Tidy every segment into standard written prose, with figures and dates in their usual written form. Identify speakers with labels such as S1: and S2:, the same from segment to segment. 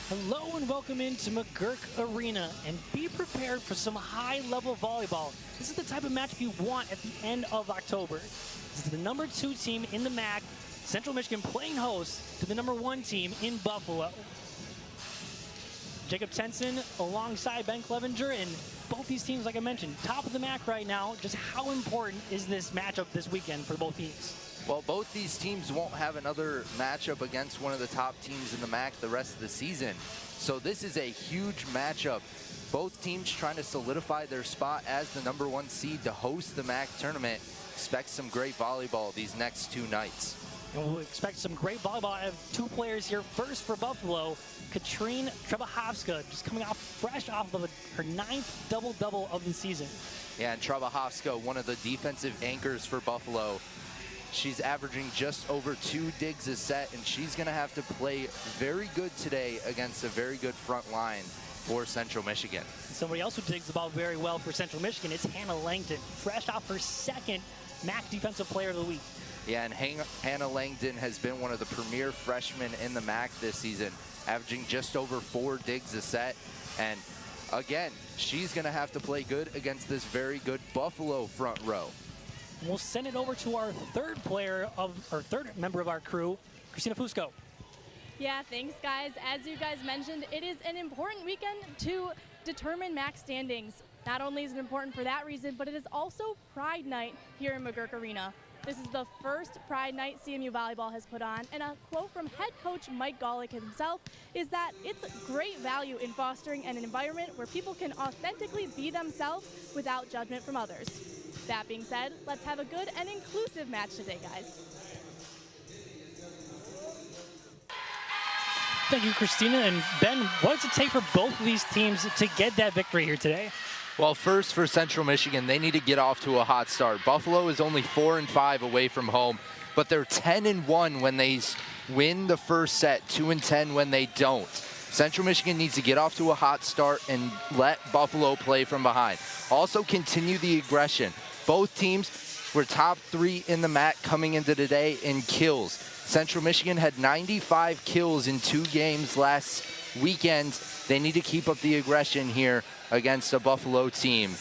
S1: Hello and welcome into McGurk Arena, and be prepared for some high-level volleyball. This is the type of matchup you want at the end of October. This is the #2 team in the MAC, Central Michigan, playing host to the #1 team in Buffalo. Jacob Tenson alongside Ben Clevenger, and both these teams, like I mentioned, top of the MAC right now. Just how important is this matchup this weekend for both teams?
S2: Well, both these teams won't have another matchup against one of the top teams in the MAC the rest of the season. So this is a huge matchup. Both teams trying to solidify their spot as the #1 seed to host the MAC tournament. Expect some great volleyball these next two nights.
S1: And we'll expect some great volleyball. I have two players here. First for Buffalo, Katrine Trebahovska, just coming off fresh off of her 9th double-double of the season.
S2: Yeah, and Trebahovska, one of the defensive anchors for Buffalo. She's averaging just over 2 digs a set, and she's going to have to play very good today against a very good front line for Central Michigan.
S1: Somebody else who digs the ball very well for Central Michigan is Hannah Langdon, fresh off her 2nd MAC Defensive Player of the Week.
S2: Yeah, and Hannah Langdon has been one of the premier freshmen in the MAC this season, averaging just over 4 digs a set. And again, she's going to have to play good against this very good Buffalo front row.
S1: We'll send it over to our third member of our crew, Christina Fusco.
S3: Yeah, thanks, guys. As you guys mentioned, it is an important weekend to determine MAC standings. Not only is it important for that reason, but it is also Pride Night here in McGurk Arena. This is the first Pride Night CMU Volleyball has put on, and a quote from head coach Mike Golick himself is that it's great value in fostering an environment where people can authentically be themselves without judgment from others. That being said, let's have a good and inclusive match today, guys.
S1: Thank you, Christina. And Ben, what does it take for both of these teams to get that victory here today?
S2: Well, first for Central Michigan, they need to get off to a hot start. Buffalo is only 4-5 away from home, but they're 10-1 when they win the first set, 2-10 when they don't. Central Michigan needs to get off to a hot start and let Buffalo play from behind. Also continue the aggression. Both teams were top 3 in the MAC coming into today in kills. Central Michigan had 95 kills in 2 games last weekend. They need to keep up the aggression here against a Buffalo team.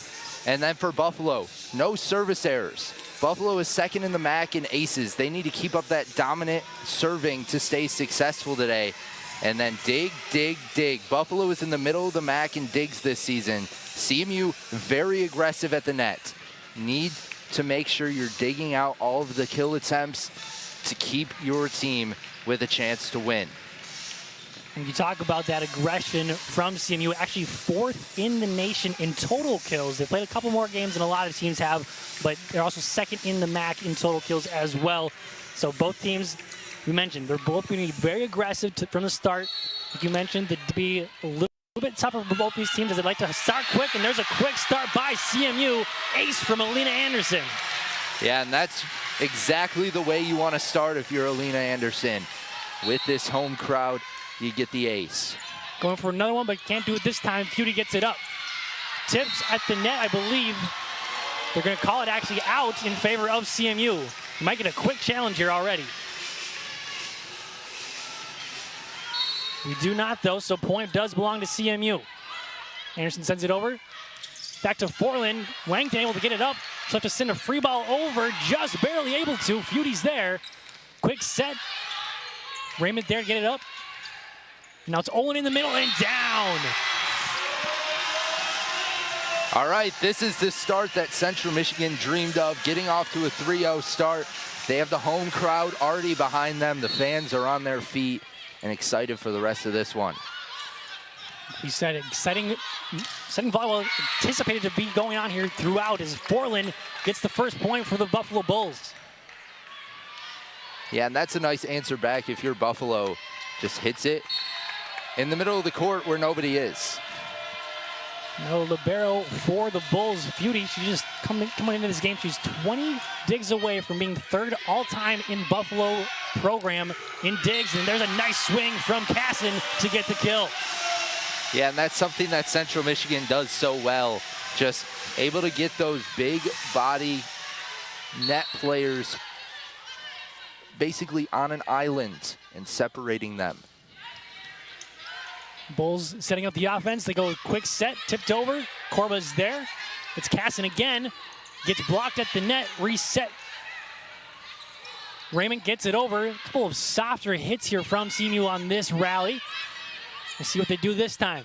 S2: And then for Buffalo, no service errors. Buffalo is 2nd in the MAC in aces. They need to keep up that dominant serving to stay successful today. And then dig, dig, dig. Buffalo is in the middle of the MAC in digs this season. CMU very aggressive at the net. Need to make sure you're digging out all of the kill attempts to keep your team with a chance to win.
S1: When you talk about that aggression from CMU, actually 4th in the nation in total kills. They played a couple more games than a lot of teams have, but they're also 2nd in the MAC in total kills as well. So both teams, we mentioned, they're both going to be very aggressive from the start. Like you mentioned, to be a little bit tougher for both these teams as they'd like to start quick, and there's a quick start by CMU. Ace from Alina Anderson.
S2: Yeah, and that's exactly the way you want to start if you're Alina Anderson. With this home crowd, you get the ace.
S1: Going for another one, but can't do it this time. Feudy gets it up. Tips at the net, I believe. They're going to call it actually out in favor of CMU. You might get a quick challenge here already. We do not, though, so point does belong to CMU. Anderson sends it over. Back to Forlin. Langton able to get it up. So have to send a free ball over, just barely able to. Feudy's there. Quick set. Raymond there to get it up. Now it's Olin in the middle and down.
S2: All right, this is the start that Central Michigan dreamed of, getting off to a 3-0 start. They have the home crowd already behind them. The fans are on their feet and excited for the rest of this one.
S1: He said exciting volleyball anticipated to be going on here throughout as Forlin gets the first point for the Buffalo Bulls.
S2: Yeah, and that's a nice answer back if you're Buffalo. Just hits it in the middle of the court where nobody is.
S1: No libero for the Bulls. Feudy, she just coming into this game, she's 20 digs away from being 3rd all-time in Buffalo program in digs, and there's a nice swing from Casson to get the kill.
S2: Yeah, and that's something that Central Michigan does so well. Just able to get those big body net players basically on an island and separating them.
S1: Bulls setting up the offense. They go quick set, tipped over. Corba's there. It's Casson again. Gets blocked at the net, reset. Raymond gets it over. A couple of softer hits here from CMU on this rally. We'll see what they do this time.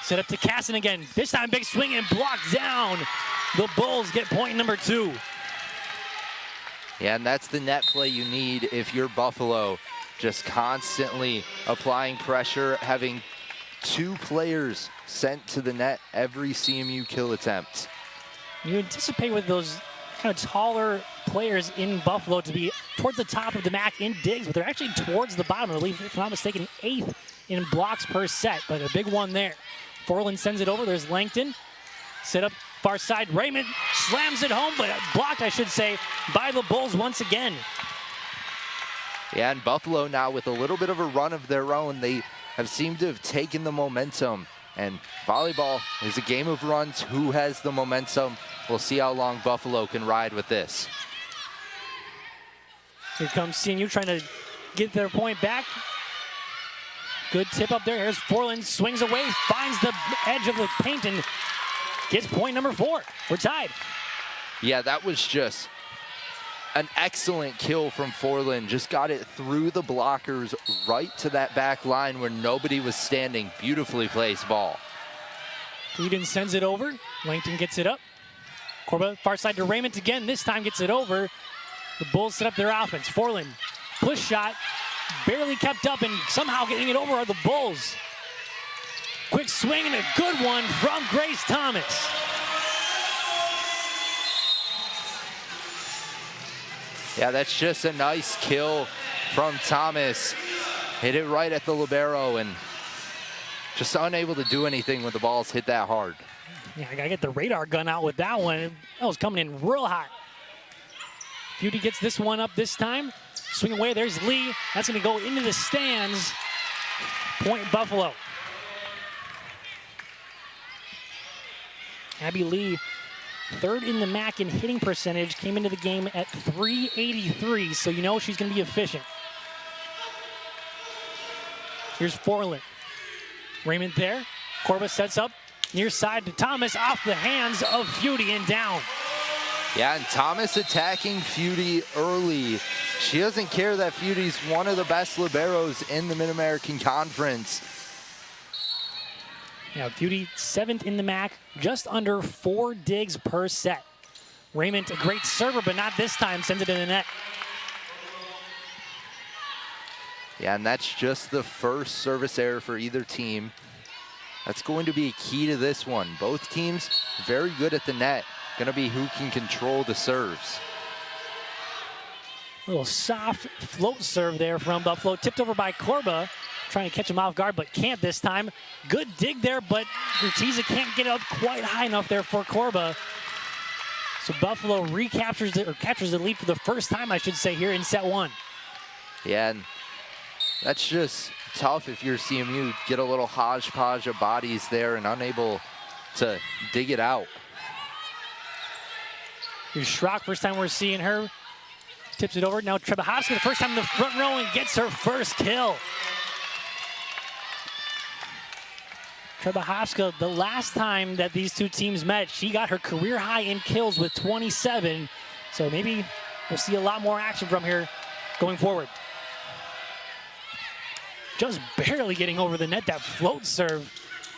S1: Set up to Casson again. This time big swing and blocked down. The Bulls get point number 2.
S2: Yeah, and that's the net play you need if you're Buffalo. Just constantly applying pressure, having 2 players sent to the net every CMU kill attempt.
S1: You anticipate with those kind of taller players in Buffalo to be towards the top of the MAC in digs, but they're actually towards the bottom. I believe, if I'm not mistaken, 8th in blocks per set, but a big one there. Forlan sends it over. There's Langton. Set up far side. Raymond slams it home, but blocked, I should say, by the Bulls once again.
S2: Yeah, and Buffalo now with a little bit of a run of their own. They have seemed to have taken the momentum. And volleyball is a game of runs. Who has the momentum? We'll see how long Buffalo can ride with this.
S1: Here comes CMU trying to get their point back. Good tip up there. Here's Forlan, swings away, finds the edge of the paint and gets point number 4. We're tied.
S2: Yeah, that was just an excellent kill from Forlan. Just got it through the blockers right to that back line where nobody was standing. Beautifully placed ball.
S1: Eden sends it over. Langton gets it up. Corba far side to Raymond again. This time gets it over. The Bulls set up their offense. Forlan, push shot, barely kept up, and somehow getting it over are the Bulls. Quick swing and a good one from Grace Thomas.
S2: Yeah, that's just a nice kill from Thomas. Hit it right at the libero and just unable to do anything when the balls hit that hard.
S1: Yeah, I gotta get the radar gun out with that one. That was coming in real hot. Feudy gets this one up this time. Swing away, there's Lee. That's gonna go into the stands. Point Buffalo. Abby Lee, 3rd in the MAC in hitting percentage, came into the game at .383, so you know she's gonna be efficient. Here's Forlan. Raymond there. Corba sets up near side to Thomas, off the hands of Feudy and down.
S2: Yeah, and Thomas attacking Feudy early. She doesn't care that Feudy's one of the best liberos in the Mid-American Conference.
S1: Now, Feudy 7th in the MAC, just under 4 digs per set. Raymond, a great server, but not this time, sends it in the net.
S2: Yeah, and that's just the first service error for either team. That's going to be a key to this one. Both teams very good at the net. Going to be who can control the serves.
S1: A little soft float serve there from Buffalo, tipped over by Corba. Trying to catch him off guard, but can't this time. Good dig there, but Urtiza can't get up quite high enough there for Corba. So Buffalo recaptures it, or captures the lead for the first time, I should say, here in set 1.
S2: Yeah, and that's just tough if you're CMU. Get a little hodgepodge of bodies there and unable to dig it out.
S1: Here's Schrock, first time we're seeing her. Tips it over. Now Trebahovsky, the first time in the front row, and gets her first kill. Trebahovska, the last time that these two teams met, she got her career high in kills with 27. So maybe we'll see a lot more action from here going forward. Just barely getting over the net, that float serve.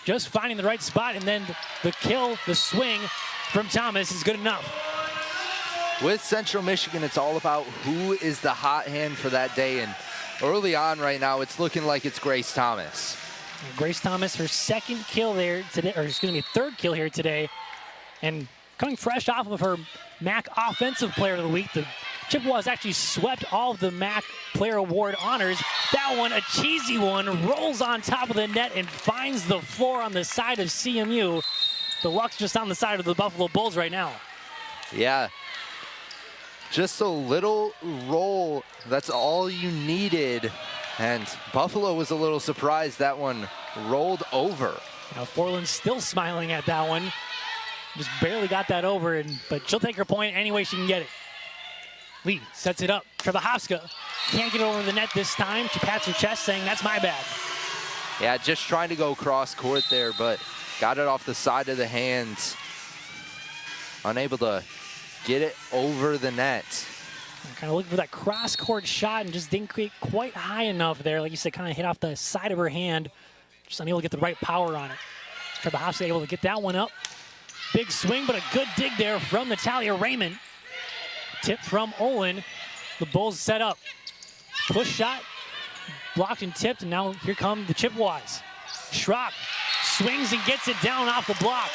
S1: Just finding the right spot, and then the kill, the swing from Thomas is good enough.
S2: With Central Michigan, it's all about who is the hot hand for that day. And early on right now, it's looking like it's Grace Thomas.
S1: Grace Thomas, her 2nd kill there today, or excuse me, 3rd kill here today. And coming fresh off of her MAC Offensive Player of the Week, the Chippewa has actually swept all of the MAC Player Award honors. That one, a cheesy one, rolls on top of the net and finds the floor on the side of CMU. The luck's just on the side of the Buffalo Bulls right now.
S2: Yeah. Just a little roll, that's all you needed. And Buffalo was a little surprised that one rolled over.
S1: Now Forlan's still smiling at that one. Just barely got that over, but she'll take her point any way she can get it. Lee sets it up. Trebahovska can't get over the net this time. She pats her chest saying, that's my bad.
S2: Yeah, just trying to go cross court there, but got it off the side of the hands. Unable to get it over the net.
S1: Kind of looking for that cross court shot and just didn't get quite high enough there. Like you said, kind of hit off the side of her hand. Just unable to get the right power on it. Trebahowska able to get that one up. Big swing, but a good dig there from Natalia Raymond. Tip from Olin. The Bulls set up. Push shot, blocked and tipped, and now here come the Chippewas. Schrock swings and gets it down off the block.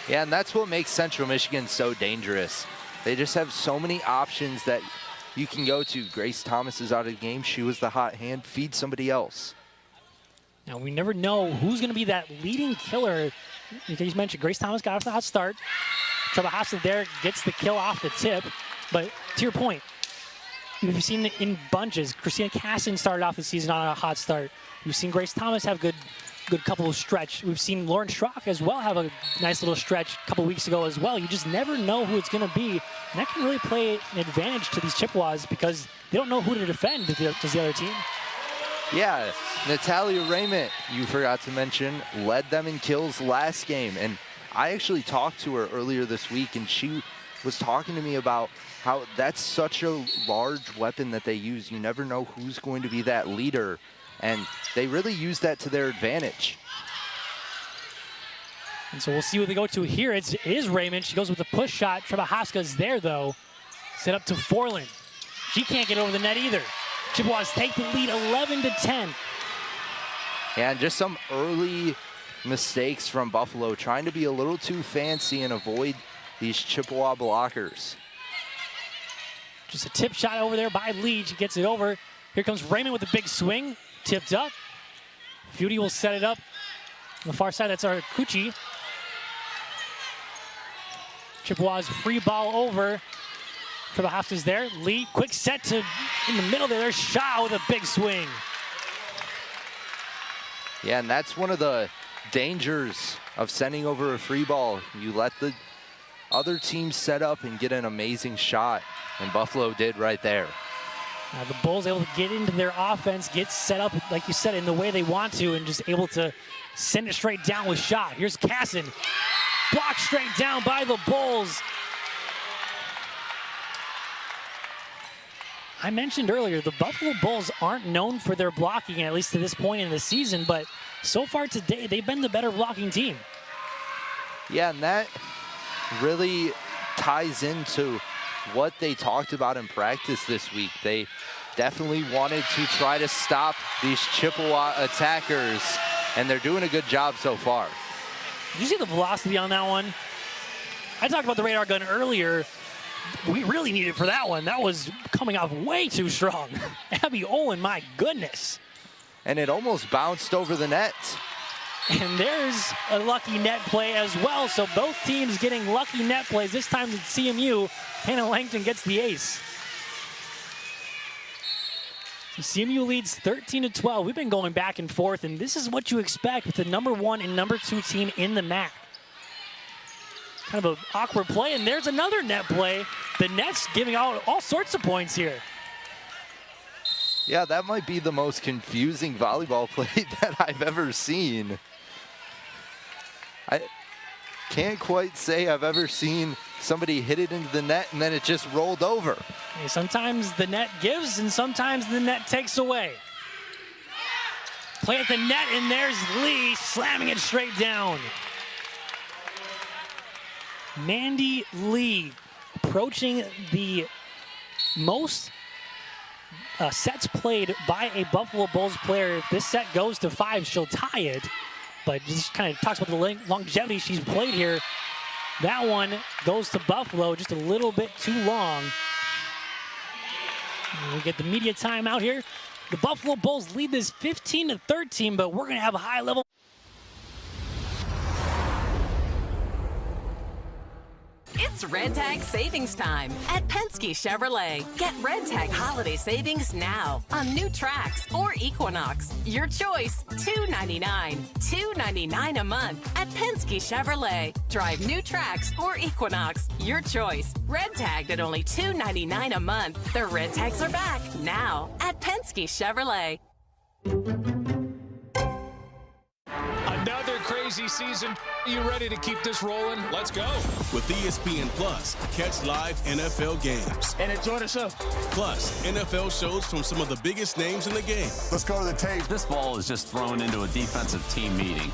S2: Yeah, and that's what makes Central Michigan so dangerous. They just have so many options that you can go to. Grace Thomas is out of the game. She was the hot hand. Feed somebody else.
S1: Now, we never know who's going to be that leading killer. You mentioned Grace Thomas got off the hot start. Trebahowska there gets the kill off the tip. But to your point, we've seen it in bunches. Christina Casson started off the season on a hot start. We've seen Grace Thomas have good couple of stretch. We've seen Lauren Schrock as well have a nice little stretch a couple weeks ago as well. You just never know who it's going to be. And that can really play an advantage to these Chippewas because they don't know who to defend to the other team.
S2: Yeah, Natalia Raymond, you forgot to mention, led them in kills last game. And I actually talked to her earlier this week, and she was talking to me about how that's such a large weapon that they use. You never know who's going to be that leader. And they really use that to their advantage.
S1: And so we'll see what they go to here. It is Raymond. She goes with the push shot. Trebahowska's there, though. Set up to Forlin. She can't get over the net either. Chippewas take the lead 11-10.
S2: Yeah, and just some early mistakes from Buffalo, trying to be a little too fancy and avoid these Chippewa blockers.
S1: Just a tip shot over there by Lee. She gets it over. Here comes Raymond with a big swing. Tipped up. Feudy will set it up. On the far side, that's our Kuchi. Chippewas free ball over. Trebahowska's there. Lee, quick set to in the middle there. There's Shaw with a big swing.
S2: Yeah, and that's one of the dangers of sending over a free ball. You let the other team set up and get an amazing shot, and Buffalo did right there.
S1: Now the Bulls able to get into their offense, get set up, like you said, in the way they want to, and just able to send it straight down with shot. Here's Casson. Blocked straight down by the Bulls. I mentioned earlier, the Buffalo Bulls aren't known for their blocking, at least to this point in the season, but so far today, they've been the better blocking team.
S2: Yeah, and that really ties into what they talked about in practice this week. They definitely wanted to try to stop these Chippewa attackers, and they're doing a good job so far.
S1: Did you see the velocity on that one? I talked about the radar gun earlier. We really need it for that one. That was coming off way too strong. Abby Olin, my goodness.
S2: And it almost bounced over the net.
S1: And there's a lucky net play as well. So both teams getting lucky net plays. This time it's CMU. Hannah Langton gets the ace. So CMU leads 13-12. We've been going back and forth, and this is what you expect with the #1 and #2 team in the MAC. Kind of an awkward play, and there's another net play. The net's giving out all sorts of points here.
S2: Yeah, that might be the most confusing volleyball play that I've ever seen. I can't quite say I've ever seen somebody hit it into the net and then it just rolled over.
S1: Hey, sometimes the net gives and sometimes the net takes away. Play at the net, and there's Lee slamming it straight down. Mandy Lee approaching the most sets played by a Buffalo Bulls player. If this set goes to 5, she'll tie it. But just kind of talks about the longevity she's played here. That one goes to Buffalo, just a little bit too long. And we get the media timeout here. The Buffalo Bulls lead this 15-13, but we're going to have a high level.
S4: It's It's Red Tag Savings Time at Penske Chevrolet. Get Red Tag holiday savings now on new Trax or Equinox. Your choice, $299. $299 a month at Penske Chevrolet. Drive new Trax or Equinox. Your choice. Red Tagged at only $299 a month. The Red Tags are back now at Penske Chevrolet.
S5: Another crazy season. Are you ready to keep this rolling? Let's go.
S6: With ESPN Plus, catch live NFL games.
S5: And enjoy the show.
S6: Plus, NFL shows from some of the biggest names in the game.
S7: Let's go to the tape.
S8: This ball is just thrown into a defensive team meeting.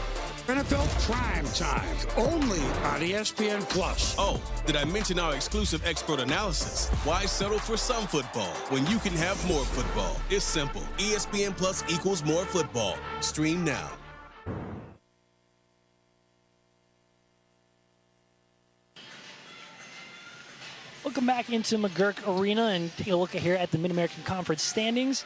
S9: NFL Prime Time, only on ESPN Plus.
S6: Oh, did I mention our exclusive expert analysis? Why settle for some football when you can have more football? It's simple. ESPN Plus equals more football. Stream now.
S1: Welcome back into McGurk Arena and take a look here at the Mid-American Conference standings.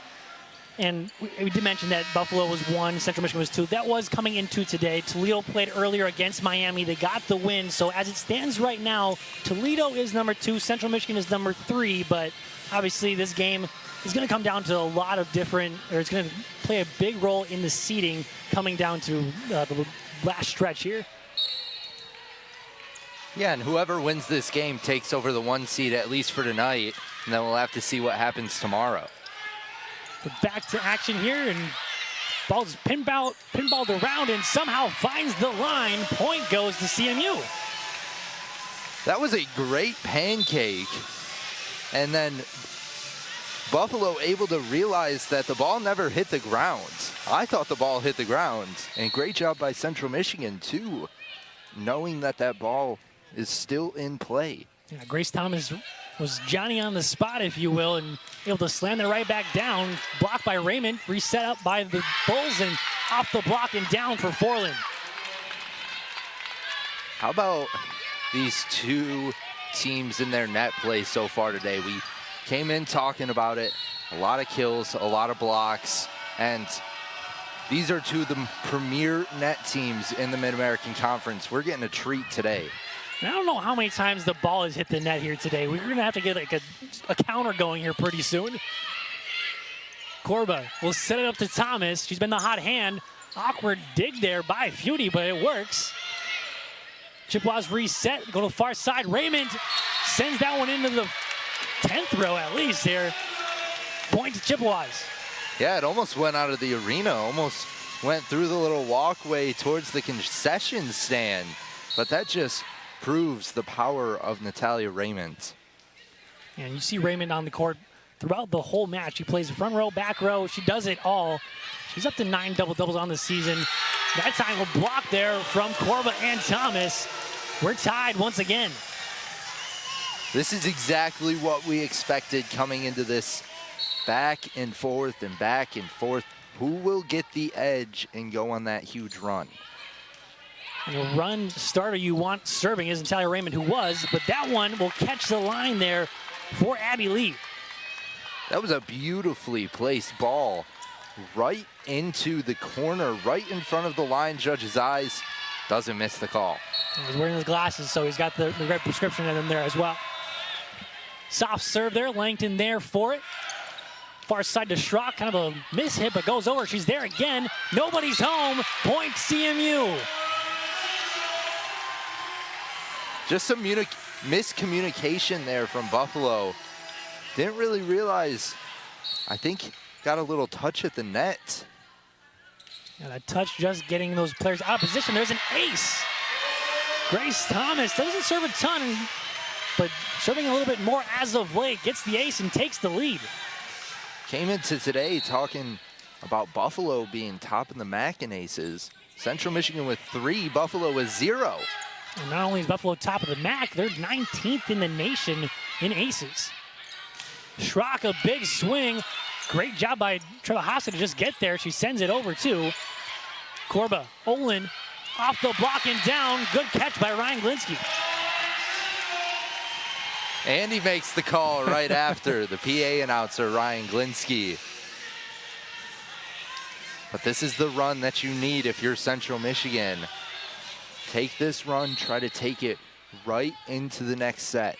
S1: And we did mention that Buffalo was 1, Central Michigan was 2. That was coming into today. Toledo played earlier against Miami. They got the win. So as it stands right now, Toledo is number 2, Central Michigan is number 3. But obviously this game is going to come down to a lot of different, or it's going to play a big role in the seeding coming down to the last stretch here.
S2: Yeah, and whoever wins this game takes over the 1 seed, at least for tonight, and then we'll have to see what happens tomorrow.
S1: But back to action here, and ball's pinballed around and somehow finds the line. Point goes to CMU.
S2: That was a great pancake. And then Buffalo able to realize that the ball never hit the ground. I thought the ball hit the ground. And great job by Central Michigan, too, knowing that that ball is still in play.
S1: Yeah, Grace Thomas was Johnny on the spot, if you will, and able to slam it right back down. Blocked by Raymond, reset up by the Bulls, and off the block and down for Forlan.
S2: How about these two teams in their net play so far today? We came in talking about it. A lot of kills, a lot of blocks, and these are two of the premier net teams in the Mid-American Conference. We're getting a treat today.
S1: I don't know how many times the ball has hit the net here today. We're going to have to get like a counter going here pretty soon. Corba will set it up to Thomas. She's been the hot hand. Awkward dig there by Feudy, but it works. Chippewas reset, go to the far side. Raymond sends that one into the 10th row at least here. Point to Chippewas.
S2: Yeah, it almost went out of the arena, almost went through the little walkway towards the concession stand. But that just proves the power of Natalia Raymond.
S1: And you see Raymond on the court throughout the whole match. She plays front row, back row. She does it all. She's up to 9 double-doubles on the season. That time a block there from Corba and Thomas. We're tied once again.
S2: This is exactly what we expected coming into this. Back and forth and back and forth. Who will get the edge and go on that huge run?
S1: And a run starter you want serving is Natalia Raymond, who was, but that one will catch the line there for Abby Lee.
S2: That was a beautifully placed ball right into the corner, right in front of the line judge's eyes. Doesn't miss the call.
S1: He's wearing his glasses, so he's got the red prescription in him there as well. Soft serve there, Langton there for it. Far side to Schrock, kind of a miss hit, but goes over. She's there again. Nobody's home. Point CMU.
S2: Just some miscommunication there from Buffalo. Didn't really realize, I think got a little touch at the net.
S1: And a touch just getting those players out of position. There's an ace. Grace Thomas doesn't serve a ton, but serving a little bit more as of late. Gets the ace and takes the lead.
S2: Came into today talking about Buffalo being top in the MAC in aces. Central Michigan with 3, Buffalo with 0.
S1: And not only is Buffalo top of the MAC, they're 19th in the nation in aces. Schrock, a big swing. Great job by Trevor Haase to just get there. She sends it over to Corba. Olin off the block and down. Good catch by Ryan Glinsky.
S2: And he makes the call right after, the PA announcer, Ryan Glinsky. But this is the run that you need if you're Central Michigan. Take this run, try to take it right into the next set.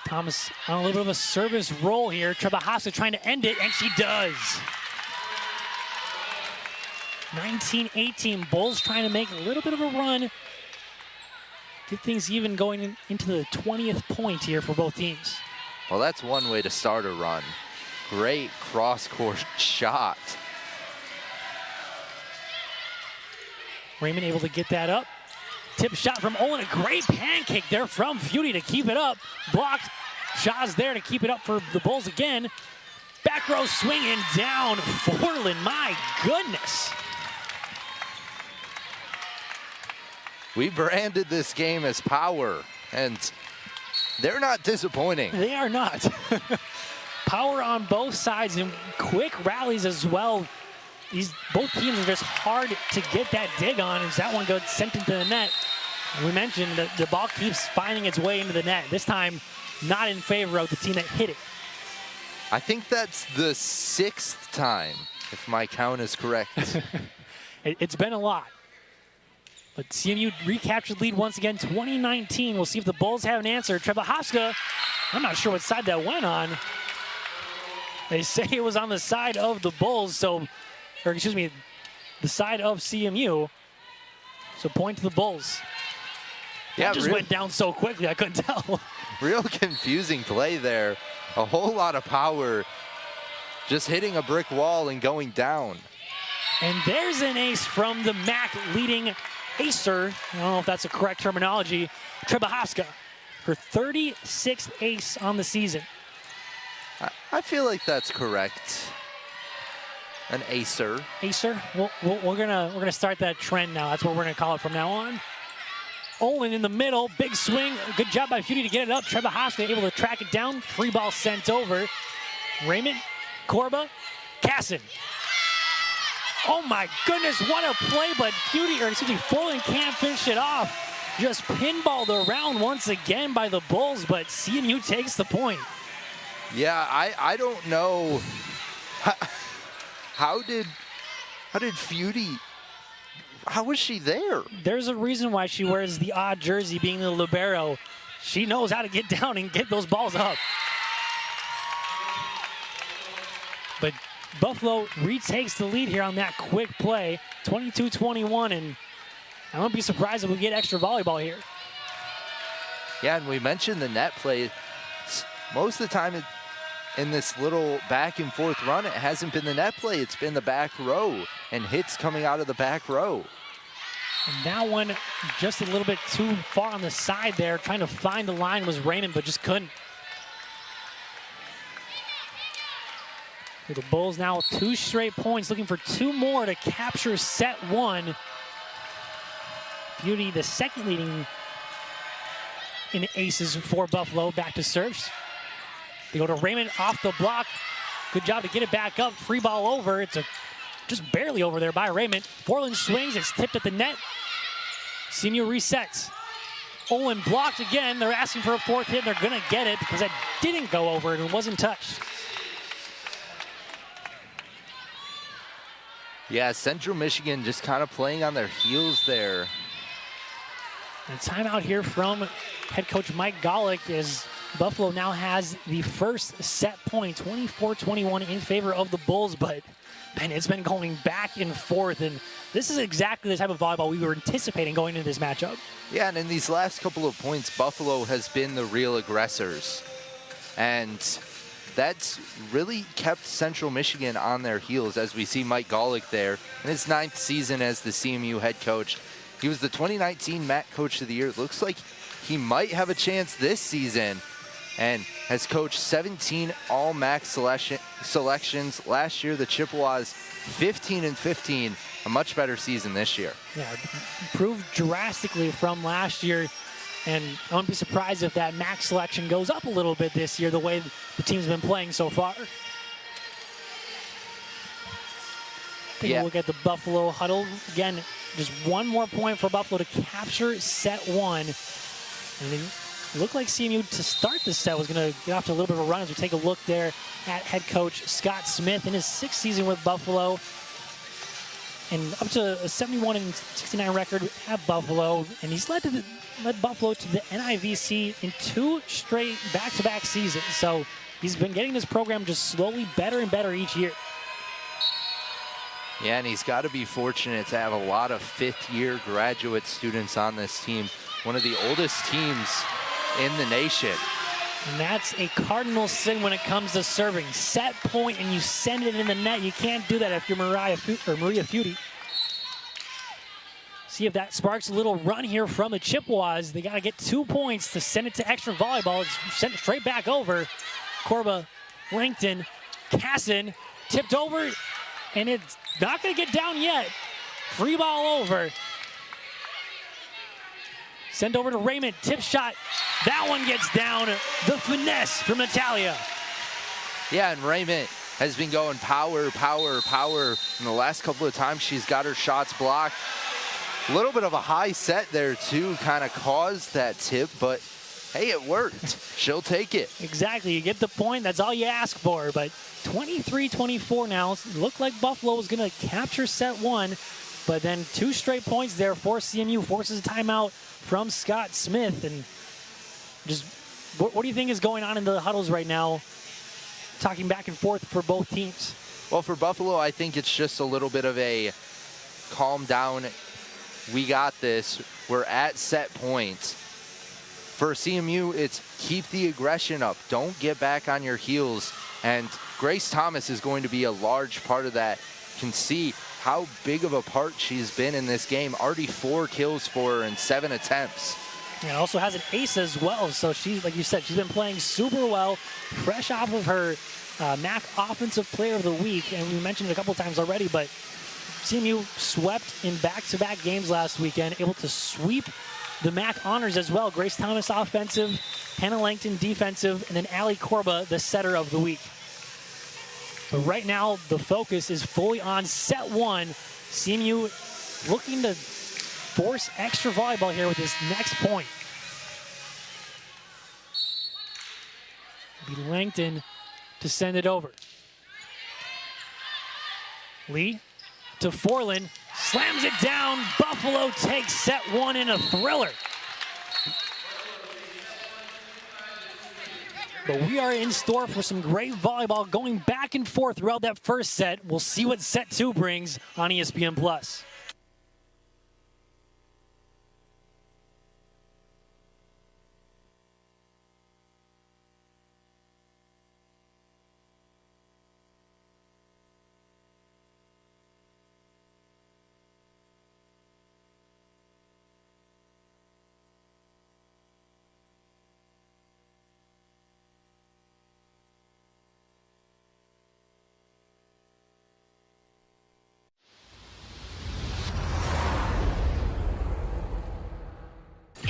S1: Thomas on a little bit of a service roll here. Trebahasa trying to end it, and she does. 19-18, Bulls trying to make a little bit of a run. Get things even going into the 20th point here for both teams.
S2: Well, that's one way to start a run. Great cross-court shot.
S1: Raymond able to get that up. Tip shot from Olin, a great pancake there from Feudy to keep it up. Blocked. Shaw's there to keep it up for the Bulls again. Back row swinging down. Forlin, my goodness.
S2: We branded this game as power, and they're not disappointing.
S1: They are not. Power on both sides and quick rallies as well. Both teams are just hard to get that dig on as that one goes sent into the net. And we mentioned that the ball keeps finding its way into the net. This time, not in favor of the team that hit it.
S2: I think that's the 6th time, if my count is correct.
S1: It's been a lot. But CMU recaptured lead once again, 2019. We'll see if the Bulls have an answer. Trebahasa, I'm not sure what side that went on. They say it was on the side of the Bulls, or excuse me, the side of CMU. So point to the Bulls.
S2: Yeah,
S1: that just went down so quickly, I couldn't tell.
S2: Real confusing play there. A whole lot of power, just hitting a brick wall and going down.
S1: And there's an ace from the MAC leading acer. I don't know if that's a correct terminology. Trebahasa, her 36th ace on the season.
S2: I feel like that's correct. An acer.
S1: Acer? We're gonna start that trend now. That's what we're gonna call it from now on. Olin in the middle, big swing. Good job by Feudy to get it up. Trebahasa able to track it down. Free ball sent over. Raymond, Korba, Casson. Oh my goodness, what a play, but Forlin can't finish it off. Just pinballed around once again by the Bulls, but CMU takes the point.
S2: Yeah, I don't know. How did Feudy, how was she there?
S1: There's a reason why she wears the odd jersey, being the libero. She knows how to get down and get those balls up. But Buffalo retakes the lead here on that quick play, 22-21, and I won't be surprised if we get extra volleyball here.
S2: Yeah, and we mentioned the net play. Most of the time in this little back and forth run, it hasn't been the net play, it's been the back row and hits coming out of the back row.
S1: And that one just a little bit too far on the side there, trying to find the line was Raymond, but just couldn't. The Bulls now with 2 straight points, looking for 2 more to capture set 1. Feudy, the second leading in aces for Buffalo, back to serves. They go to Raymond off the block. Good job to get it back up. Free ball over. It's just barely over there by Raymond. Forlin swings. It's tipped at the net. CMU resets. Olin blocked again. They're asking for a 4th hit, and they're going to get it because that didn't go over and it wasn't touched.
S2: Yeah, Central Michigan just kind of playing on their heels there.
S1: And timeout here from head coach Mike Golick as Buffalo now has the first set point, 24-21 in favor of the Bulls, but man, it's been going back and forth, and this is exactly the type of volleyball we were anticipating going into this matchup.
S2: Yeah, and in these last couple of points, Buffalo has been the real aggressors, and that's really kept Central Michigan on their heels as we see Mike Golick there in his 9th season as the CMU head coach. He was the 2019 MAC Coach of the Year. It looks like he might have a chance this season and has coached 17 All-MAC selections. Last year, the Chippewas 15-15, a much better season this year.
S1: Yeah, improved drastically from last year, and I wouldn't be surprised if that MAC selection goes up a little bit this year, the way the team's been playing so far. Take a look at the Buffalo huddle. Again, just 1 more point for Buffalo to capture set 1. And it looked like CMU to start this set was going to get off to a little bit of a run as we take a look there at head coach Scott Smith in his 6th season with Buffalo. and up to a 71-69 record at Buffalo, and he's led Buffalo to the NIVC in 2 straight back-to-back seasons. So he's been getting this program just slowly better and better each year.
S2: Yeah, and he's got to be fortunate to have a lot of fifth-year graduate students on this team, one of the oldest teams in the nation.
S1: And that's a cardinal sin when it comes to serving. Set point and you send it in the net. You can't do that if you're Maria Feudy. See if that sparks a little run here from the Chippewas. They got to get 2 points to send it to extra volleyball. It's sent it straight back over. Corba, Langton, Casson, tipped over, and it's not going to get down yet. Free ball over. Send over to Raymond, tip shot. That one gets down. The finesse from Natalia.
S2: Yeah, and Raymond has been going power, power, power. In the last couple of times she's got her shots blocked. A little bit of a high set there too, kind of caused that tip, but hey, it worked. She'll take it.
S1: Exactly, you get the point. That's all you ask for, but 23-24 now. It looked like Buffalo was gonna capture set 1, but then 2 straight points there for CMU, forces a timeout from Scott Smith. And just what do you think is going on in the huddles right now, talking back and forth for both teams?
S2: Well, for Buffalo, I think it's just a little bit of a calm down. We got this. We're at set points. For CMU, it's keep the aggression up. Don't get back on your heels. And Grace Thomas is going to be a large part of that. You can see how big of a part she's been in this game. Already 4 kills for her in 7 attempts.
S1: And also has an ace as well. So she, like you said, she's been playing super well, fresh off of her MAC Offensive Player of the Week. And we mentioned it a couple times already, but CMU swept in back-to-back games last weekend, able to sweep the MAC honors as well. Grace Thomas offensive, Hannah Langton defensive, and then Allie Corba, the setter of the week. But right now, the focus is fully on set 1. CMU looking to force extra volleyball here with this next point. It'll be Langton to send it over. Lee to Forlin, slams it down. Buffalo takes set 1 in a thriller. But we are in store for some great volleyball going back and forth throughout that first set. We'll see what set 2 brings on ESPN+.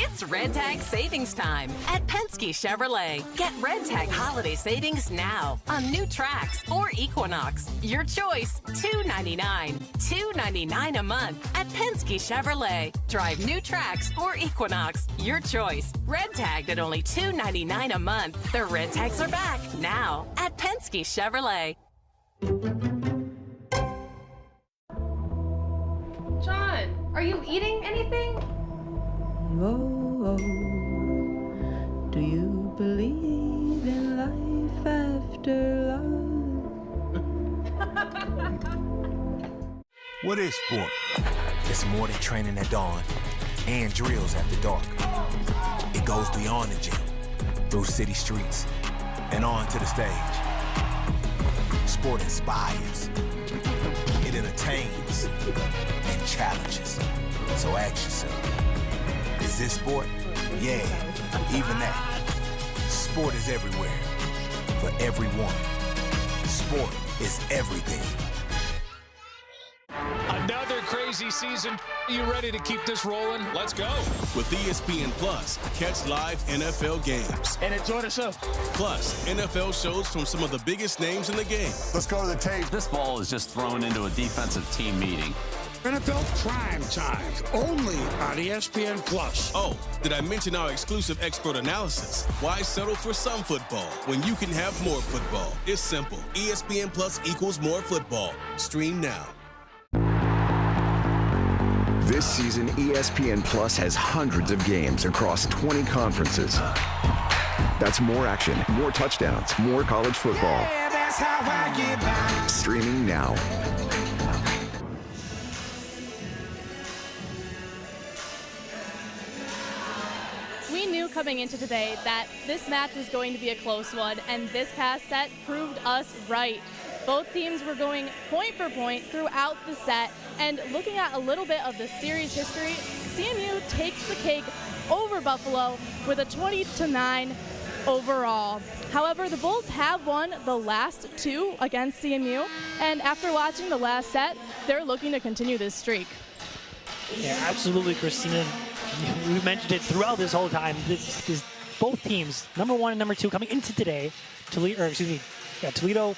S4: It's Red Tag Savings Time at Penske Chevrolet. Get Red Tag holiday savings now on new tracks or Equinox. Your choice, $299. $299 a month at Penske Chevrolet. Drive new tracks or Equinox. Your choice. Red Tagged at only $299 a month. The Red Tags are back now at Penske Chevrolet.
S7: John, are you eating anything?
S10: Oh, do you believe in life after love?
S11: What is sport? It's more than training at dawn and drills after dark. It goes beyond the gym, through city streets, and on to the stage. Sport inspires, it entertains, and challenges. So ask yourself, is this sport? Yeah, even that. Sport is everywhere, for everyone. Sport is everything.
S5: Another crazy season. Are you ready to keep this rolling? Let's go.
S6: With ESPN Plus, catch live NFL games.
S12: And enjoy the show.
S6: Plus, NFL shows from some of the biggest names in the game.
S8: Let's go to the tape. This ball is just thrown into a defensive team meeting.
S9: NFL Prime Time, only on ESPN Plus.
S6: Oh, did I mention our exclusive expert analysis? Why settle for some football when you can have more football? It's simple. ESPN Plus equals more football. Stream now.
S12: This season, ESPN Plus has hundreds of games across 20 conferences. That's more action, more touchdowns, more college football.
S13: Yeah, that's how I get by.
S12: Streaming now.
S3: We knew coming into today that this match was going to be a close one, and this past set proved us right. Both teams were going point for point throughout the set, and looking at a little bit of the series history, CMU takes the cake over Buffalo with a 20-9 overall. However, the Bulls have won the last two against CMU, and after watching the last set, they're looking to continue this streak.
S1: Yeah, absolutely, Christina. We mentioned it throughout this whole time. This is both teams, number 1 and number 2, coming into today. Toledo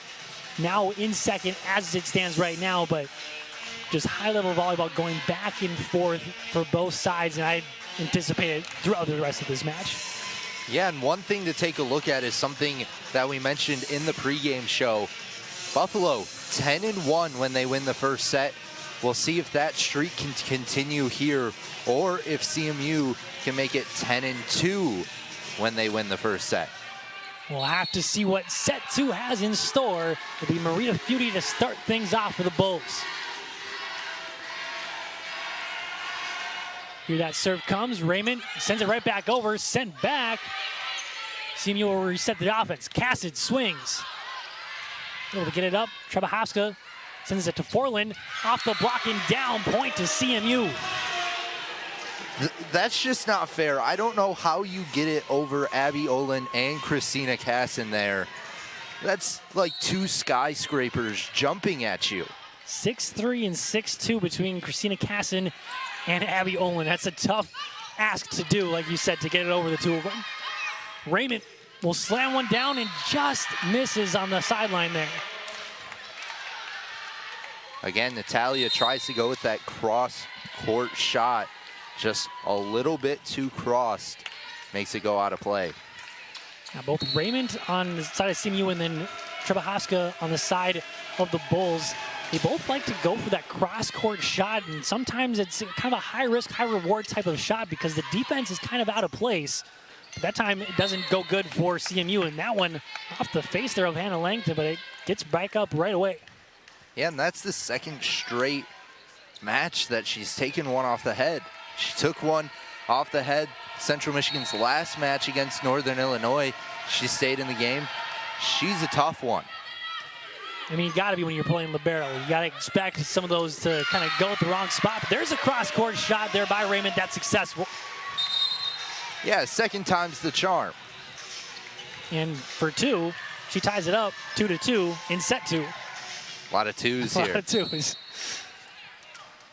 S1: now in second as it stands right now, but just high-level volleyball going back and forth for both sides, and I anticipate it throughout the rest of this match.
S2: Yeah, and one thing to take a look at is something that we mentioned in the pregame show. Buffalo 10-1 when they win the first set. We'll see if that streak can continue here, or if CMU can make it 10-2 when they win the first set.
S1: We'll have to see what set 2 has in store. It'll be Maria Feudy to start things off for the Bulls. Here that serve comes. Raymond sends it right back over. Sent back. CMU will reset the offense. Cassett swings. Able to get it up. Trebahowska sends it to Forland. Off the block and down. Point to CMU.
S2: That's just not fair. I don't know how you get it over Abby Olin and Christina Casson there. That's like two skyscrapers jumping at you.
S1: 6'3" and 6'2" between Christina Casson and Abby Olin. That's a tough ask to do, like you said, to get it over the two of them. Raymond will slam one down and just misses on the sideline there.
S2: Again, Natalia tries to go with that cross-court shot. Just a little bit too crossed. Makes it go out of play.
S1: Now both Raymond on the side of CMU and then Trebahowska on the side of the Bulls. They both like to go for that cross-court shot, and sometimes it's kind of a high-risk, high-reward type of shot because the defense is kind of out of place. But that time, it doesn't go good for CMU, and that one off the face there of Hannah Langton, but it gets back up right away.
S2: Yeah, and that's the second straight match that she's taken one off the head. She took one off the head Central Michigan's last match against Northern Illinois. She stayed in the game. She's a tough one.
S1: I mean, you got to be when you're playing libero. You got to expect some of those to kind of go at the wrong spot. But there's a cross-court shot there by Raymond. That's successful.
S2: Yeah, second time's the charm.
S1: And for two, she ties it up 2-2 in set 2.
S2: A lot of twos here.
S1: A lot of twos.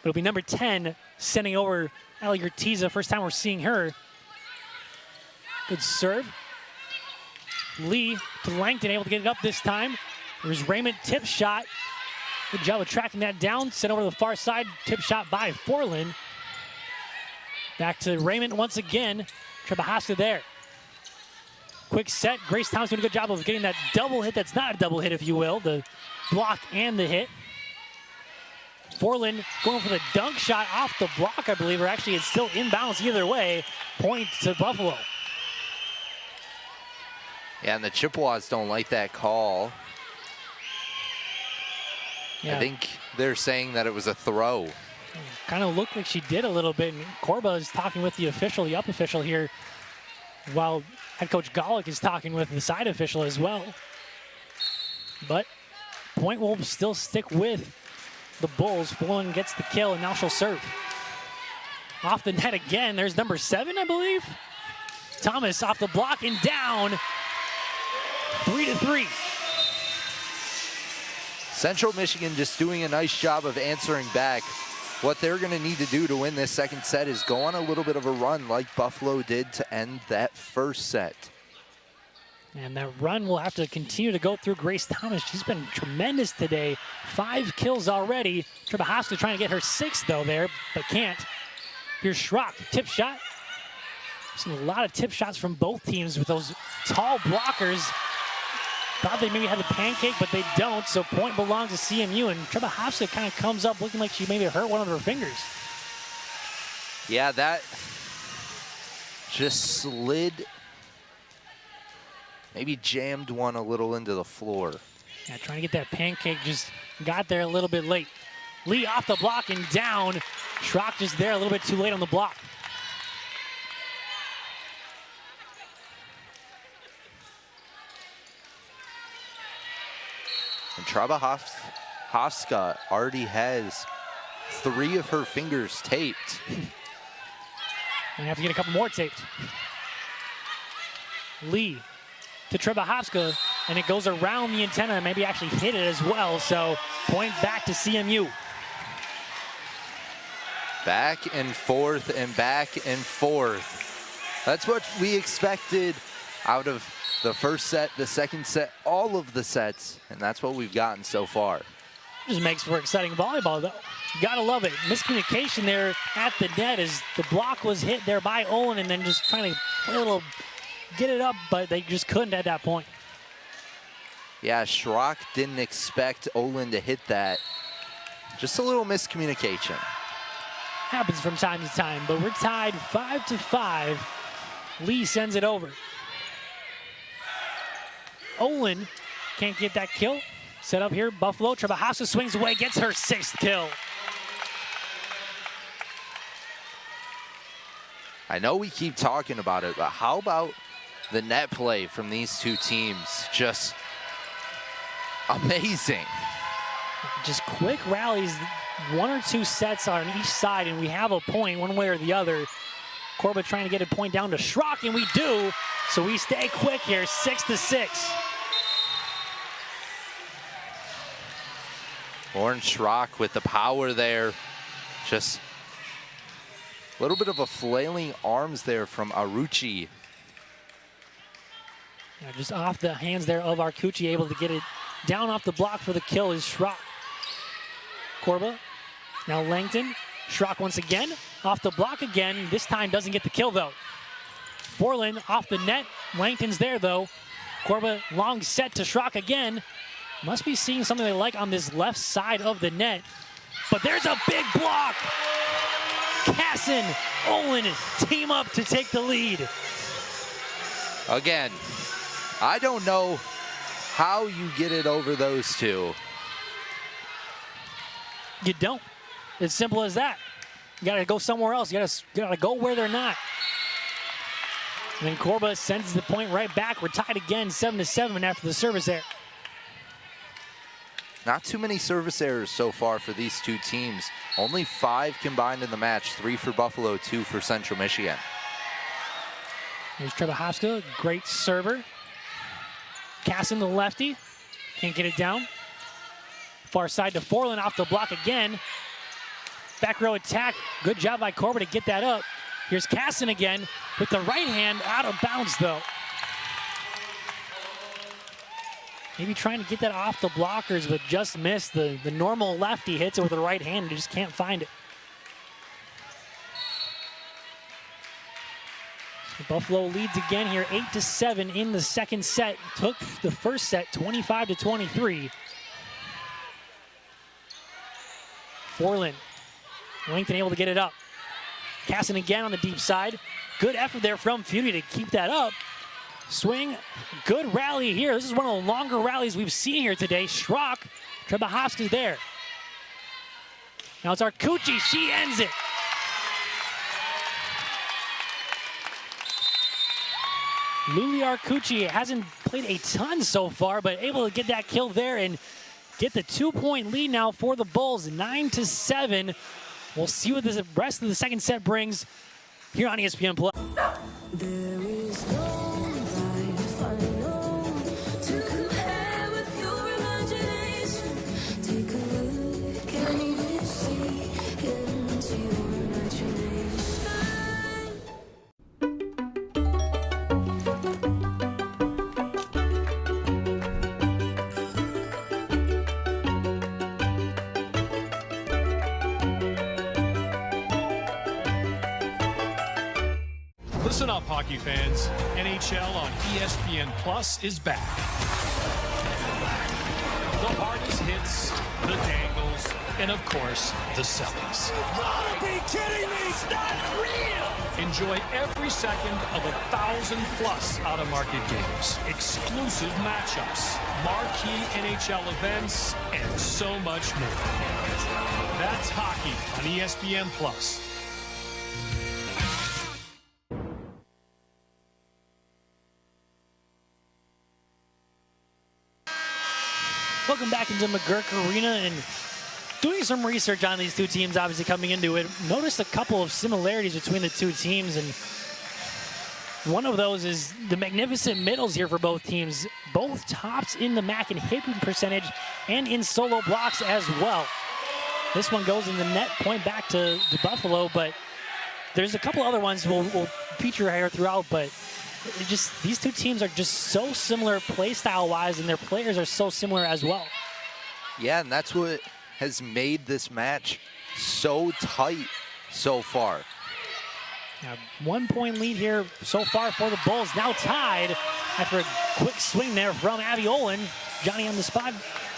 S1: It'll be number 10 sending over Ali Urtiza. First time we're seeing her. Good serve. Lee to Langton, able to get it up this time. There's Raymond, tip shot. Good job of tracking that down. Sent over to the far side. Tip shot by Forland. Back to Raymond once again. Trebahowska there. Quick set. Grace Thomas doing a good job of getting that double hit. That's not a double hit, if you will. The block and the hit. Forland going for the dunk shot off the block, I believe, or actually it's still inbounds either way. Point to Buffalo.
S2: Yeah, and the Chippewas don't like that call. Yeah. I think they're saying that it was a throw.
S1: Kind of looked like she did a little bit. And Corba is talking with the official, the up official here, while head coach Golick is talking with the side official as well. But point will still stick with the Bulls. Forland gets the kill, and now she'll serve. Off the net again. There's number 7, I believe. Thomas off the block and down. 3-3.
S2: Central Michigan just doing a nice job of answering back. What they're going to need to do to win this second set is go on a little bit of a run like Buffalo did to end that first set.
S1: And that run will have to continue to go through Grace Thomas. She's been tremendous today. 5 kills already. Trebahowska trying to get her 6th, though, there, but can't. Here's Schrock, tip shot. Seen a lot of tip shots from both teams with those tall blockers. Thought they maybe had the pancake, but they don't, so point belongs to CMU, and Trebahowska kind of comes up looking like she maybe hurt one of her fingers.
S2: Yeah, that just slid, maybe jammed one a little into the floor.
S1: Yeah, trying to get that pancake, just got there a little bit late. Lee off the block and down. Schrock just there a little bit too late on the block.
S2: And Trabahovska already has 3 of her fingers taped.
S1: We have to get a couple more taped. Lee to Trabahovska, and it goes around the antenna and maybe actually hit it as well. So point back to CMU.
S2: Back and forth and back and forth. That's what we expected out of the first set, the second set, all of the sets, and that's what we've gotten so far.
S1: Just makes for exciting volleyball, though. Gotta love it. Miscommunication there at the net as the block was hit there by Olin, and then just trying to get it up, but they just couldn't at that point.
S2: Yeah, Schrock didn't expect Olin to hit that. Just a little miscommunication.
S1: Happens from time to time, but we're tied 5-5. Lee sends it over. Olin can't get that kill. Set up here, Buffalo. Trabahovska swings away, gets her 6th kill.
S2: I know we keep talking about it, but how about the net play from these two teams? Just amazing.
S1: Just quick rallies, 1 or 2 sets on each side, and we have a point one way or the other. Corba trying to get a point down to Schrock, and we do. So we stay quick here, 6-6.
S2: Lauren Schrock with the power there. Just a little bit of a flailing arms there from Aruchi.
S1: Yeah, just off the hands there of Arcucci, able to get it down off the block for the kill is Schrock. Corba, now Langton. Schrock once again, off the block again. This time doesn't get the kill though. Forlin off the net. Langton's there though. Corba long set to Schrock again. Must be seeing something they like on this left side of the net. But there's a big block. Casson, Olin team up to take the lead.
S2: Again, I don't know how you get it over those two.
S1: You don't. It's simple as that. You gotta go somewhere else. You gotta go where they're not. And then Corba sends the point right back. We're tied again, 7-7 after the service error.
S2: Not too many service errors so far for these two teams. Only 5 combined in the match, 3 for Buffalo, 2 for Central Michigan.
S1: Here's Trabahovska, great server. Casson, the lefty, can't get it down. Far side to Forlin, off the block again. Back row attack, good job by Corba to get that up. Here's Casson again with the right hand, out of bounds though. Maybe trying to get that off the blockers, but just missed. The normal lefty hits it with the right hand and just can't find it. So Buffalo leads again here, 8-7 in the second set. Took the first set, 25-23. Forlin, Langton able to get it up. Casson again on the deep side. Good effort there from Fury to keep that up. Swing, good rally here. This is one of the longer rallies we've seen here today. Schrock, Trabahovska's there. Now it's Arcucci, she ends it. Luli Arcucci hasn't played a ton so far, but able to get that kill there and get the 2-point lead now for the Bulls, 9-7. We'll see what the rest of the second set brings here on ESPN Plus.
S10: There is no life I know to compare with your imagination. Take a look, can you see into your imagination?
S5: Listen up, hockey fans. NHL on ESPN Plus is back. The The hardest hits, the dangles, and of course, the sellies.
S13: You gotta be kidding me! It's not real!
S5: Enjoy every second of 1,000+ out-of-market games, exclusive matchups, marquee NHL events, and so much more. That's hockey on ESPN+.
S1: Welcome back into McGurk Arena, and doing some research on these two teams, obviously coming into it, noticed a couple of similarities between the two teams, and one of those is the magnificent middles here for both teams. Both tops in the MAC in hitting percentage and in solo blocks as well. This one goes in the net, point back to Buffalo, but there's a couple other ones we'll feature here throughout, but these two teams are just so similar play style wise, and their players are so similar as well.
S2: Yeah, and that's what has made this match so tight so far.
S1: Now, 1 point lead here so far for the Bulls, now tied after a quick swing there from Abby Olin. Johnny on the spot,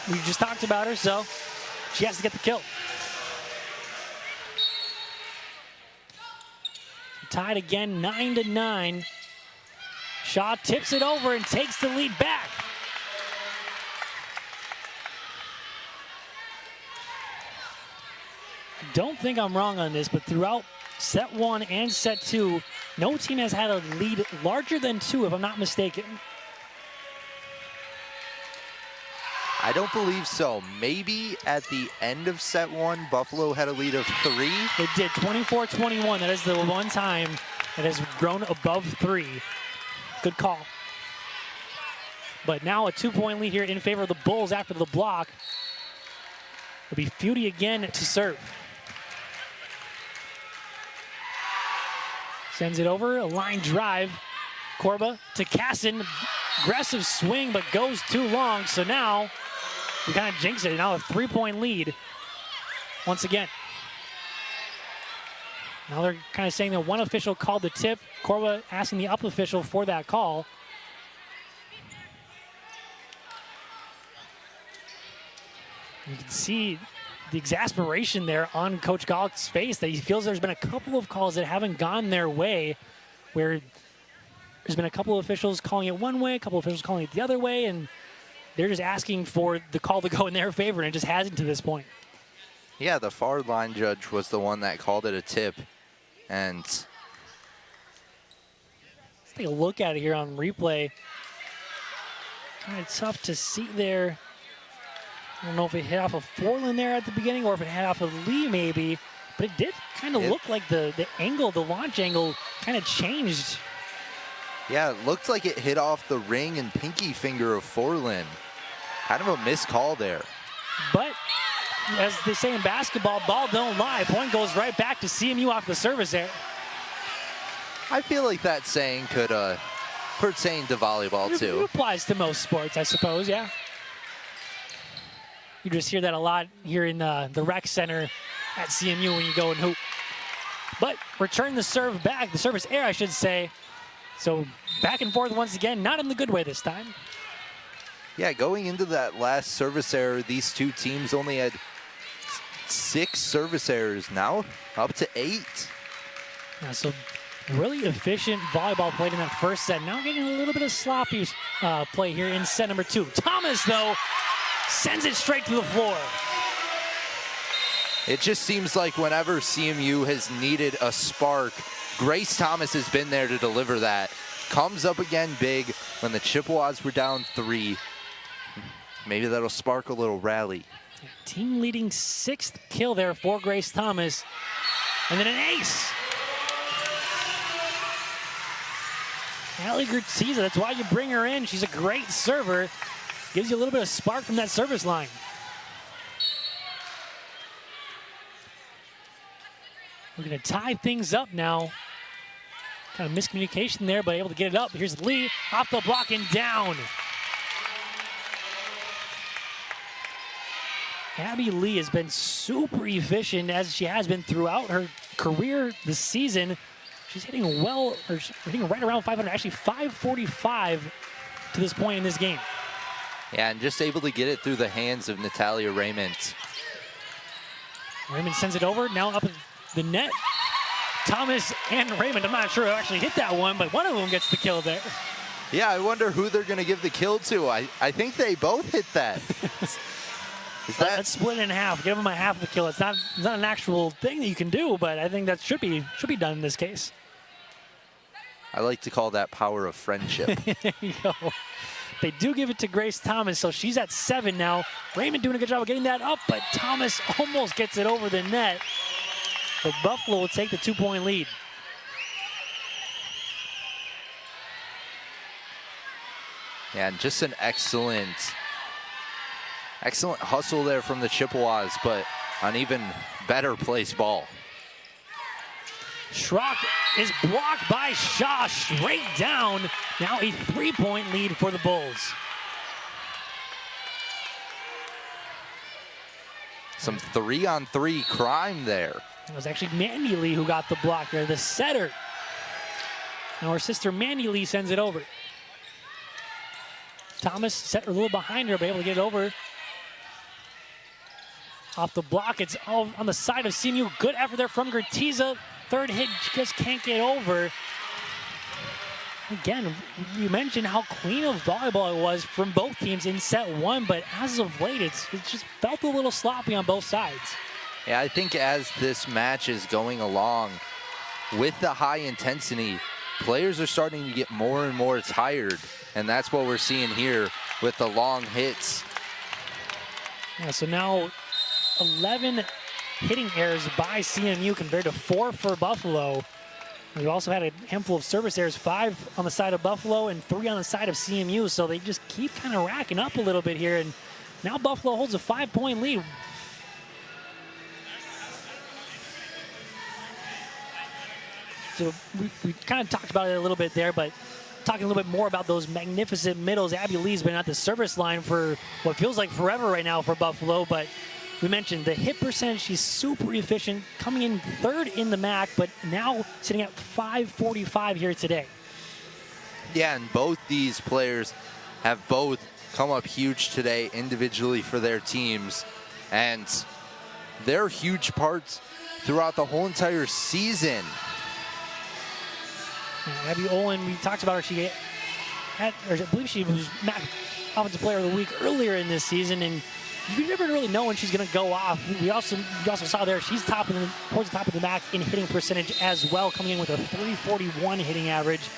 S1: we just talked about her, so she has to get the kill. Tied again, 9-9. Shaw tips it over and takes the lead back. Don't think I'm wrong on this, but throughout set 1 and set 2, no team has had a lead larger than 2, if I'm not mistaken.
S2: I don't believe so. Maybe at the end of set 1, Buffalo had a lead of 3.
S1: It did, 24-21. That is the one time it has grown above 3. Good call. But now a 2-point lead here in favor of the Bulls after the block. It'll be Feudy again to serve. Sends it over, a line drive. Corba to Casson. Aggressive swing, but goes too long. So now we kind of jinx it. Now a 3-point lead once again. Now they're kind of saying that one official called the tip. Corba asking the up official for that call. You can see the exasperation there on Coach Gall's face, that he feels there's been a couple of calls that haven't gone their way, where there's been a couple of officials calling it one way, a couple of officials calling it the other way, and they're just asking for the call to go in their favor, and it just hasn't to this point.
S2: Yeah, the far line judge was the one that called it a tip. And
S1: let's take a look at it here on replay. Kind of tough to see there. I don't know if it hit off of Forlan there at the beginning or if it hit off of Lee maybe, but it did kind of look like the angle, the launch angle kind of changed.
S2: Yeah, it looked like it hit off the ring and pinky finger of Forlan. Kind of a missed call there.
S1: But as they say in basketball, ball don't lie. Point goes right back to CMU off the service there.
S2: I feel like that saying could pertain to volleyball too.
S1: It applies to most sports, I suppose, yeah. You just hear that a lot here in the rec center at CMU when you go and hoop. But return the serve back, the service air, I should say. So back and forth once again, not in the good way this time.
S2: Yeah, going into that last service error, these two teams only had 6 service errors. Now up to 8.
S1: Yeah, so really efficient volleyball played in that first set. Now getting a little bit of sloppy play here in set number 2. Thomas, though, sends it straight to the floor.
S2: It just seems like whenever CMU has needed a spark, Grace Thomas has been there to deliver that. Comes up again big when the Chippewas were down 3. Maybe that'll spark a little rally.
S1: Team leading 6th kill there for Grace Thomas. And then an ace. Allie Gertziza, that's why you bring her in. She's a great server. Gives you a little bit of spark from that service line. We're going to tie things up now. Kind of miscommunication there, but able to get it up. Here's Lee off the block and down. Abby Lee has been super efficient, as she has been throughout her career this season. She's hitting well, or hitting right around 500, actually 545 to this point in this game.
S2: Yeah, and just able to get it through the hands of Natalia Raymond.
S1: Raymond sends it over, now up at the net. Thomas and Raymond, I'm not sure who actually hit that one, but one of them gets the kill there.
S2: Yeah, I wonder who they're going to give the kill to. I think they both hit that.
S1: Let's split it in half. Give them a half of the kill. It's not an actual thing that you can do, but I think that should be done in this case.
S2: I like to call that power of friendship.
S1: There you go. They do give it to Grace Thomas, so she's at 7 now. Raymond doing a good job of getting that up, but Thomas almost gets it over the net. But Buffalo will take the 2-point lead.
S2: Yeah, and just an excellent hustle there from the Chippewas, but an even better placed ball.
S1: Schrock is blocked by Shaw straight down. Now a 3-point lead for the Bulls.
S2: Some 3-on-3 crime there.
S1: It was actually Mandy Lee who got the block there, the setter. Now her sister Mandy Lee sends it over. Thomas set a little behind her, but able to get it over. Off the block, it's all on the side of CMU. Good effort there from Gertiza. Third hit, just can't get over. Again, you mentioned how clean of volleyball it was from both teams in set 1, but as of late, it's just felt a little sloppy on both sides.
S2: Yeah, I think as this match is going along, with the high intensity, players are starting to get more and more tired, and that's what we're seeing here with the long hits.
S1: Yeah, so now 11 hitting errors by CMU compared to 4 for Buffalo. We've also had a handful of service errors, 5 on the side of Buffalo and 3 on the side of CMU, so they just keep kind of racking up a little bit here, and now Buffalo holds a 5-point lead. So we kind of talked about it a little bit there, but talking a little bit more about those magnificent middles. Abby Lee's been at the service line for what feels like forever right now for Buffalo, but we mentioned the hit percentage. She's super efficient, coming in 3rd in the MAC, but now sitting at .545 here today.
S2: Yeah, and both these players have both come up huge today individually for their teams, and they're huge parts throughout the whole entire season.
S1: Abby Olin, we talked about her. She had, or I believe she was MAC Offensive Player of the Week earlier in this season, and you never really know when she's going to go off. You also saw there she's towards the top of the MAC in hitting percentage as well, coming in with a .341 hitting average.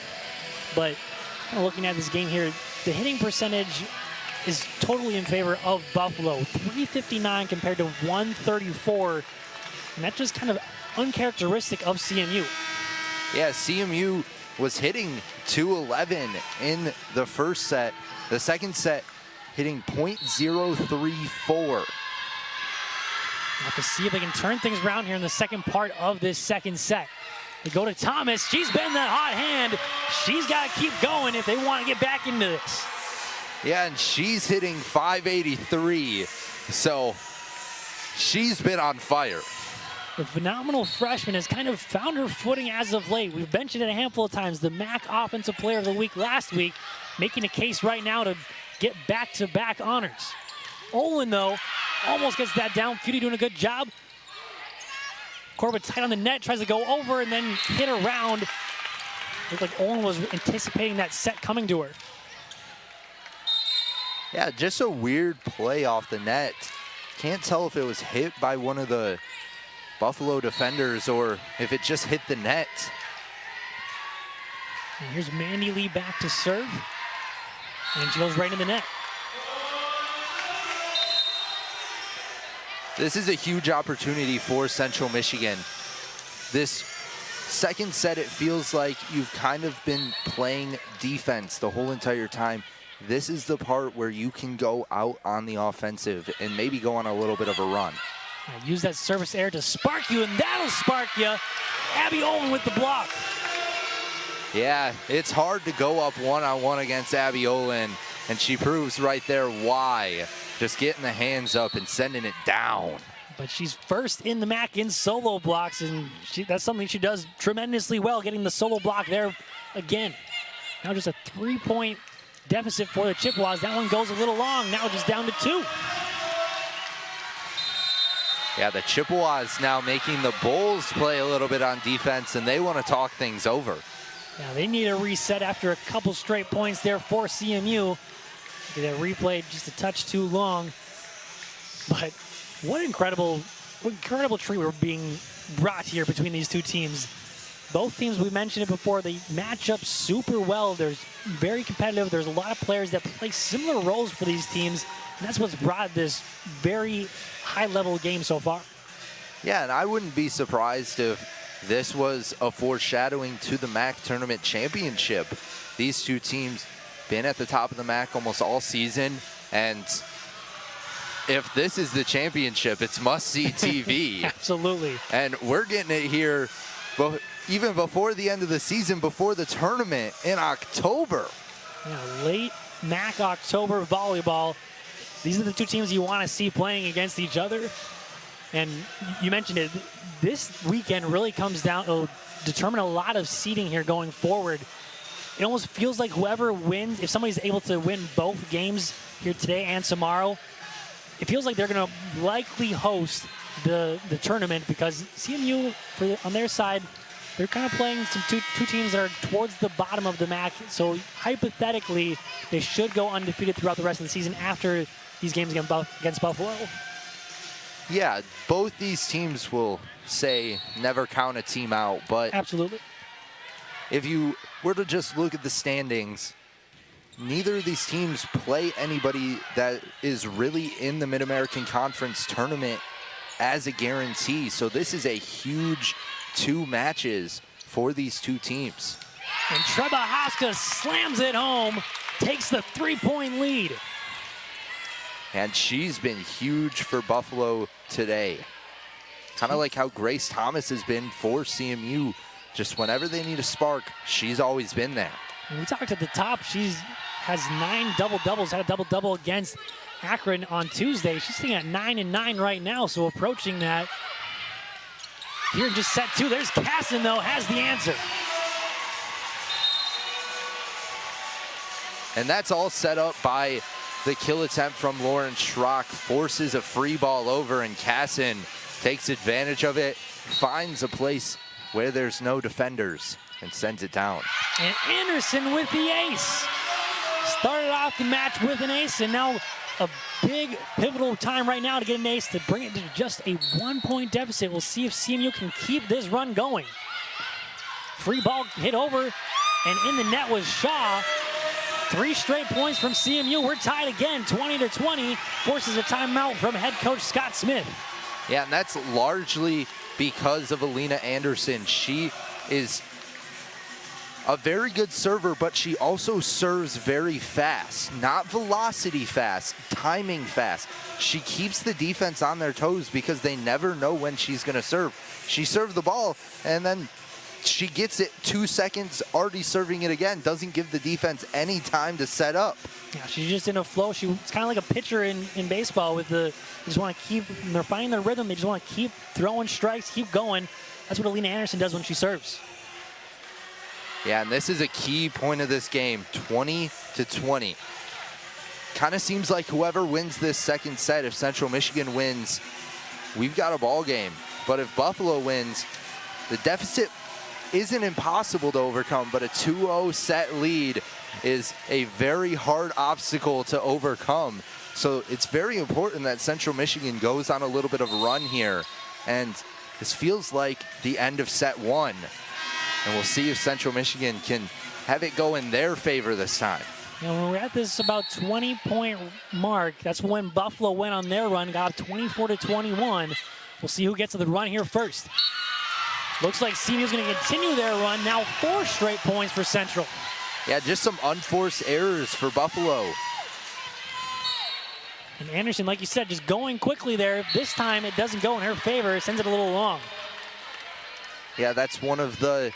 S1: But kind of looking at this game here, the hitting percentage is totally in favor of Buffalo. .359 compared to .134, and that's just kind of uncharacteristic of CMU.
S2: Yeah, CMU was hitting .211 in the first set. The second set hitting .034.
S1: Have to see if they can turn things around here in the second part of this second set. They go to Thomas. She's been that hot hand. She's got to keep going if they want to get back into this.
S2: Yeah, and she's hitting .583, so she's been on fire.
S1: The phenomenal freshman has kind of found her footing as of late. We've mentioned it a handful of times. The MAC Offensive Player of the Week last week, making a case right now to get back-to-back honors. Olin, though, almost gets that down. Cutie doing a good job. Corbett tight on the net, tries to go over and then hit around. Looked like Olin was anticipating that set coming to her.
S2: Yeah, just a weird play off the net. Can't tell if it was hit by one of the Buffalo defenders or if it just hit the net.
S1: And here's Mandy Lee back to serve. And she goes right in the net.
S2: This is a huge opportunity for Central Michigan. This second set, it feels like you've kind of been playing defense the whole entire time. This is the part where you can go out on the offensive and maybe go on a little bit of a run.
S1: Use that service error to spark you, and that'll spark you. Abby Olin with the block.
S2: Yeah, it's hard to go up one-on-one against Abby Olin, and she proves right there why. Just getting the hands up and sending it down.
S1: But she's first in the MAC in solo blocks, and that's something she does tremendously well, getting the solo block there again. Now just a 3-point deficit for the Chippewas. That one goes a little long. Now just down to 2.
S2: Yeah, the Chippewas now making the Bulls play a little bit on defense, and they want to talk things over.
S1: Yeah, they need a reset after a couple straight points there for CMU. That replay just a touch too long. But what incredible treat we're being brought here between these two teams. Both teams, we mentioned it before, they match up super well. They're very competitive. There's a lot of players that play similar roles for these teams, and that's what's brought this very high-level game so far.
S2: Yeah, and I wouldn't be surprised if this was a foreshadowing to the MAC tournament championship. These two teams been at the top of the MAC almost all season, and if this is the championship, it's must-see TV.
S1: Absolutely.
S2: And we're getting it here even before the end of the season, before the tournament in October.
S1: Yeah, late MAC October volleyball. These are the two teams you want to see playing against each other. And you mentioned it, this weekend really comes down to determine a lot of seeding here going forward. It almost feels like whoever wins, if somebody's able to win both games here today and tomorrow, it feels like they're going to likely host the tournament, because CMU, on their side, they're kind of playing some two teams that are towards the bottom of the MAC. So hypothetically, they should go undefeated throughout the rest of the season after these games against Buffalo.
S2: Yeah, both these teams will say never count a team out, but
S1: absolutely,
S2: if you were to just look at the standings, neither of these teams play anybody that is really in the Mid-American Conference tournament as a guarantee. So this is a huge 2 matches for these two teams.
S1: And Treba Haska slams it home, takes the 3-point lead.
S2: And she's been huge for Buffalo today. Kind of like how Grace Thomas has been for CMU. Just whenever they need a spark, she's always been there.
S1: And we talked at the top, she has 9 double-doubles, had a double-double against Akron on Tuesday. She's sitting at 9 and 9 right now, so approaching that. Here in just set 2, there's Casson, though, has the answer.
S2: And that's all set up by the kill attempt from Lauren Schrock. Forces a free ball over, and Casson takes advantage of it, finds a place where there's no defenders, and sends it down.
S1: And Anderson with the ace. Started off the match with an ace, and now a big pivotal time right now to get an ace to bring it to just a 1-point deficit. We'll see if CMU can keep this run going. Free ball hit over, and in the net was Shaw. 3 straight points from CMU. We're tied again, 20-20. Forces a timeout from head coach Scott Smith.
S2: Yeah, and that's largely because of Alina Anderson. She is a very good server, but she also serves very fast. Not velocity fast, timing fast. She keeps the defense on their toes because they never know when she's going to serve. She served the ball, and then she gets it 2 seconds, already serving it again. Doesn't give the defense any time to set up.
S1: Yeah, she's just in a flow. It's kind of like a pitcher in baseball. They just want to keep, they're finding their rhythm. They just want to keep throwing strikes, keep going. That's what Alina Anderson does when she serves.
S2: Yeah, and this is a key point of this game, 20-20. Kind of seems like whoever wins this second set, if Central Michigan wins, we've got a ball game. But if Buffalo wins, the deficit isn't impossible to overcome, but a 2-0 set lead is a very hard obstacle to overcome. So it's very important that Central Michigan goes on a little bit of a run here. And this feels like the end of set 1. And we'll see if Central Michigan can have it go in their favor this time.
S1: You know, when we're at this about 20-point mark, that's when Buffalo went on their run, got 24-21. We'll see who gets to the run here first. Looks like CMU is going to continue their run. Now 4 straight points for Central.
S2: Yeah, just some unforced errors for Buffalo.
S1: And Anderson, like you said, just going quickly there. This time it doesn't go in her favor. It sends it a little long.
S2: Yeah, that's one of the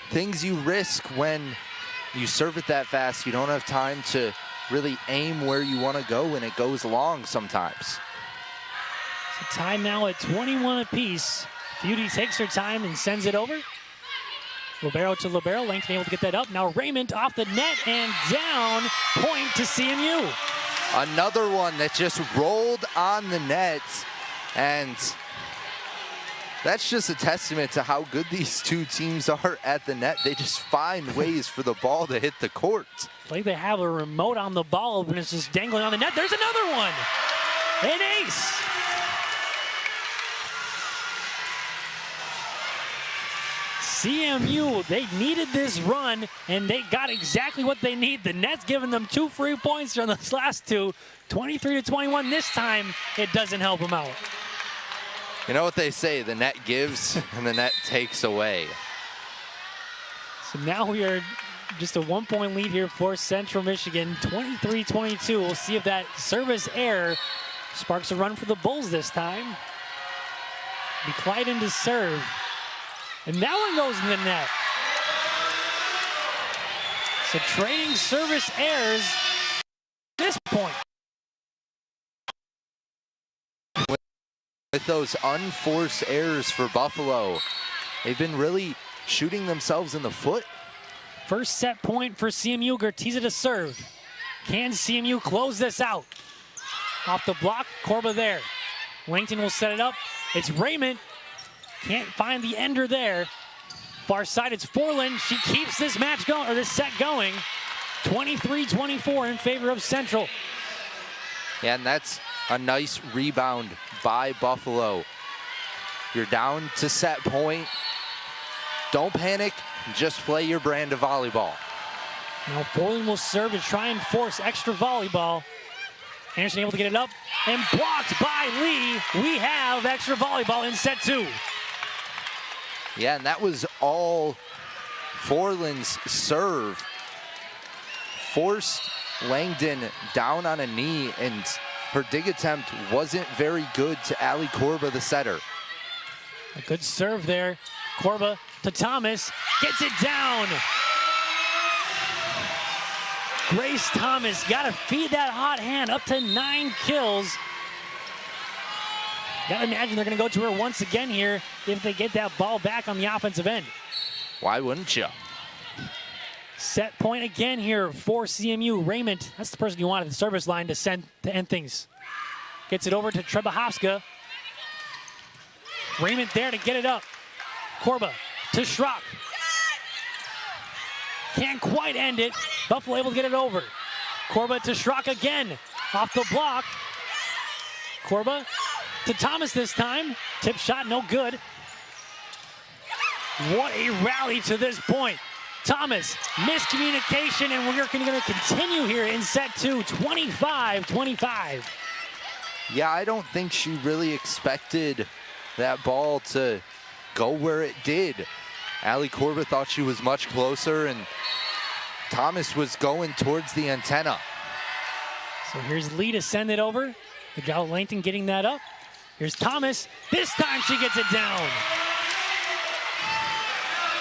S2: things you risk when you serve it that fast. You don't have time to really aim where you want to go, and it goes long sometimes.
S1: So tied now at 21 apiece. Beauty takes her time and sends it over. Libero to Libero. Langton able to get that up. Now Raymond off the net and down. Point to CMU.
S2: Another one that just rolled on the net. And that's just a testament to how good these two teams are at the net. They just find ways for the ball to hit the court.
S1: Like they have a remote on the ball, but it's just dangling on the net. There's another one. An ace. CMU, they needed this run, and they got exactly what they need. The net's giving them 2 free points on those last two. 23-21 this time. It doesn't help them out.
S2: You know what they say, the net gives and the net takes away.
S1: So now we are just a 1-point lead here for Central Michigan, 23-22. We'll see if that service error sparks a run for the Bulls this time. Be Clyden to serve. And that one goes in the net. So trading service errors at this point.
S2: With those unforced errors for Buffalo, they've been really shooting themselves in the foot.
S1: First set point for CMU. Gertiza to serve. Can CMU close this out? Off the block, Corba there. Langton will set it up. It's Raymond. Can't find the ender there. Far side, it's Forlin. She keeps this match going, or this set going. 23-24 in favor of Central.
S2: Yeah, and that's a nice rebound by Buffalo. You're down to set point. Don't panic, just play your brand of volleyball.
S1: Now Forlin will serve to try and force extra volleyball. Anderson able to get it up and blocked by Lee. We have extra volleyball in set 2.
S2: Yeah, and that was all Forlin's serve. Forced Langdon down on a knee, and her dig attempt wasn't very good to Ali Corba, the setter.
S1: A good serve there. Corba to Thomas, gets it down. Grace Thomas got to feed that hot hand, up to 9 kills. Gotta imagine they're gonna go to her once again here if they get that ball back on the offensive end.
S2: Why wouldn't you?
S1: Set point again here for CMU. Raymond, that's the person you wanted the service line to end things. Gets it over to Trebahovska. Raymond there to get it up. Corba to Schrock. Can't quite end it. Buffalo able to get it over. Corba to Schrock again. Off the block. Corba to Thomas this time. Tip shot, no good. What a rally to this point. Thomas, miscommunication, and we're going to continue here in set 2, 25-25.
S2: Yeah, I don't think she really expected that ball to go where it did. Ali Corba thought she was much closer, and Thomas was going towards the antenna.
S1: So here's Lee to send it over. Good job, Langton getting that up. Here's Thomas. This time she gets it down.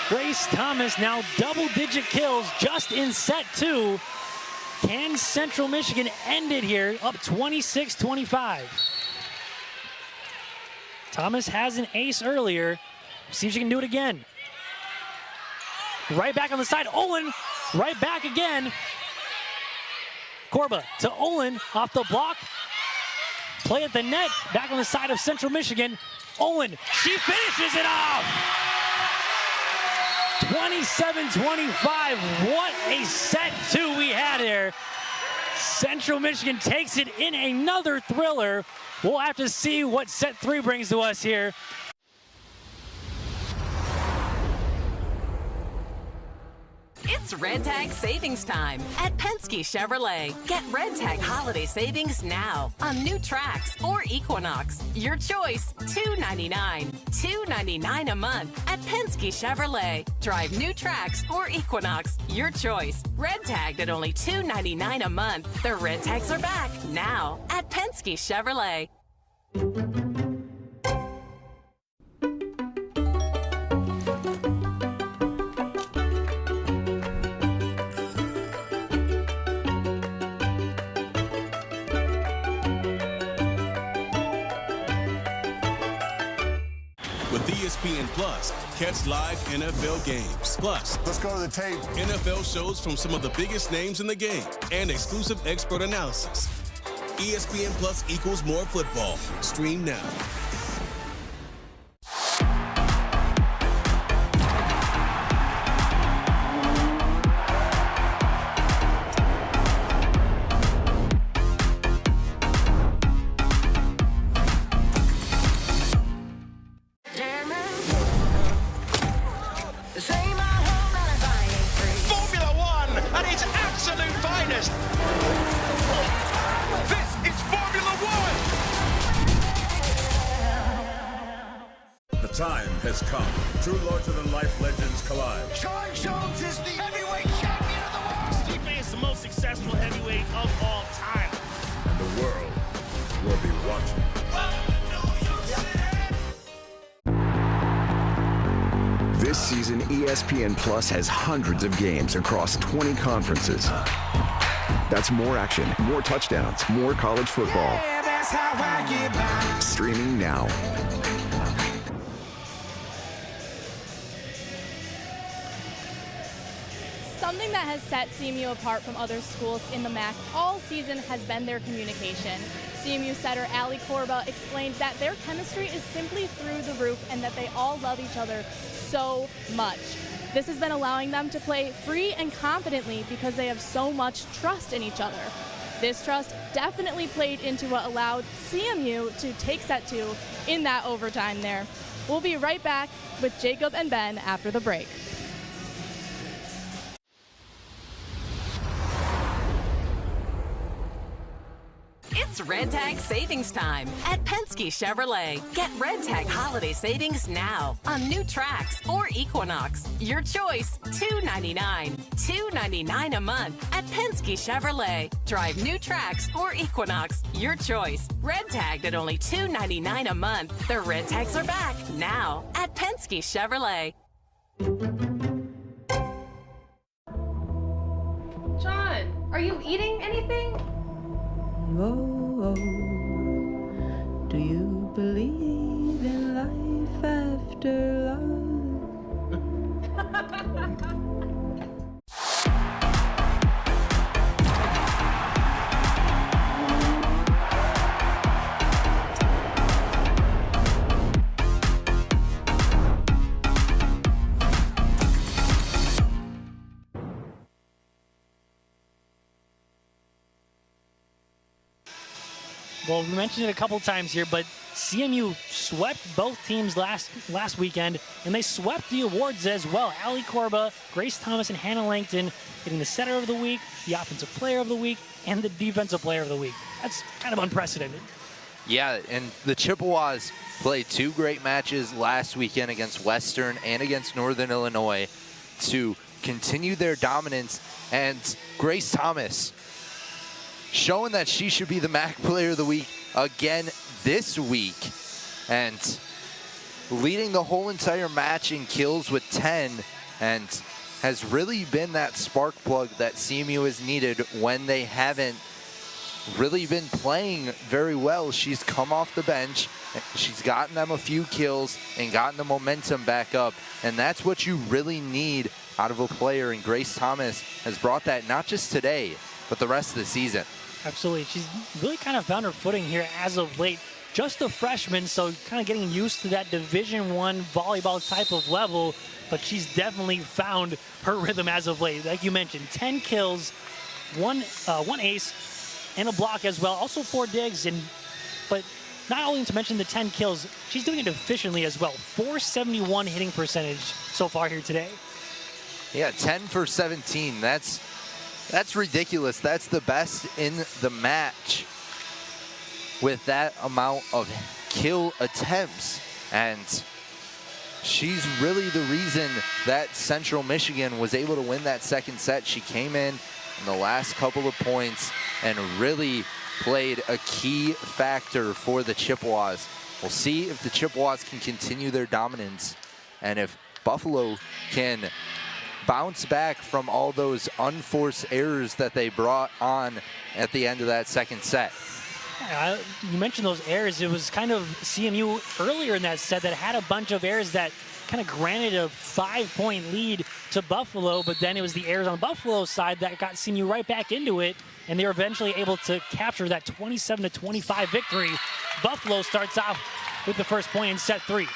S1: Grace Thomas now double-digit kills just in set 2. Can Central Michigan end it here up 26-25? Thomas has an ace earlier. See if she can do it again. Right back on the side. Olin right back again. Corba to Olin off the block. Play at the net. Back on the side of Central Michigan. Olin, she finishes it off. 27-25. What a set 2 we had there. Central Michigan takes it in another thriller. We'll have to see what set 3 brings to us here.
S4: It's Red Tag Savings Time at Penske Chevrolet. Get Red Tag holiday savings now on new Trax or Equinox. Your choice, $299. $299 a month at Penske Chevrolet. Drive new Trax or Equinox. Your choice. Red Tagged at only $299 a month. The Red Tags are back now at Penske Chevrolet.
S6: With ESPN Plus, catch live NFL games. Plus, let's go to the tape. NFL shows from some of the biggest names in the game and exclusive expert analysis. ESPN Plus equals more football. Stream now.
S13: Formula One at its absolute finest. This is Formula One.
S14: The time has come. Two larger-than-life legends collide.
S13: John Jones is the heavyweight champion of the world. Stipe is the most successful heavyweight of all time.
S14: And the world will be watching.
S12: This season, ESPN Plus has hundreds of games across 20 conferences. That's more action, more touchdowns, more college football.
S13: Yeah, that's how I get by.
S12: Streaming now.
S3: Something that has set CMU apart from other schools in the MAC all season has been their communication. CMU setter Ali Korba explained that their chemistry is simply through the roof and that they all love each other so much. This has been allowing them to play free and confidently because they have so much trust in each other. This trust definitely played into what allowed CMU to take set 2 in that overtime there. We'll be right back with Jacob and Ben after the break.
S4: It's Red Tag savings time at Penske Chevrolet. Get Red Tag holiday savings now on new Trax or Equinox. Your choice, $299. $299 a month at Penske Chevrolet. Drive new Trax or Equinox. Your choice. Red Tagged at only $299 a month. The Red Tags are back now at Penske Chevrolet.
S7: John, are you eating anything?
S10: Oh, do you believe in life after love?
S1: Well, we mentioned it a couple times here, but CMU swept both teams last weekend, and they swept the awards as well. Ali Korba, Grace Thomas, and Hannah Langton getting the setter of the week, the offensive player of the week, and the defensive player of the week. That's kind of unprecedented.
S2: Yeah, and the Chippewas played 2 great matches last weekend against Western and against Northern Illinois to continue their dominance. And Grace Thomas showing that she should be the MAC Player of the Week again this week, and leading the whole entire match in kills with 10, and has really been that spark plug that CMU has needed when they haven't really been playing very well. She's come off the bench, she's gotten them a few kills and gotten the momentum back up, and that's what you really need out of a player, and Grace Thomas has brought that not just today, but the rest of the season.
S1: Absolutely. She's really kind of found her footing here as of late. Just a freshman, so kind of getting used to that Division I volleyball type of level, but she's definitely found her rhythm as of late. Like you mentioned, 10 kills, one ace, and a block as well. Also 4 digs, but not only to mention the 10 kills, she's doing it efficiently as well. 471 hitting percentage so far here today.
S2: Yeah, 10 for 17. That's ridiculous. That's the best in the match with that amount of kill attempts. And she's really the reason that Central Michigan was able to win that second set. She came in the last couple of points and really played a key factor for the Chippewas. We'll see if the Chippewas can continue their dominance and if Buffalo can bounce back from all those unforced errors that they brought on at the end of that second set.
S1: You mentioned those errors. It was kind of CMU earlier in that set that had a bunch of errors that kind of granted a 5-point lead to Buffalo, but then it was the errors on Buffalo's side that got CMU right back into it, and they were eventually able to capture that 27-25 victory. Buffalo starts off with the first point in set 3.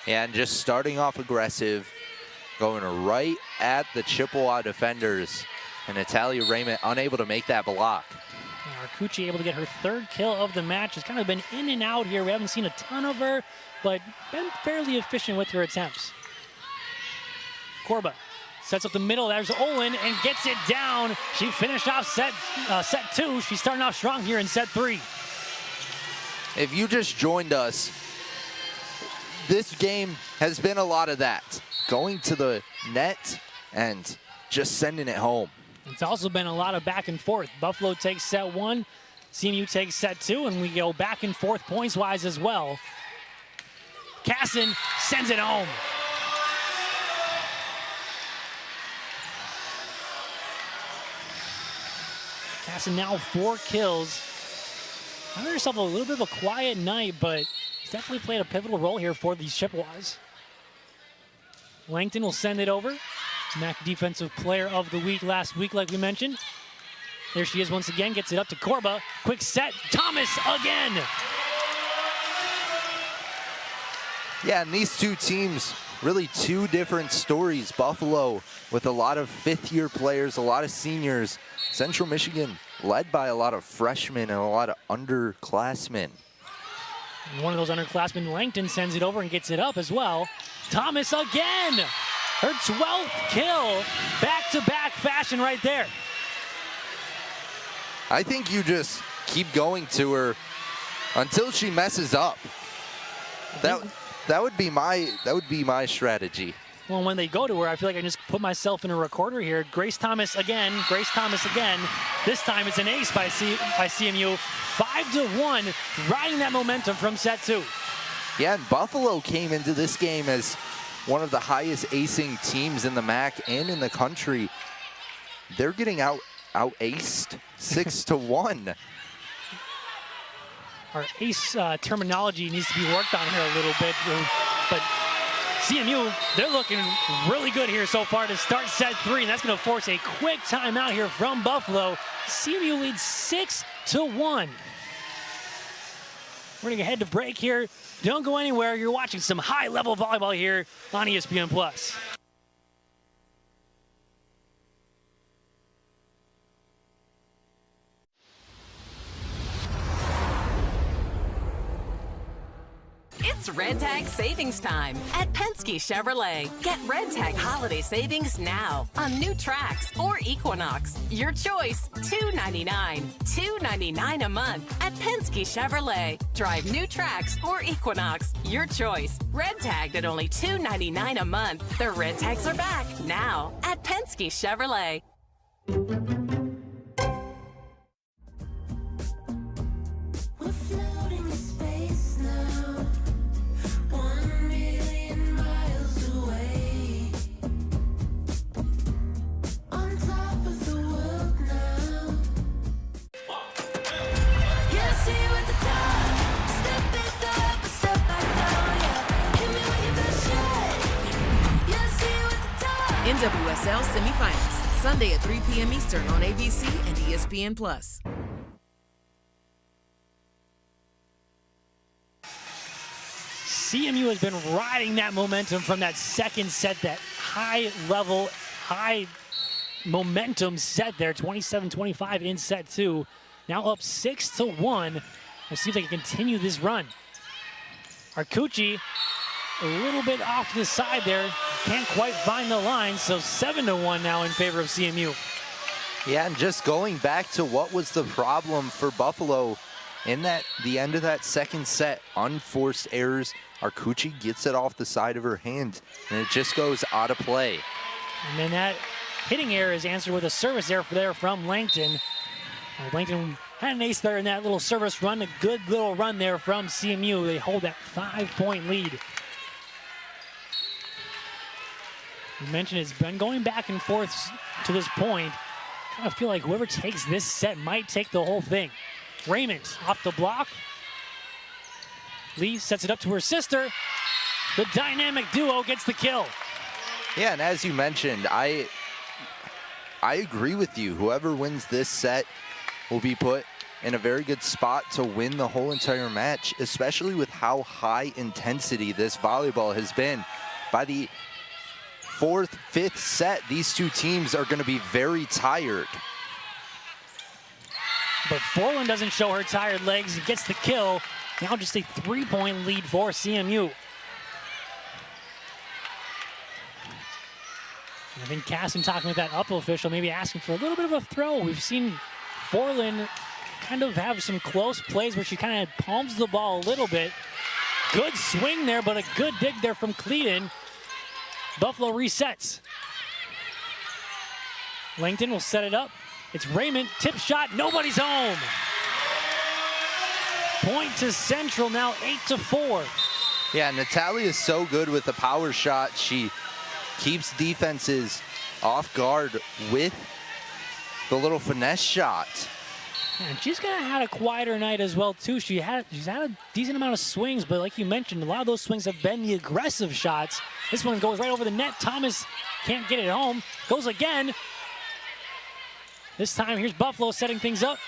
S2: Yeah, and just starting off aggressive, going right at the Chippewa defenders, and Natalia Raymond unable to make that block.
S1: Arcucci able to get her 3rd kill of the match. Has kind of been in and out here. We haven't seen a ton of her, but been fairly efficient with her attempts. Korba sets up the middle. There's Olin and gets it down. She finished off set 2. She's starting off strong here in set 3.
S2: If you just joined us, this game has been a lot of that. Going to the net and just sending it home.
S1: It's also been a lot of back and forth. Buffalo takes set 1, CMU takes set 2, and we go back and forth points-wise as well. Casson sends it home. Casson now 4 kills. Having herself a little bit of a quiet night, but he's definitely played a pivotal role here for these Chippewas. Langton will send it over. MAC Defensive Player of the Week last week, like we mentioned. There she is once again, gets it up to Korba. Quick set, Thomas again.
S2: Yeah, and these two teams, really 2 different stories. Buffalo with a lot of 5th-year players, a lot of seniors. Central Michigan led by a lot of freshmen and a lot of underclassmen.
S1: And one of those underclassmen, Langton, sends it over and gets it up as well. Thomas again. Her 12th kill, back-to-back fashion right there.
S2: I think you just keep going to her until she messes up. That would be my strategy.
S1: Well, when they go to her, I feel like I just put myself in a recorder here. Grace Thomas again. This time it's an ace by CMU. 5-1, riding that momentum from set 2.
S2: Yeah, and Buffalo came into this game as one of the highest acing teams in the MAC and in the country. They're getting out-aced 6-1.
S1: Our ace terminology needs to be worked on here a little bit, but CMU, they're looking really good here so far to start set 3, and that's going to force a quick timeout here from Buffalo. CMU leads 6-1. We're going to head to break here. Don't go anywhere. You're watching some high-level volleyball here on ESPN+.
S4: It's Red Tag savings time at Penske Chevrolet. Get Red Tag holiday savings now on new tracks or Equinox. Your choice, $299. $299 a month at Penske Chevrolet. Drive new tracks or Equinox. Your choice. Red Tagged at only $299 a month. The Red Tags are back now at Penske Chevrolet.
S15: NWSL semifinals, Sunday at 3 p.m. Eastern on ABC and ESPN+.
S1: CMU has been riding that momentum from that second set, that high-level, high-momentum set there, 27-25 in set 2. Now up 6-1. We'll see if they can continue this run. Arcucci a little bit off to the side there. Can't quite find the line, so 7-1 now in favor of CMU.
S2: Yeah, and just going back to what was the problem for Buffalo in the end of that second set, unforced errors. Arcucci gets it off the side of her hand, and it just goes out of play.
S1: And then that hitting error is answered with a service error there from Langton. Langton had an ace there in that little service run, a good little run there from CMU. They hold that 5-point lead. You mentioned it's been going back and forth to this point. I kind of feel like whoever takes this set might take the whole thing. Raymond off the block. Lee sets it up to her sister. The dynamic duo gets the kill.
S2: Yeah, and as you mentioned, I agree with you. Whoever wins this set will be put in a very good spot to win the whole entire match, especially with how high intensity this volleyball has been. By the 4th, 5th set, these two teams are going to be very tired.
S1: But Forlan doesn't show her tired legs. Gets the kill. Now just a 3-point lead for CMU. I think Casson talking with that upper official, maybe asking for a little bit of a throw. We've seen Forlan kind of have some close plays where she kind of palms the ball a little bit. Good swing there, but a good dig there from Cleaton. Buffalo resets. Langton will set it up. It's Raymond, tip shot, nobody's home. Point to Central now, 8-4.
S2: Yeah, Natalia is so good with the power shot. She keeps defenses off guard with the little finesse shot.
S1: And she's kind of had a quieter night as well, too. She's had a decent amount of swings, but like you mentioned, a lot of those swings have been the aggressive shots. This one goes right over the net. Thomas can't get it home. Goes again. This time, here's Buffalo setting things up.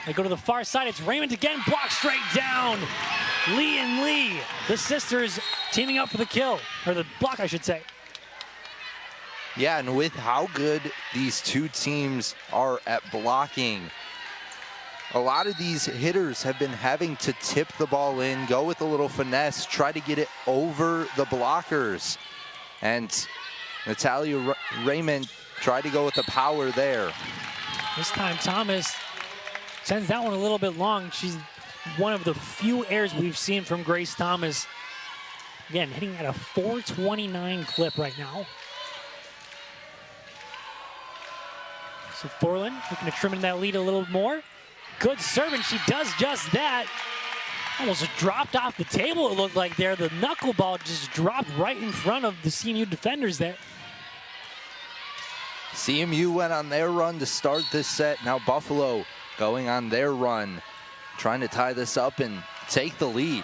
S1: They go to the far side. It's Raymond again. Blocked straight down. Lee and Lee, the sisters teaming up for the kill. Or the block, I should say.
S2: Yeah, and with how good these two teams are at blocking, a lot of these hitters have been having to tip the ball in, go with a little finesse, try to get it over the blockers. And Natalia Raymond tried to go with the power there.
S1: This time Thomas sends that one a little bit long. She's one of the few errors we've seen from Grace Thomas. Again, hitting at a 429 clip right now. So Forlan looking to trim in that lead a little more. Good serve, and she does just that. Almost dropped off the table, it looked like there. The knuckleball just dropped right in front of the CMU defenders there.
S2: CMU went on their run to start this set. Now Buffalo going on their run, trying to tie this up and take the lead.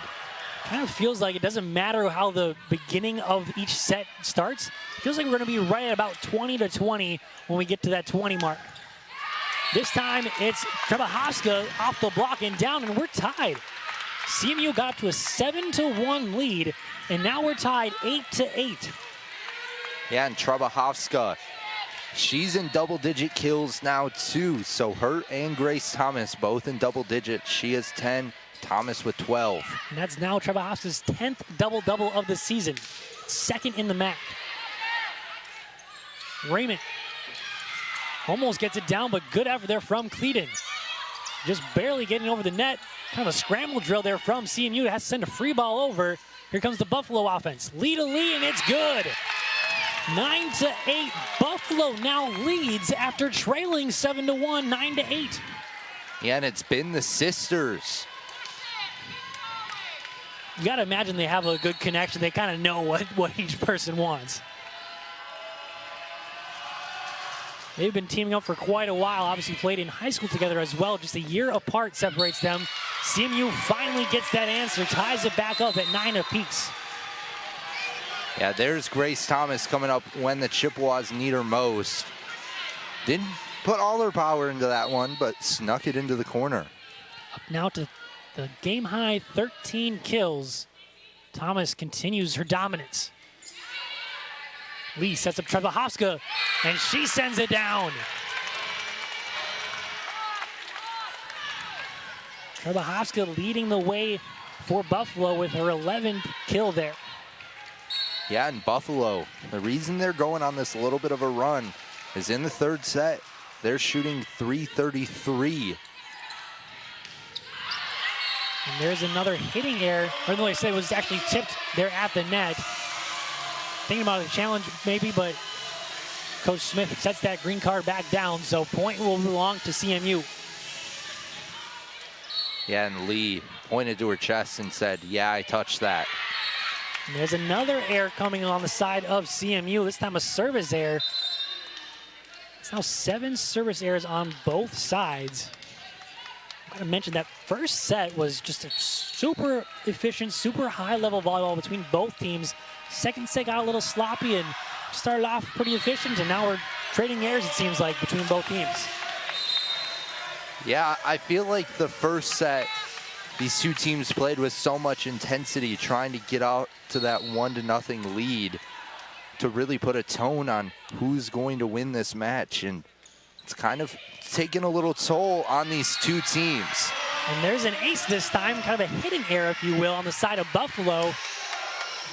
S1: Kind of feels like it doesn't matter how the beginning of each set starts. It feels like we're going to be right at about 20-20 when we get to that 20 mark. This time it's Trebahovska off the block and down, and we're tied. CMU got up to a 7-1 lead, and now we're tied 8-8.
S2: Yeah, and Trebahovska, she's in double-digit kills now too. So her and Grace Thomas both in double digits. She has 10, Thomas with 12.
S1: And that's now Trebahovska's 10th double-double of the season. Second in the MAC. Raymond almost gets it down, but good effort there from Cleaton. Just barely getting over the net. Kind of a scramble drill there from CMU. Has to send a free ball over. Here comes the Buffalo offense. Lee to Lee, and it's good. 9-8. Buffalo now leads after trailing 7-1, 9-8.
S2: Yeah, and it's been the sisters.
S1: You got to imagine they have a good connection. They kind of know what each person wants. They've been teaming up for quite a while. Obviously played in high school together as well. Just a year apart separates them. CMU finally gets that answer, ties it back up at 9 apiece.
S2: Yeah, there's Grace Thomas coming up when the Chippewas need her most. Didn't put all her power into that one, but snuck it into the corner.
S1: Up now to the game high 13 kills. Thomas continues her dominance. Lee sets up Trebahovska, and she sends it down. Trebahovska leading the way for Buffalo with her 11th kill there.
S2: Yeah, and Buffalo, the reason they're going on this little bit of a run is in the third set, they're shooting .333.
S1: And there's another hitting error. Or no, I said it was actually tipped there at the net. Thinking about a challenge maybe, but Coach Smith sets that green card back down, so point will belong to CMU.
S2: Yeah, and Lee pointed to her chest and said, yeah, I touched that.
S1: And there's another error coming on the side of CMU, this time a service error. It's now 7 service errors on both sides. I mentioned that first set was just a super efficient, super high-level volleyball between both teams. Second set got a little sloppy and started off pretty efficient, and now we're trading airs, it seems like, between both teams.
S2: Yeah, I feel like the first set, these two teams played with so much intensity, trying to get out to that 1-0 lead to really put a tone on who's going to win this match. And it's kind of taking a little toll on these two teams.
S1: And there's an ace this time, kind of a hitting error, if you will, on the side of Buffalo.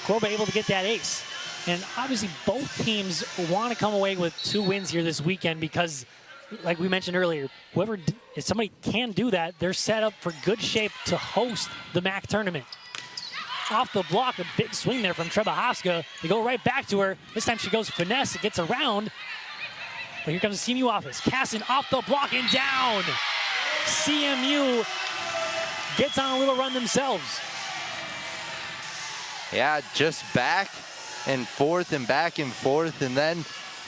S1: Corba able to get that ace. And obviously both teams want to come away with 2 wins here this weekend because, like we mentioned earlier, if somebody can do that, they're set up for good shape to host the MAC tournament. Off the block, a big swing there from Trebahovska. They go right back to her. This time she goes finesse, it gets around. But here comes the CMU offense. Casson off the block and down. CMU gets on a little run themselves.
S2: Yeah, just back and forth, and then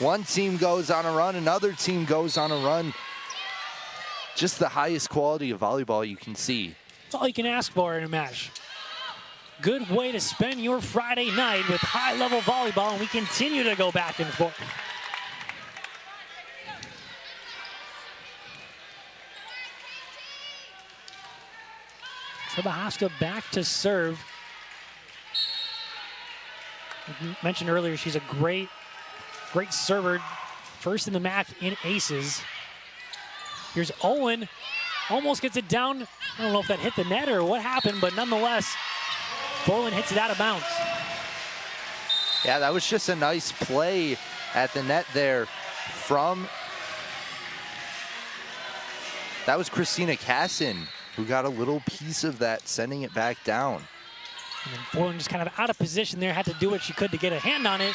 S2: one team goes on a run, another team goes on a run. Just the highest quality of volleyball you can see.
S1: That's all you can ask for in a match. Good way to spend your Friday night with high-level volleyball, and we continue to go back and forth. Trebahovska back to serve. I mentioned earlier she's a great server. First in the MAC in aces. Here's Owen. Almost gets it down. I don't know if that hit the net or what happened, but nonetheless, Forlan hits it out of bounds.
S2: Yeah, that was just a nice play at the net there that was Christina Casson, who got a little piece of that, sending it back down.
S1: And then Forlan just kind of out of position there, had to do what she could to get a hand on it.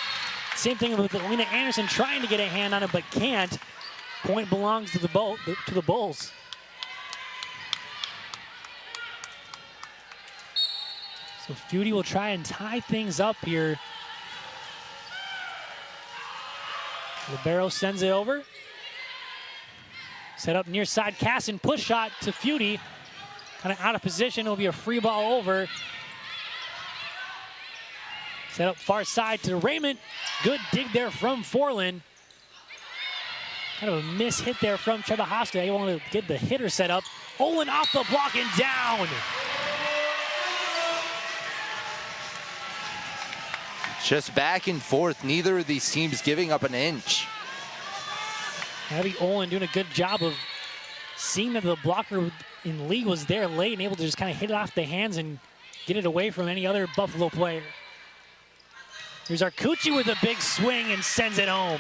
S1: Same thing with Alina Anderson trying to get a hand on it, but can't. Point belongs to the Bulls. So Feudy will try and tie things up here. Libero sends it over. Set up near side, Casson, push shot to Feudy. Kind of out of position, it'll be a free ball over. Set up far side to Raymond. Good dig there from Forlan. Kind of a miss hit there from Trebahovska. They want to get the hitter set up. Olin off the block and down.
S2: Just back and forth, neither of these teams giving up an inch.
S1: Abby Olin doing a good job of seeing that the blocker in league was there late and able to just kind of hit it off the hands and get it away from any other Buffalo player. Here's Arcucci with a big swing and sends it home.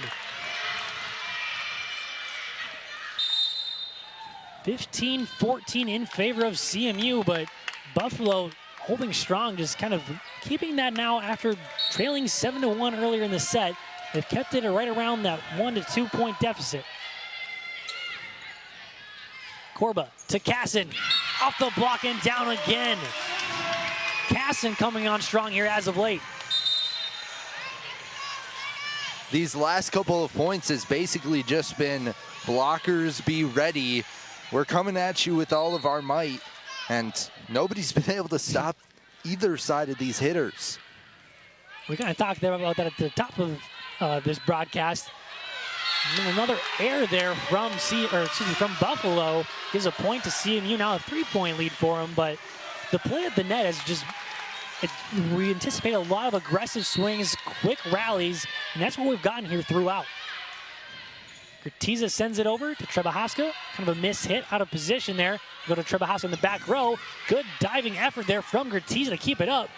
S1: 15-14 in favor of CMU, but Buffalo holding strong, just kind of keeping that now after trailing 7-1 earlier in the set. They've kept it right around that 1 to 2 point deficit. Corba to Casson, off the block and down again. Casson coming on strong here as of late.
S2: These last couple of points has basically just been blockers be ready. We're coming at you with all of our might, and nobody's been able to stop either side of these hitters.
S1: We kind of talked there about that at the top of this broadcast. And another error there from Buffalo gives a point to CMU. Now a 3-point lead for them, but the play at the net is just, we anticipate a lot of aggressive swings, quick rallies, and that's what we've gotten here throughout. Gertiza sends it over to Trebahovska. Kind of a miss hit out of position there. Go to Trebahovska in the back row. Good diving effort there from Gertiza to keep it up.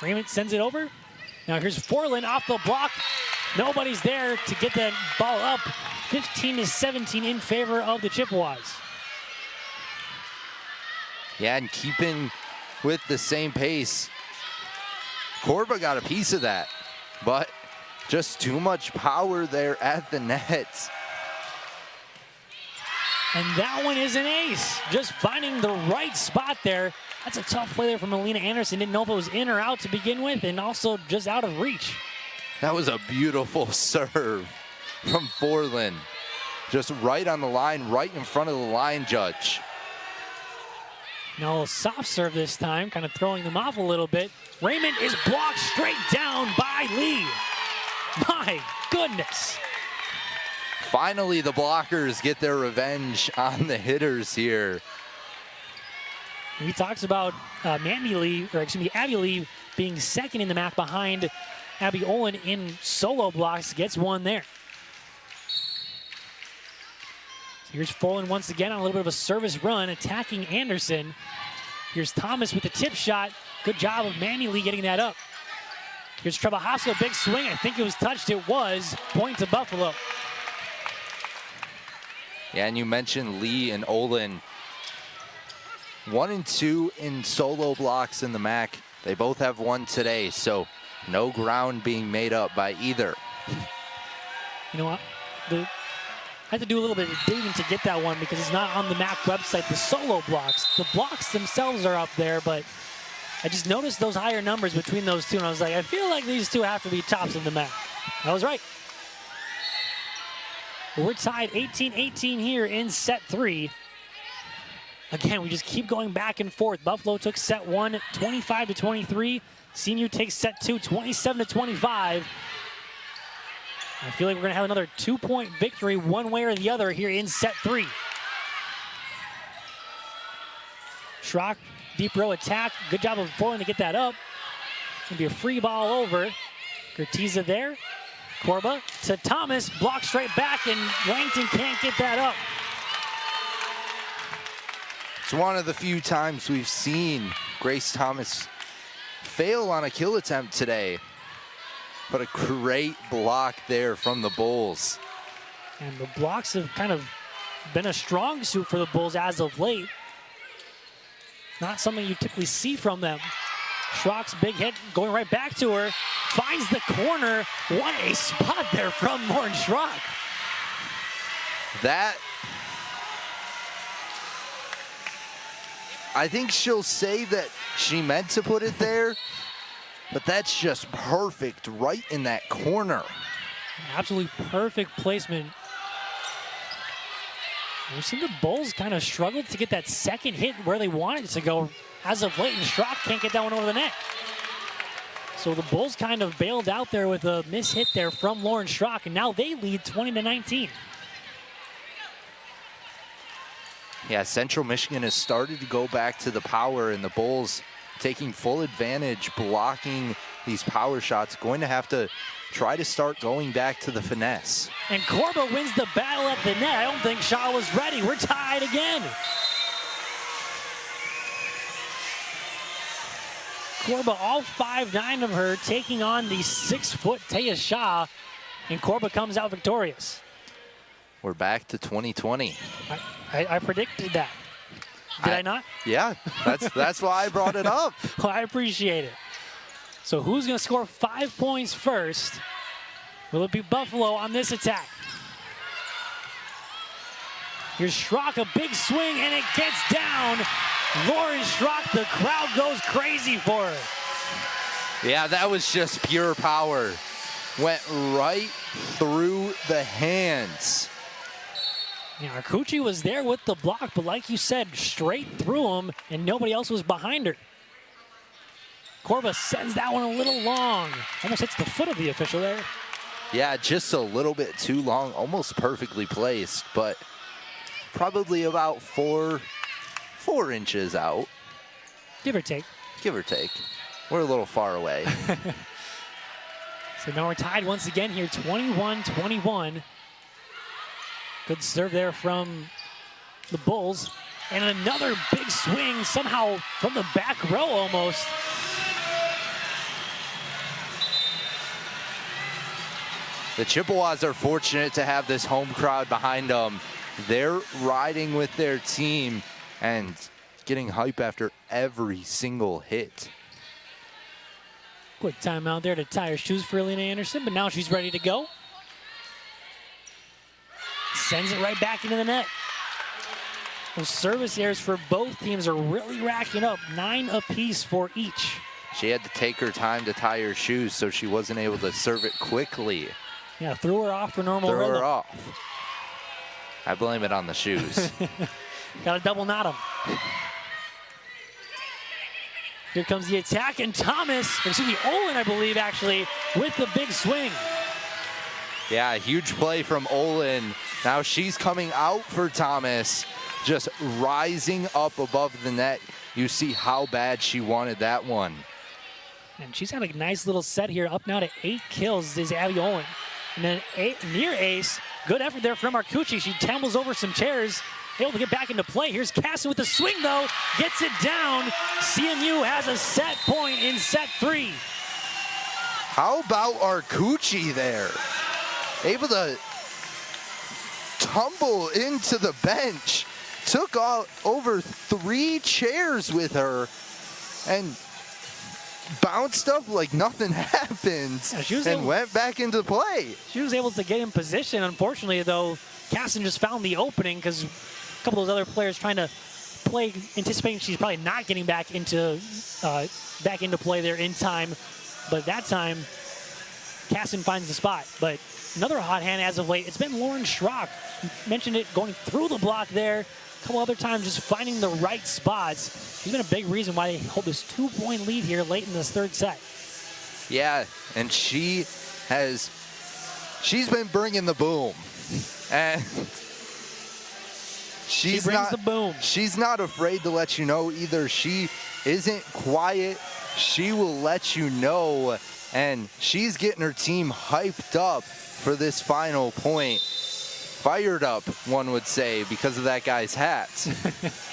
S1: Raymond sends it over. Now here's Forlan off the block. Nobody's there to get that ball up. 15-17 in favor of the Chippewas.
S2: Yeah, and keeping with the same pace. Corba got a piece of that, but just too much power there at the net.
S1: And that one is an ace. Just finding the right spot there. That's a tough play there from Alina Anderson. Didn't know if it was in or out to begin with, and also just out of reach.
S2: That was a beautiful serve from Forlan. Just right on the line, right in front of the line judge.
S1: Now a soft serve this time, kind of throwing them off a little bit. Raymond is blocked straight down by Lee. My goodness.
S2: Finally, the blockers get their revenge on the hitters here.
S1: We talked about Abby Lee being second in the MAC behind Abby Olin in solo blocks. Gets one there. Here's Folan once again on a little bit of a service run, attacking Anderson. Here's Thomas with the tip shot. Good job of Mandy Lee getting that up. Here's Trebahovska, big swing. I think it was touched. It was. Point to Buffalo.
S2: Yeah, and you mentioned Lee and Olin. 1 and 2 in solo blocks in the MAC. They both have one today, so no ground being made up by either.
S1: You know what? I had to do a little bit of digging to get that one because it's not on the MAC website, the solo blocks. The blocks themselves are up there, but I just noticed those higher numbers between those two, and I was like, I feel like these two have to be tops in the MAC. I was right. But we're tied 18-18 here in set 3. Again, we just keep going back and forth. Buffalo took set 1, 25-23. CMU takes set 2, 27-25. I feel like we're going to have another 2-point victory one way or the other here in set 3. Schrock, deep row attack. Good job of Folan to get that up. Going to be a free ball over. Gertiza there. Korba to Thomas. Block straight back, and Langton can't get that up.
S2: It's one of the few times we've seen Grace Thomas fail on a kill attempt today. But a great block there from the Bulls.
S1: And the blocks have kind of been a strong suit for the Bulls as of late. Not something you typically see from them. Schrock's big hit going right back to her. Finds the corner. What a spot there from Lauren Schrock.
S2: That, I think she'll say that she meant to put it there, but that's just perfect right in that corner.
S1: Absolutely perfect placement. We've seen the Bulls kind of struggle to get that second hit where they wanted it to go as of late, and Schrock can't get that one over the net. So the Bulls kind of bailed out there with a mishit there from Lauren Schrock, and now they lead 20-19.
S2: Yeah, Central Michigan has started to go back to the power, and the Bulls taking full advantage, blocking these power shots. Going to have to try to start going back to the finesse.
S1: And Korba wins the battle at the net. I don't think Shaw was ready. We're tied again. Korba, all 5'9" of her, taking on the 6-foot Taya Shaw, and Korba comes out victorious.
S2: We're back to 2020.
S1: I predicted that. Did I not?
S2: Yeah, that's why I brought it up.
S1: Well, I appreciate it. So who's going to score 5 points first? Will it be Buffalo on this attack? Here's Schrock, a big swing, and it gets down. Lauren Schrock, the crowd goes crazy for her.
S2: Yeah, that was just pure power. Went right through the hands.
S1: Yeah, Arcucci was there with the block, but like you said, straight through him, and nobody else was behind her. Korba sends that one a little long. Almost hits the foot of the official there.
S2: Yeah, just a little bit too long, almost perfectly placed, but probably about four inches out.
S1: Give or take.
S2: Give or take. We're a little far away.
S1: So now we're tied once again here, 21-21. Good serve there from the Bulls. And another big swing, somehow from the back row almost.
S2: The Chippewas are fortunate to have this home crowd behind them. They're riding with their team and getting hype after every single hit.
S1: Quick timeout there to tie her shoes for Alina Anderson, but now she's ready to go. Sends it right back into the net. Those service errors for both teams are really racking up, 9 apiece for each.
S2: She had to take her time to tie her shoes, so she wasn't able to serve it quickly.
S1: Yeah, threw her off for normal rhythm.
S2: Threw her off. I blame it on the shoes.
S1: Got to double knot them. Here comes the attack, and Olin, I believe, actually, with the big swing.
S2: Yeah, huge play from Olin. Now she's coming out for Thomas, just rising up above the net. You see how bad she wanted that one.
S1: And she's had a nice little set here, up now to 8 kills is Abby Olin. And then near ace, good effort there from Arcucci. She tumbles over some chairs, able to get back into play. Here's Casson with the swing though, gets it down. CMU has a set point in set 3.
S2: How about Arcucci there? Able to tumble into the bench, took over 3 chairs with her, and bounced up like nothing happened, and went back into play.
S1: She was able to get in position. Unfortunately, though, Casson just found the opening because a couple of those other players trying to play, anticipating she's probably not getting back into play there in time. But that time, Casson finds the spot. But another hot hand as of late, it's been Lauren Schrock. Mentioned it, going through the block there. A couple other times just finding the right spots. She's been a big reason why they hold this 2-point lead here late in this 3rd set.
S2: Yeah, and she's been bringing the boom. And
S1: she brings the boom.
S2: She's not afraid to let you know either. She isn't quiet. She will let you know. And she's getting her team hyped up for this final point. Fired up, one would say, because of that guy's hats.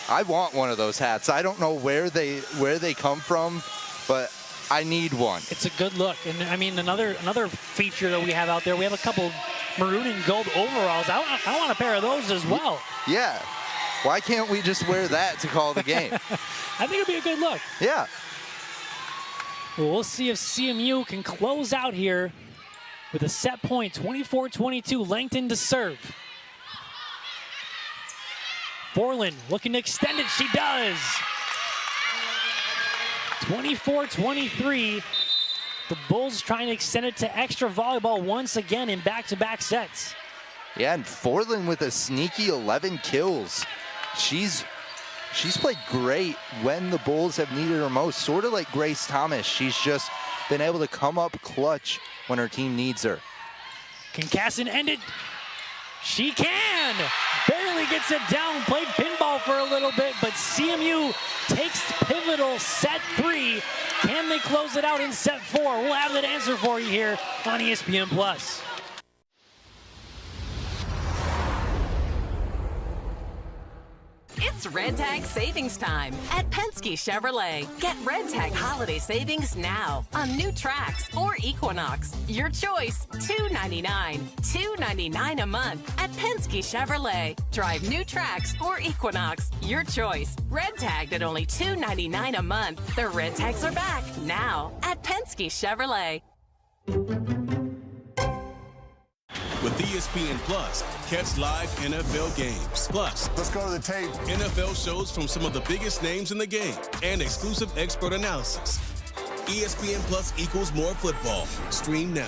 S2: I want one of those hats. I don't know where they come from, but I need one.
S1: It's a good look. And I mean, another feature that we have out there, we have a couple maroon and gold overalls. I want a pair of those as well.
S2: Yeah. Why can't we just wear that to call the game?
S1: I think it'd be a good look.
S2: Yeah.
S1: Well, we'll see if CMU can close out here with a set point, 24-22, Langton to serve. Borland looking to extend it, she does. 24-23, the Bulls trying to extend it to extra volleyball once again in back-to-back sets.
S2: Yeah, and Forlin with a sneaky 11 kills. She's played great when the Bulls have needed her most, sort of like Grace Thomas. She's just been able to come up clutch when her team needs her.
S1: Can Casson end it? She can! Barely gets it down, played pinball for a little bit, but CMU takes pivotal set 3. Can they close it out in set 4? We'll have that answer for you here on ESPN+.
S4: It's Red Tag savings time at Penske Chevrolet. Get Red Tag holiday savings now on new Trax or Equinox. Your choice, $299. $299 a month at Penske Chevrolet. Drive new Trax or Equinox. Your choice. Red Tagged at only $299 a month. The Red Tags are back now at Penske Chevrolet.
S6: With ESPN Plus, catch live NFL games. Plus, let's go to the tape. NFL shows from some of the biggest names in the game and exclusive expert analysis. ESPN Plus equals more football. Stream now.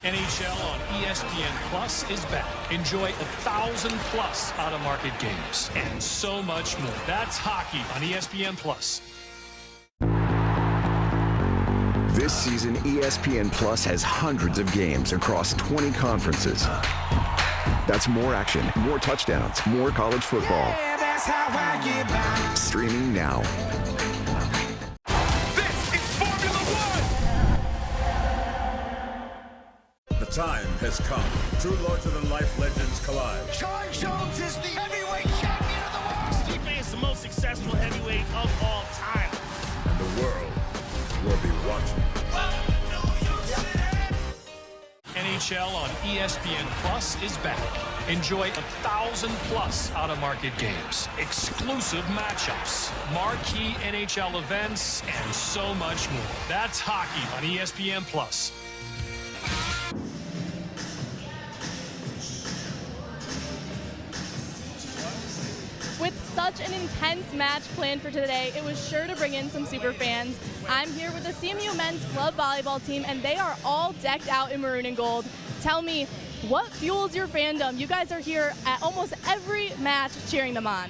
S5: NHL on ESPN Plus is back. Enjoy 1,000+ out-of-market games and so much more. That's hockey on ESPN Plus.
S12: This season, ESPN Plus has hundreds of games across 20 conferences. That's more action, more touchdowns, more college football.
S10: Yeah, that's how I get by.
S12: Streaming now.
S14: The time has come. Two larger-than-life legends collide.
S13: John Jones is the heavyweight champion of the world. Stipe is the most successful heavyweight of all time.
S14: And the world will be watching.
S5: NHL on ESPN Plus is back. Enjoy 1,000+ out-of-market games, exclusive matchups, marquee NHL events, and so much more. That's hockey on ESPN Plus.
S3: With such an intense match planned for today, it was sure to bring in some super fans. I'm here with the CMU men's club volleyball team, and they are all decked out in maroon and gold. Tell me, what fuels your fandom? You guys are here at almost every match cheering them on.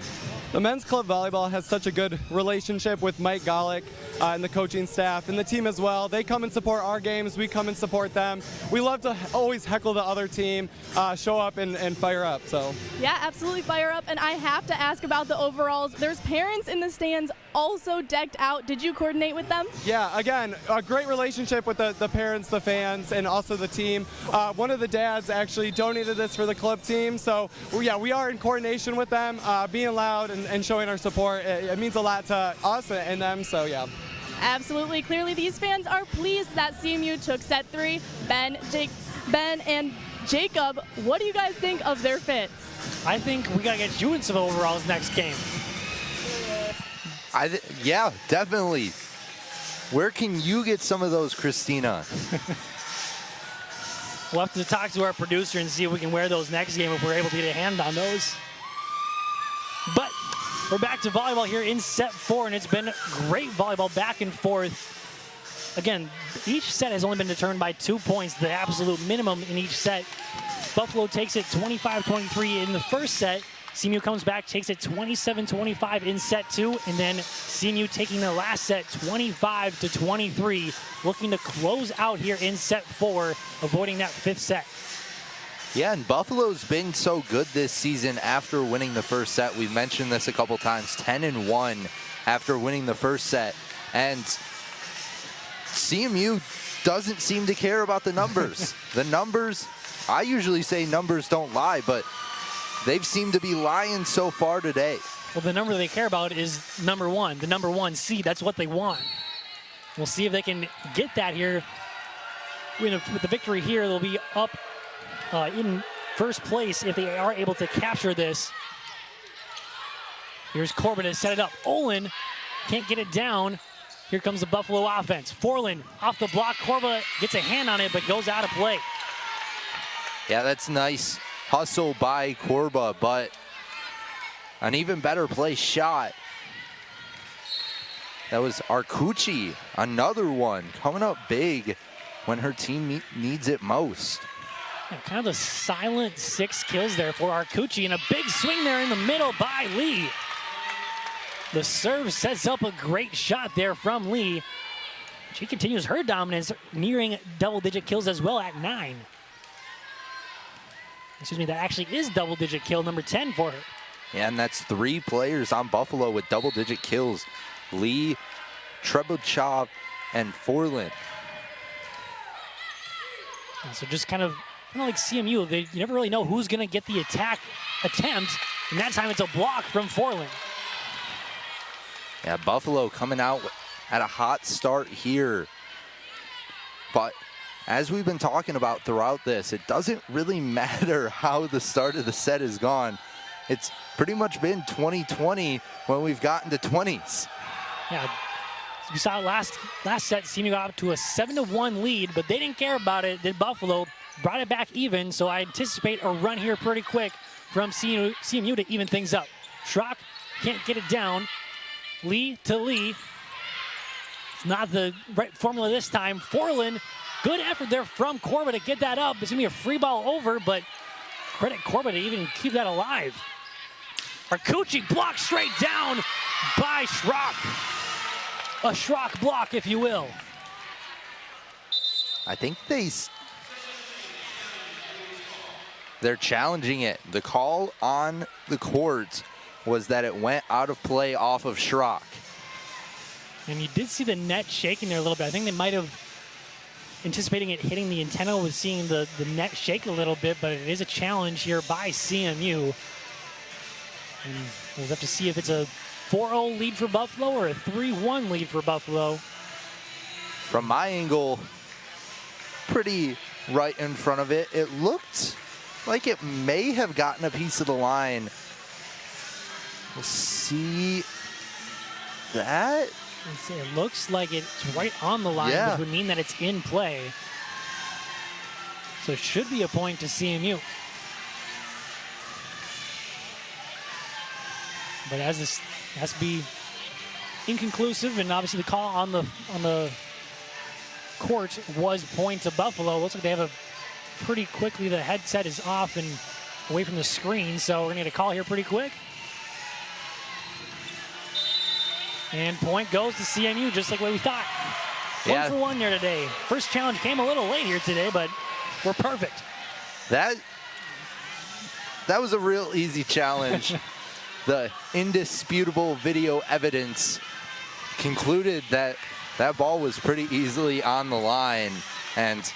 S16: The men's club volleyball has such a good relationship with Mike Golick and the coaching staff and the team as well. They come and support our games. We come and support them. We love to always heckle the other team, show up and fire up. So
S3: yeah, absolutely fire up. And I have to ask about the overalls. There's parents in the stands also decked out. Did you coordinate with them?
S16: Yeah, again, a great relationship with the parents, the fans, and also the team. One of the dads actually donated this for the club team. So yeah, we are in coordination with them, being loud and showing our support. It means a lot to us and them, so yeah.
S3: Absolutely. Clearly, these fans are pleased that CMU took set 3. Ben and Jacob, what do you guys think of their fits?
S1: I think we got to get you in some overalls next game.
S2: Yeah, definitely. Where can you get some of those, Christina?
S1: We'll have to talk to our producer and see if we can wear those next game if we're able to get a hand on those. But we're back to volleyball here in set 4, and it's been great volleyball back and forth. Again, each set has only been determined by 2 points, the absolute minimum in each set. Buffalo takes it 25-23 in the first set. CMU comes back, takes it 27-25 in set 2, and then CMU taking the last set 25-23, looking to close out here in set 4, avoiding that 5th set.
S2: Yeah, and Buffalo's been so good this season after winning the first set. We've mentioned this a couple times, 10-1 after winning the first set. And CMU doesn't seem to care about the numbers. The numbers, I usually say numbers don't lie, but they've seemed to be lying so far today.
S1: Well, the number they care about is number 1, the number 1 seed. That's what they want. We'll see if they can get that here. With the victory here, they'll be up in first place if they are able to capture this. Here's Corbin to set it up. Olin can't get it down. Here comes the Buffalo offense. Forlin off the block. Corba gets a hand on it, but goes out of play.
S2: Yeah, that's nice hustle by Corba, but an even better play shot. That was Arcucci, another one, coming up big when her team needs it most.
S1: Yeah, kind of a silent 6 kills there for Arcucci, and a big swing there in the middle by Lee. The serve sets up a great shot there from Lee. She continues her dominance, nearing double-digit kills as well at 9. Excuse me, that actually is double-digit kill number 10 for her.
S2: Yeah, and that's 3 players on Buffalo with double-digit kills. Lee, Trebuchov, and Forlin.
S1: And so just kind of like CMU, you never really know who's going to get the attack attempt, and that time it's a block from Forlin.
S2: Yeah, Buffalo coming out at a hot start here. But as we've been talking about throughout this, it doesn't really matter how the start of the set has gone. It's pretty much been 20-20 when we've gotten to 20s.
S1: Yeah, we saw last set, CMU got up to a 7-1 lead, but they didn't care about it. Then Buffalo brought it back even, so I anticipate a run here pretty quick from CMU to even things up. Schrock can't get it down. Lee to Lee. It's not the right formula this time. Forlin, good effort there from Corba to get that up. It's going to be a free ball over, but credit Corba to even keep that alive. Arcucci blocked straight down by Schrock. A Schrock block, if you will.
S2: I think they're challenging it. The call on the court was that it went out of play off of Schrock.
S1: And you did see the net shaking there a little bit. I think they might have anticipating it hitting the antenna with seeing the net shake a little bit, but it is a challenge here by CMU. And we'll have to see if it's a 4-0 lead for Buffalo or a 3-1 lead for Buffalo.
S2: From my angle, pretty right in front of it, it looked like it may have gotten a piece of the line. We'll see that.
S1: It looks like it's right on the line,
S2: yeah,
S1: which would mean that it's in play. So it should be a point to CMU. But as this has to be inconclusive, and obviously the call on the court was point to Buffalo. Looks like they have a pretty quickly, the headset is off and away from the screen, so we're gonna get a call here pretty quick. And point goes to CMU, just like what we thought.
S2: Yeah.
S1: 1 for 1 there today. First challenge came a little late here today, but we're perfect.
S2: That was a real easy challenge. The indisputable video evidence concluded that that ball was pretty easily on the line, and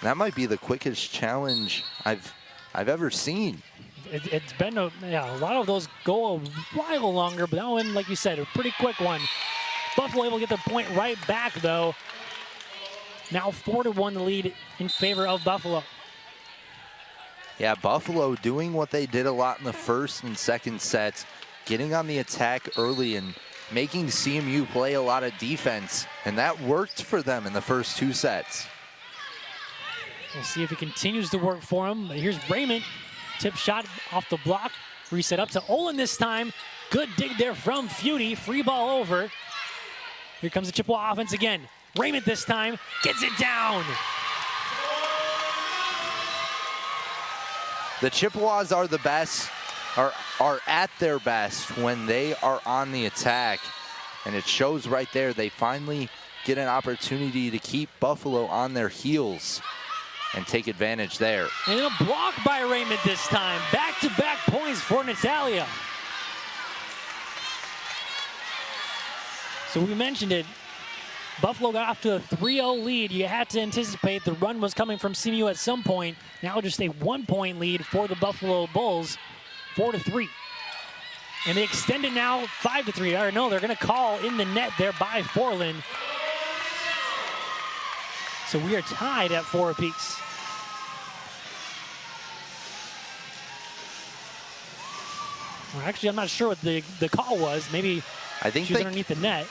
S2: that might be the quickest challenge I've ever seen.
S1: It's been a lot of those go a while longer, but that one, like you said, a pretty quick one. Buffalo able to get the point right back, though. Now 4-1 the lead in favor of Buffalo.
S2: Yeah, Buffalo doing what they did a lot in the first and second sets, getting on the attack early and making CMU play a lot of defense, and that worked for them in the first 2 sets.
S1: We'll see if it continues to work for him. But here's Raymond. Tip shot off the block. Reset up to Olin this time. Good dig there from Feudy. Free ball over. Here comes the Chippewa offense again. Raymond this time gets it down.
S2: The Chippewas are the best, are at their best when they are on the attack. And it shows right there. They finally get an opportunity to keep Buffalo on their heels and take advantage there.
S1: And a block by Raymond this time. Back-to-back points for Natalia. So we mentioned it. Buffalo got off to a 3-0 lead. You had to anticipate the run was coming from CMU at some point. Now just a 1-point lead for the Buffalo Bulls, 4-3. And they extend it now 5-3. Or no, they're going to call in the net there by Forlin. So we are tied at 4 apiece. Well, actually, I'm not sure what the call was. Maybe
S2: I think
S1: she was underneath the net,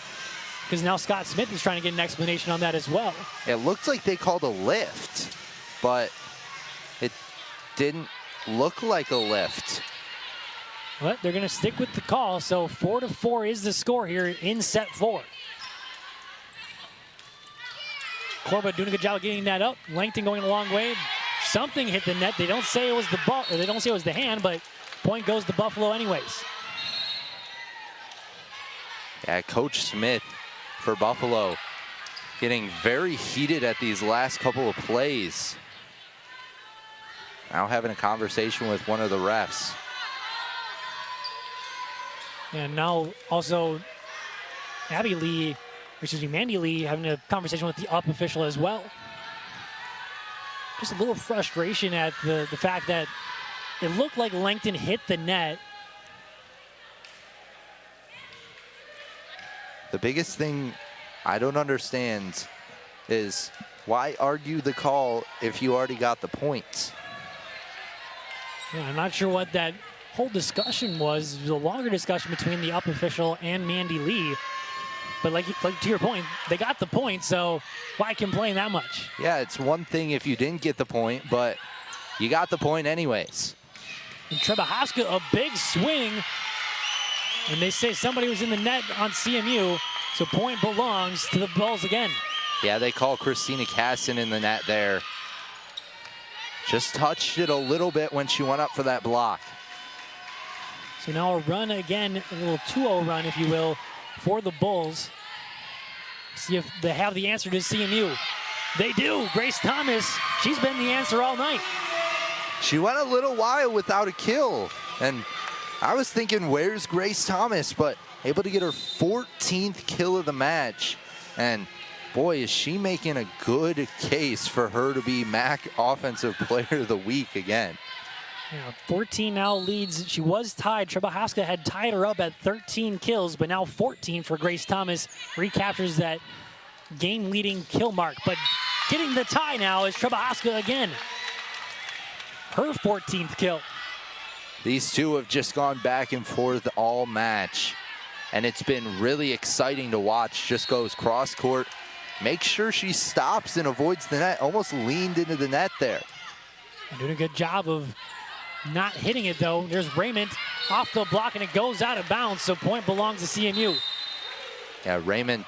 S1: because now Scott Smith is trying to get an explanation on that as well.
S2: It looks like they called a lift, but it didn't look like a lift.
S1: But they're going to stick with the call, so 4-4 is the score here in set 4. Corba doing a good job of getting that up. Langton going a long way. Something hit the net. They don't say it was the ball, or they don't say it was the hand, but point goes to Buffalo anyways.
S2: Yeah, Coach Smith for Buffalo getting very heated at these last couple of plays. Now having a conversation with one of the refs.
S1: And now also Mandy Lee having a conversation with the up official as well. Just a little frustration at the fact that it looked like Langton hit the net.
S2: The biggest thing I don't understand is why argue the call if you already got the points?
S1: Yeah, I'm not sure what that whole discussion was. It was a longer discussion between the up official and Mandy Lee. But like to your point, they got the point, so why complain that much?
S2: Yeah, it's one thing if you didn't get the point, but you got the point anyways.
S1: And Trebahaska, a big swing. And they say somebody was in the net on CMU, so point belongs to the Bulls again.
S2: Yeah, they call Christina Casson in the net there. Just touched it a little bit when she went up for that block.
S1: So now a run again, a little 2-0 run, if you will, for the Bulls. See if they have the answer to CMU. They do. Grace Thomas, she's been the answer all night.
S2: She went a little while without a kill, and I was thinking, where's Grace Thomas? But able to get her 14th kill of the match. And boy, is she making a good case for her to be MAC Offensive Player of the Week again.
S1: Yeah, 14 now leads. She was tied. Trebahaska had tied her up at 13 kills, but now 14 for Grace Thomas. Recaptures that game-leading kill mark. But getting the tie now is Trebahaska again. Her 14th kill.
S2: These two have just gone back and forth all match, and it's been really exciting to watch. Just goes cross court, make sure she stops and avoids the net. Almost leaned into the net there.
S1: And doing a good job of Not hitting it though. There's Raymond off the block and it goes out of bounds, so point belongs to CMU.
S2: Yeah, Raymond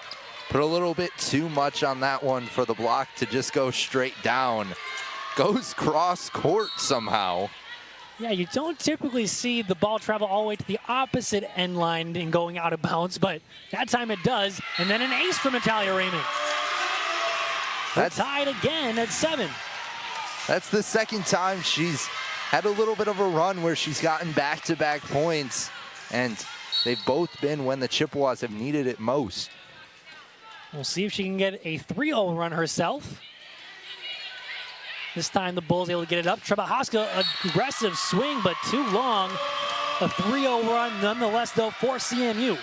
S2: put a little bit too much on that one for the block to just go straight down. Goes cross court somehow.
S1: Yeah, you don't typically see the ball travel all the way to the opposite end line and going out of bounds, but that time it does. And then an ace from Natalia Raymond. They're tied again at 7.
S2: That's the second time she's had a little bit of a run where she's gotten back-to-back points, and they've both been when the Chippewas have needed it most.
S1: We'll see if she can get a 3-0 run herself. This time the Bulls able to get it up. Trebahoska, aggressive swing, but too long. A 3-0 run nonetheless, though, for CMU.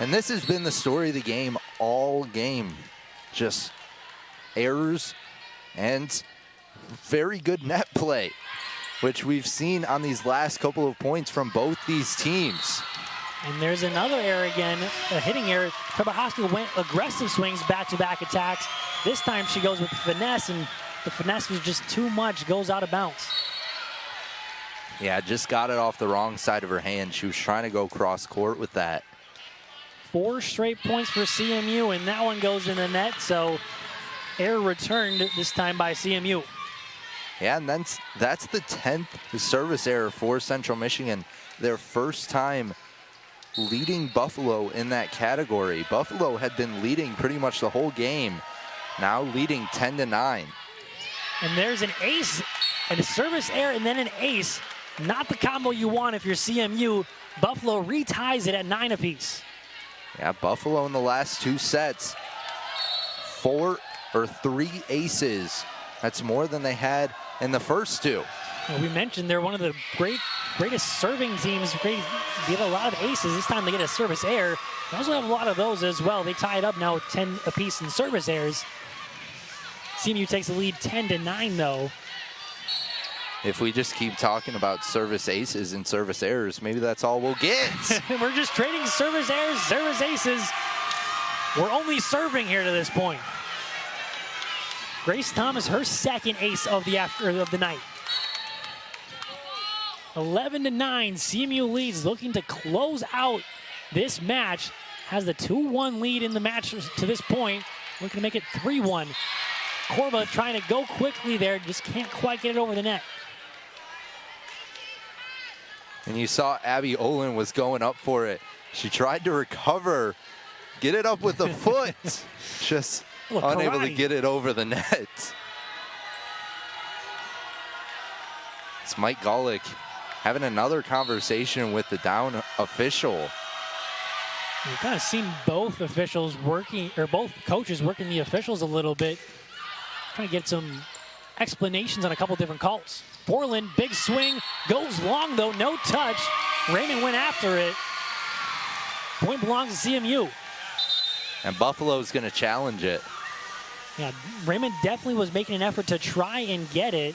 S2: And this has been the story of the game all game. Just errors and very good net play, which we've seen on these last couple of points from both these teams.
S1: And there's another error again, a hitting error. Trebahoska went aggressive swings, back-to-back attacks. This time she goes with finesse, and the finesse was just too much, goes out of bounds.
S2: Yeah, just got it off the wrong side of her hand. She was trying to go cross court with that.
S1: 4 straight points for CMU, and that one goes in the net, so error returned this time by CMU.
S2: Yeah, and that's the 10th service error for Central Michigan. Their first time leading Buffalo in that category. Buffalo had been leading pretty much the whole game, now leading 10-9.
S1: And there's an ace, and a service error, and then an ace. Not the combo you want if you're CMU. Buffalo reties it at 9 apiece.
S2: Yeah, Buffalo in the last 2 sets, 3 aces. That's more than they had in the first 2.
S1: Well, we mentioned they're one of the greatest serving teams. They get a lot of aces. This time they get a service error. They also have a lot of those as well. They tie it up now with 10 apiece in service errors. CMU takes the lead 10-9 though.
S2: If we just keep talking about service aces and service errors, maybe that's all we'll get.
S1: We're just trading service errors, service aces. We're only serving here to this point. Grace Thomas, her second ace of the night. 11-9, CMU leads, looking to close out this match. Has the 2-1 lead in the match to this point. Looking to make it 3-1. Corba trying to go quickly there, just can't quite get it over the net.
S2: And you saw Abby Olin was going up for it. She tried to recover, get it up with the foot. Just unable to get it over the net. It's Mike Golick having another conversation with the down official.
S1: We've kind of seen both officials working, or both coaches working the officials a little bit. Trying to get some explanations on a couple different calls. Borland, big swing, goes long though, no touch. Raymond went after it. Point belongs to CMU.
S2: And Buffalo's gonna challenge it.
S1: Yeah, Raymond definitely was making an effort to try and get it.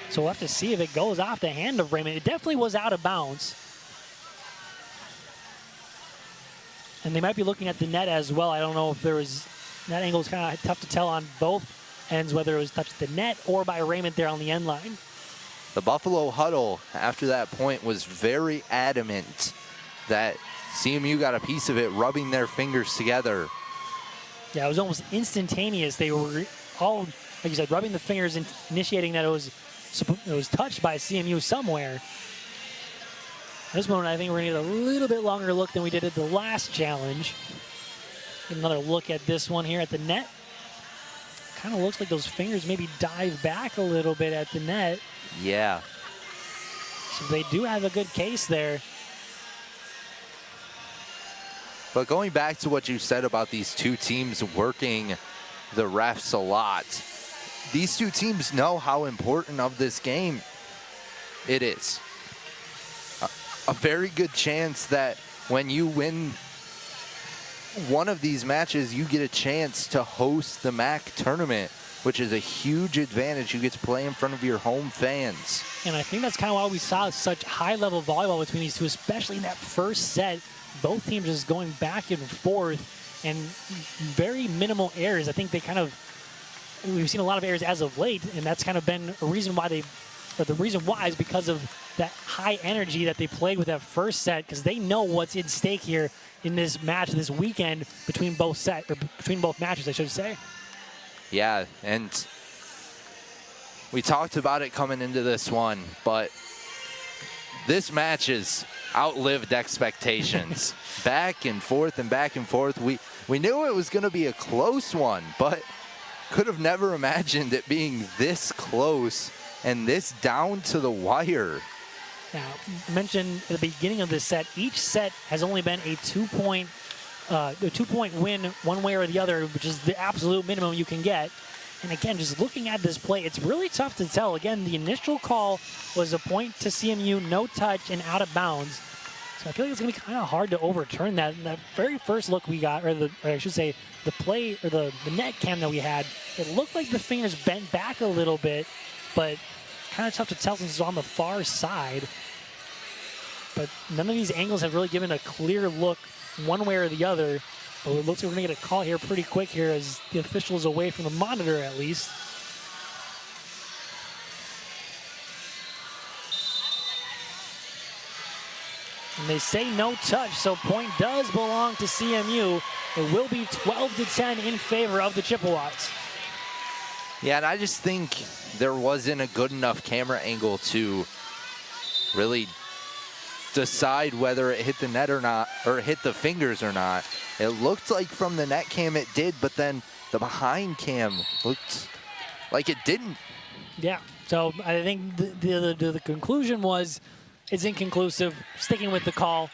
S1: So we'll have to see if it goes off the hand of Raymond. It definitely was out of bounds. And they might be looking at the net as well. I don't know if there was, that angle is kind of tough to tell on both ends, whether it was touched the net or by Raymond there on the end line.
S2: The Buffalo huddle after that point was very adamant that CMU got a piece of it, rubbing their fingers together.
S1: Yeah, it was almost instantaneous. They were all, like you said, rubbing the fingers and initiating that it was touched by CMU somewhere. At this moment, I think we're going to get a little bit longer look than we did at the last challenge. Get another look at this one here at the net. Kind of looks like those fingers maybe dive back a little bit at the net.
S2: Yeah.
S1: So they do have a good case there.
S2: But going back to what you said about these two teams working the refs a lot, these two teams know how important of this game it is. A very good chance that when you win one of these matches, you get a chance to host the MAC tournament, which is a huge advantage. You get to play in front of your home fans.
S1: And I think that's kind of why we saw such high-level volleyball between these two, especially in that first set. Both teams just going back and forth and very minimal errors. I think they kind of we've seen a lot of errors as of late, and that's kind of been a reason why the reason why is because of that high energy that they played with that first set, because they know what's in stake here in this match this weekend between both matches, I should say.
S2: Yeah, and we talked about it coming into this one, but this match has outlived expectations. Back and forth and back and forth. We knew it was going to be a close one, but could have never imagined it being this close and this down to the wire.
S1: Now, I mentioned at the beginning of this set, each set has only been a two-point win one way or the other, which is the absolute minimum you can get. And again, just looking at this play, it's really tough to tell. Again, the initial call was a point to CMU, no touch, and out of bounds. So I feel like it's going to be kind of hard to overturn that. And that very first look we got, or I should say, the play or the net cam that we had, it looked like the fingers bent back a little bit, but kind of tough to tell since it's on the far side. But none of these angles have really given a clear look one way or the other. But it looks like we're going to get a call here pretty quick here as the official is away from the monitor at least. And they say no touch, so point does belong to CMU. It will be 12-10 in favor of the Chippewas.
S2: Yeah, and I just think there wasn't a good enough camera angle to really decide whether it hit the net or not, or hit the fingers or not. It looked like from the net cam it did, but then the behind cam looked like it didn't.
S1: Yeah, so I think the conclusion was it's inconclusive, sticking with the call.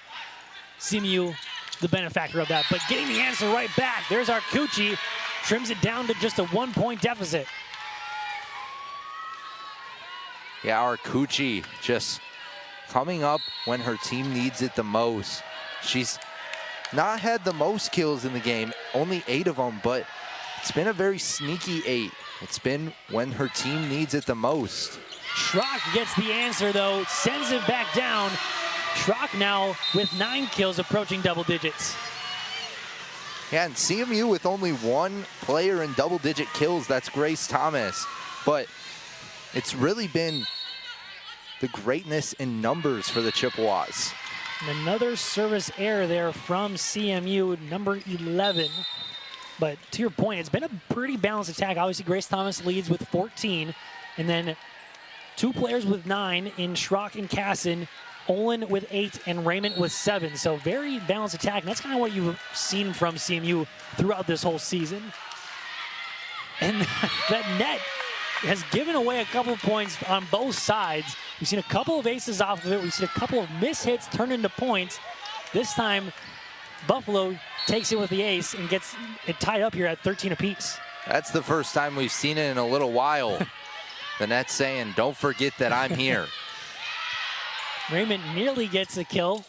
S1: CMU, the benefactor of that, but getting the answer right back. There's our Arcucci, trims it down to just a 1-point deficit.
S2: Yeah, our Arcucci just coming up when her team needs it the most. She's not had the most kills in the game, only 8 of them, but it's been a very sneaky 8. It's been when her team needs it the most.
S1: Schrock gets the answer though, sends it back down. Schrock now with 9 kills, approaching double digits.
S2: Yeah, and CMU with only 1 player in double-digit kills, that's Grace Thomas. But it's really been the greatness in numbers for the Chippewas.
S1: And another service error there from CMU, number 11. But to your point, it's been a pretty balanced attack. Obviously, Grace Thomas leads with 14. And then 2 players with 9 in Schrock and Casson, Olin with 8, and Raymond with 7. So very balanced attack, and that's kind of what you've seen from CMU throughout this whole season. And that net has given away a couple of points on both sides. We've seen a couple of aces off of it. We've seen a couple of mishits turn into points. This time, Buffalo takes it with the ace and gets it tied up here at 13 apiece.
S2: That's the first time we've seen it in a little while. The net's saying, don't forget that I'm here.
S1: Raymond nearly gets a kill.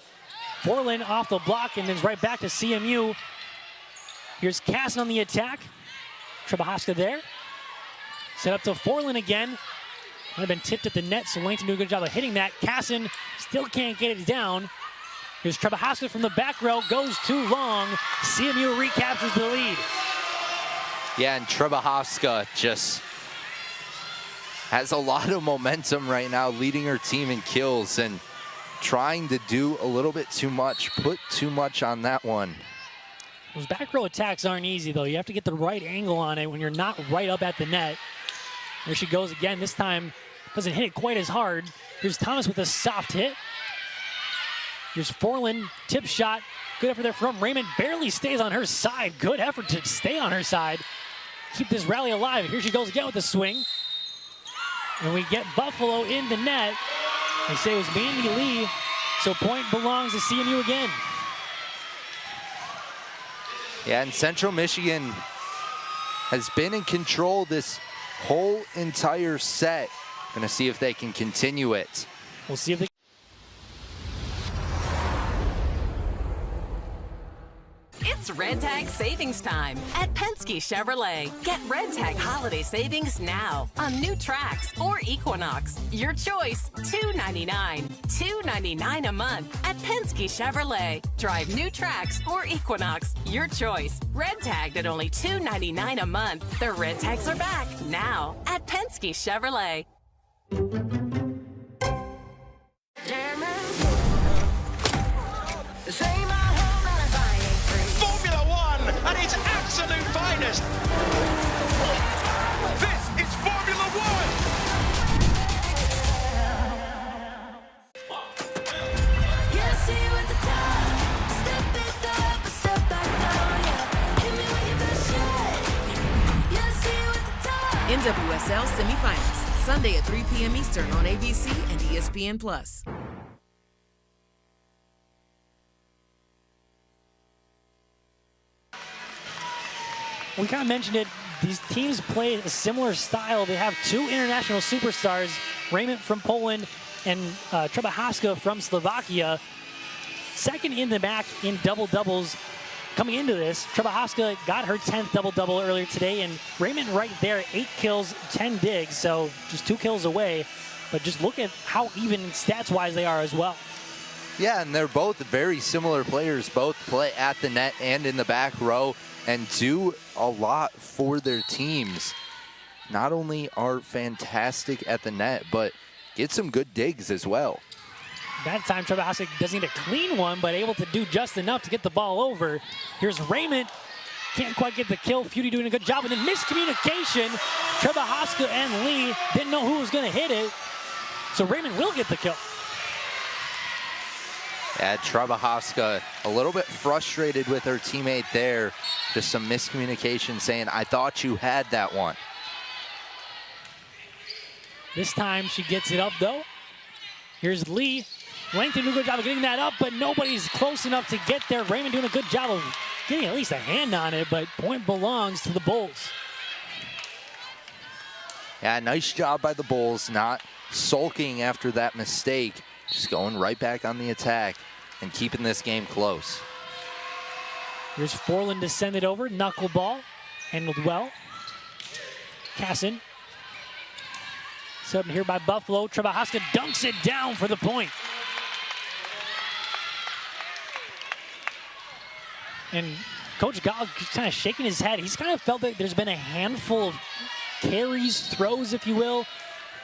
S1: Forlin off the block and then right back to CMU. Here's Casson on the attack. Trebahaska there. Set up to Forlin again. Might have been tipped at the net, so Langton do a good job of hitting that. Casson still can't get it down. Here's Trebahaska from the back row, goes too long. CMU recaptures the lead.
S2: Yeah, and Trebahaska just has a lot of momentum right now, leading her team in kills and trying to do a little bit too much, put too much on that one.
S1: Those back row attacks aren't easy, though. You have to get the right angle on it when you're not right up at the net. There she goes again. This time, doesn't hit it quite as hard. Here's Thomas with a soft hit. Here's Forlin, tip shot. Good effort there from Raymond. Barely stays on her side. Good effort to stay on her side. Keep this rally alive. Here she goes again with the swing. And we get Buffalo in the net. They say it was Mandy Lee, so point belongs to CMU again.
S2: Yeah, and Central Michigan has been in control this whole entire set. Gonna see if they can continue it.
S1: We'll see if they
S4: It's It's Red Tag Savings Time at Penske Chevrolet. Get Red Tag holiday savings now on new tracks or Equinox. Your choice, $299. $299 a month at Penske Chevrolet. Drive new tracks or Equinox. Your choice. Red Tagged at only $299 a month. The Red Tags are back now at Penske Chevrolet.
S13: Formula One at its absolute finest. This is Formula One.
S15: NWSL semifinals, Sunday at 3 p.m. Eastern on ABC and ESPN+.
S1: We kind of mentioned it. These teams play a similar style. They have two international superstars, Raymond from Poland and Trzepahaska from Slovakia. Second in the MAC in double-doubles. Coming into this, Trzepahaska got her 10th double-double earlier today, and Raymond right there, 8 kills, 10 digs, so just 2 kills away. But just look at how even stats-wise they are as well.
S2: Yeah, and they're both very similar players. Both play at the net and in the back row and do a lot for their teams. Not only are fantastic at the net, but get some good digs as well.
S1: That time, Trzepahaska doesn't need a clean one, but able to do just enough to get the ball over. Here's Raymond. Can't quite get the kill. Feudy doing a good job, and then miscommunication. Trzepahaska and Lee didn't know who was going to hit it, so Raymond will get the kill.
S2: Yeah, Trzepahaska a little bit frustrated with her teammate there. Just some miscommunication saying, I thought you had that one.
S1: This time she gets it up, though. Here's Lee. Langton doing a good job of getting that up, but nobody's close enough to get there. Raymond doing a good job of getting at least a hand on it, but point belongs to the Bulls.
S2: Yeah, nice job by the Bulls, not sulking after that mistake. Just going right back on the attack and keeping this game close.
S1: Here's Forlan to send it over. Knuckleball. Handled well. Casson. Subbed here by Buffalo. Trzepahaska dunks it down for the point. And Coach Gall kind of shaking his head. He's kind of felt that there's been a handful of carries, throws, if you will,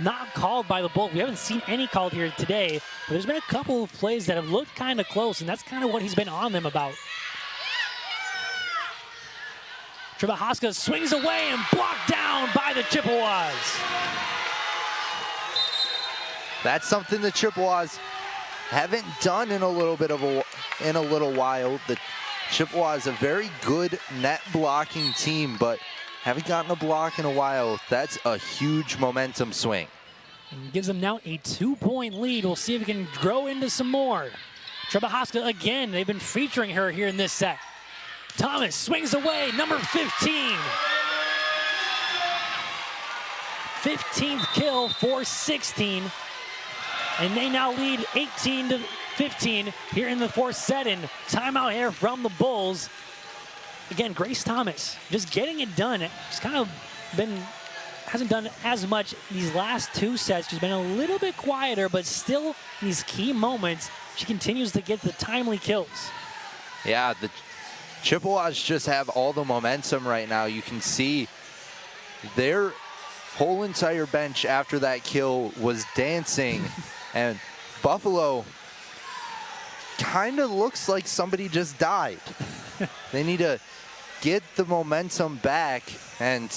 S1: not called by the Bulls. We haven't seen any called here today, but there's been a couple of plays that have looked kind of close, and that's kind of what he's been on them about. Trzepahaska swings away and blocked down by the Chippewas.
S2: That's something the Chippewas haven't done in a little while. The Chippewas a very good net blocking team, but haven't gotten a block in a while. That's a huge momentum swing.
S1: And gives them now a 2-point lead. We'll see if we can grow into some more. Trzepahaska again, they've been featuring her here in this set. Thomas swings away, number 15. 15th kill for 16. And they now lead 18-15 here in the fourth set. And timeout here from the Bulls. Again, Grace Thomas just getting it done. She's kind of hasn't done as much these last 2 sets. She's been a little bit quieter, but still in these key moments, she continues to get the timely kills.
S2: Yeah, the Chippewas just have all the momentum right now. You can see their whole entire bench after that kill was dancing. And Buffalo kind of looks like somebody just died. They need to get the momentum back and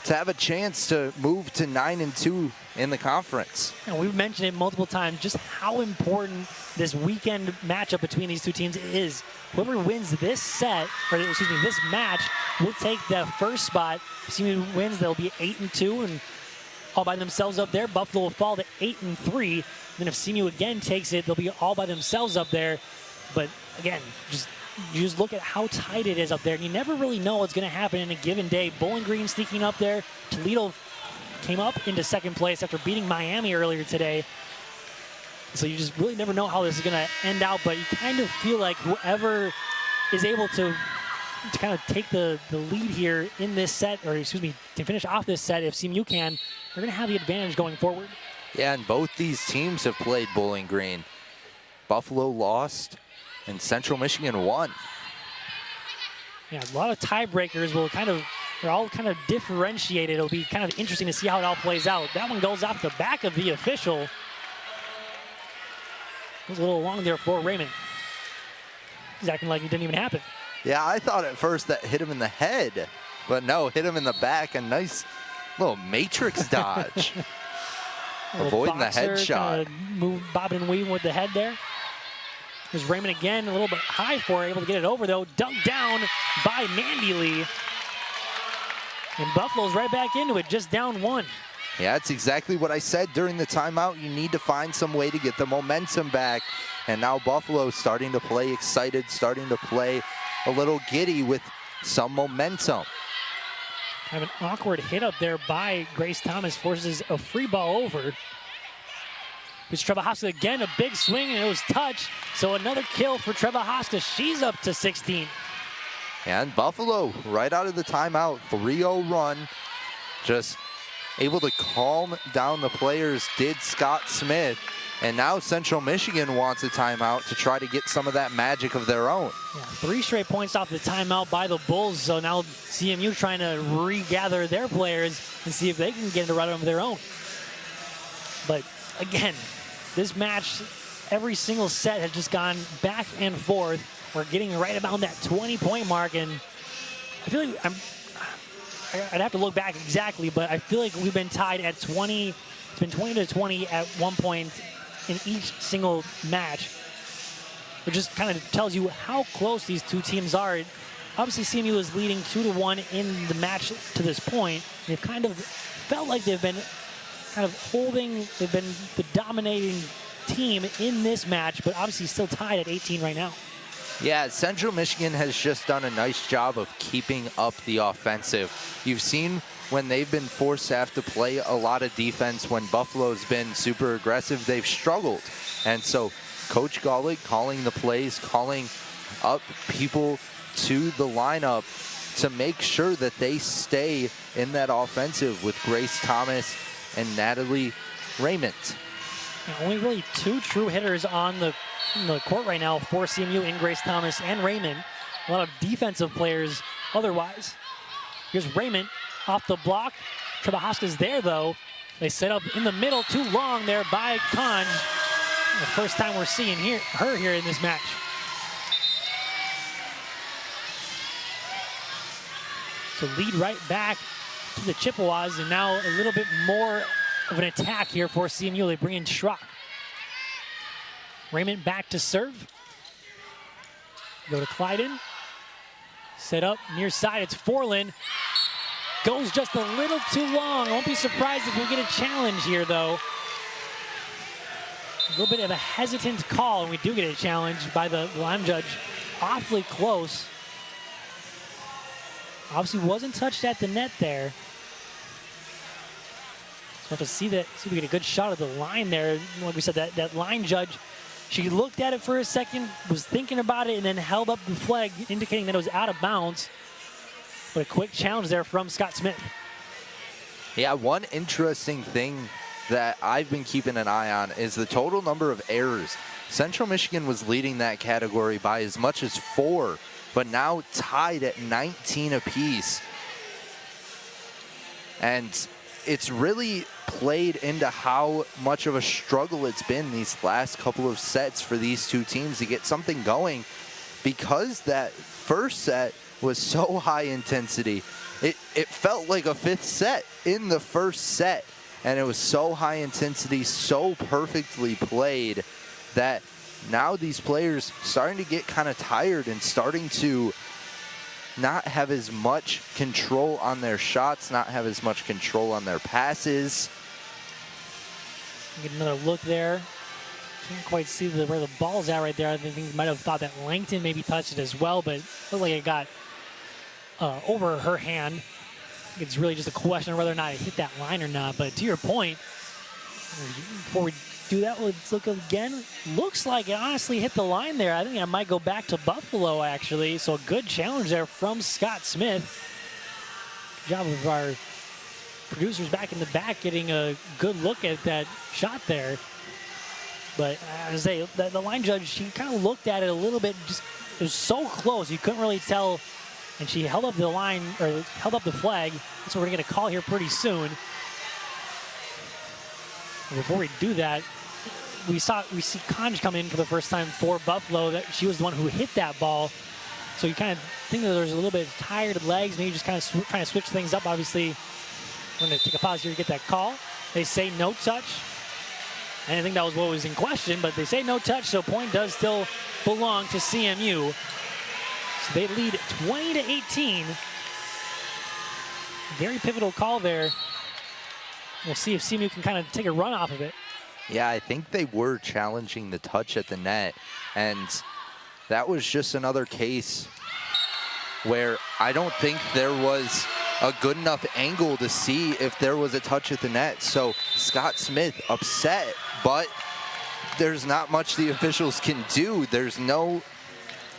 S2: to have a chance to move to 9-2 in the conference.
S1: And we've mentioned it multiple times, just how important this weekend matchup between these two teams is. Whoever wins this set, or excuse me, this match, will take the first spot. If CMU wins, they'll be 8-2 and all by themselves up there. Buffalo will fall to 8-3. Then if CMU again takes it, they'll be all by themselves up there. But again, you just look at how tight it is up there, and you never really know what's going to happen in a given day. Bowling Green sneaking up there. Toledo came up into second place after beating Miami earlier today. So you just really never know how this is going to end out, but you kind of feel like whoever is able to kind of take the lead here in this set, or excuse me, to finish off this set, if CMU can, they're going to have the advantage going forward.
S2: Yeah, and both these teams have played Bowling Green. Buffalo lost, and Central Michigan won.
S1: Yeah, a lot of tiebreakers will they're all kind of differentiated. It'll be kind of interesting to see how it all plays out. That one goes off the back of the official. It was a little long there for Raymond. He's acting like it didn't even happen.
S2: Yeah, I thought at first that hit him in the head, but no, hit him in the back. A nice little matrix dodge. Avoiding the headshot.
S1: Move, bobbing and weaving with the head there. There's Raymond again, a little bit high for her, able to get it over though. Dunked down by Mandy Lee. And Buffalo's right back into it, just down one.
S2: Yeah, that's exactly what I said during the timeout. You need to find some way to get the momentum back. And now Buffalo's starting to play excited, starting to play a little giddy with some momentum.
S1: Have an awkward hit up there by Grace Thomas, forces a free ball over. It's Trebahoska again, a big swing, and it was touched. So another kill for Trebahoska. She's up to 16.
S2: And Buffalo, right out of the timeout, 3-0 run. Just able to calm down the players, did Scott Smith. And now Central Michigan wants a timeout to try to get some of that magic of their own.
S1: Yeah, 3 straight points off the timeout by the Bulls. So now CMU trying to regather their players and see if they can get into a run of their own. But again, this match, every single set has just gone back and forth. We're getting right about that 20-point mark, and I feel like I'd have to look back exactly, but I feel like we've been tied at 20. It's been 20-20 at one point in each single match, which just kind of tells you how close these two teams are. Obviously, CMU is leading 2-1 in the match to this point. They've kind of felt like they've been kind of holding, they've been the dominating team in this match, but obviously still tied at 18 right now.
S2: Yeah, Central Michigan has just done a nice job of keeping up the offensive. You've seen when they've been forced to have to play a lot of defense, when Buffalo's been super aggressive, they've struggled. And so Coach Golick calling the plays, calling up people to the lineup to make sure that they stay in that offensive with Grace Thomas and Natalie Raymond.
S1: Only really 2 true hitters on the court right now for CMU in Grace Thomas and Raymond. A lot of defensive players otherwise. Here's Raymond off the block. Trebahoska's there though. They set up in the middle, too long there by Conj. The first time we're seeing her here in this match. So lead right back to the Chippewas, and now a little bit more of an attack here for CMU. They bring in Schrock. Raymond back to serve. Go to Clyden. Set up near side, it's Forlin. Goes just a little too long. Won't be surprised if we get a challenge here though. A little bit of a hesitant call, and we do get a challenge by the line judge. Awfully close. Obviously wasn't touched at the net there. So we'll have to see if we get a good shot of the line there. Like we said, that line judge, she looked at it for a second, was thinking about it, and then held up the flag, indicating that it was out of bounds. But a quick challenge there from Scott Smith.
S2: Yeah, one interesting thing that I've been keeping an eye on is the total number of errors. Central Michigan was leading that category by as much as 4, but now tied at 19 apiece. And it's really played into how much of a struggle it's been these last couple of sets for these two teams to get something going, because that first set was so high intensity. It felt like a 5th set in the first set, and it was so high intensity, so perfectly played, that now these players starting to get kind of tired and starting to not have as much control on their shots, not have as much control on their passes.
S1: Get another look there. Can't quite see where the ball's at right there. I think he might have thought that Langton maybe touched it as well, but it looked like it got over her hand. It's really just a question of whether or not it hit that line or not. But to your point, before we do that. Let's look again. Looks like it honestly hit the line there. I think I might go back to Buffalo, actually. So a good challenge there from Scott Smith. Good job of our producers back in the back getting a good look at that shot there. But as I say, the line judge, she kind of looked at it a little bit. Just it was so close, you couldn't really tell. And she held up the line, or held up the flag. So we're going to get a call here pretty soon. And before we do that, we see Conj come in for the first time for Buffalo. That she was the one who hit that ball. So you kind of think that there's a little bit of tired legs, maybe just kind of trying to switch things up. Obviously, I'm going to take a pause here to get that call. They say no touch. And I think that was what was in question, but they say no touch, so point does still belong to CMU. So they lead 20-18. Very pivotal call there. We'll see if CMU can kind of take a run off of it.
S2: Yeah, I think they were challenging the touch at the net, and that was just another case where I don't think there was a good enough angle to see if there was a touch at the net. So Scott Smith upset, but there's not much the officials can do. There's no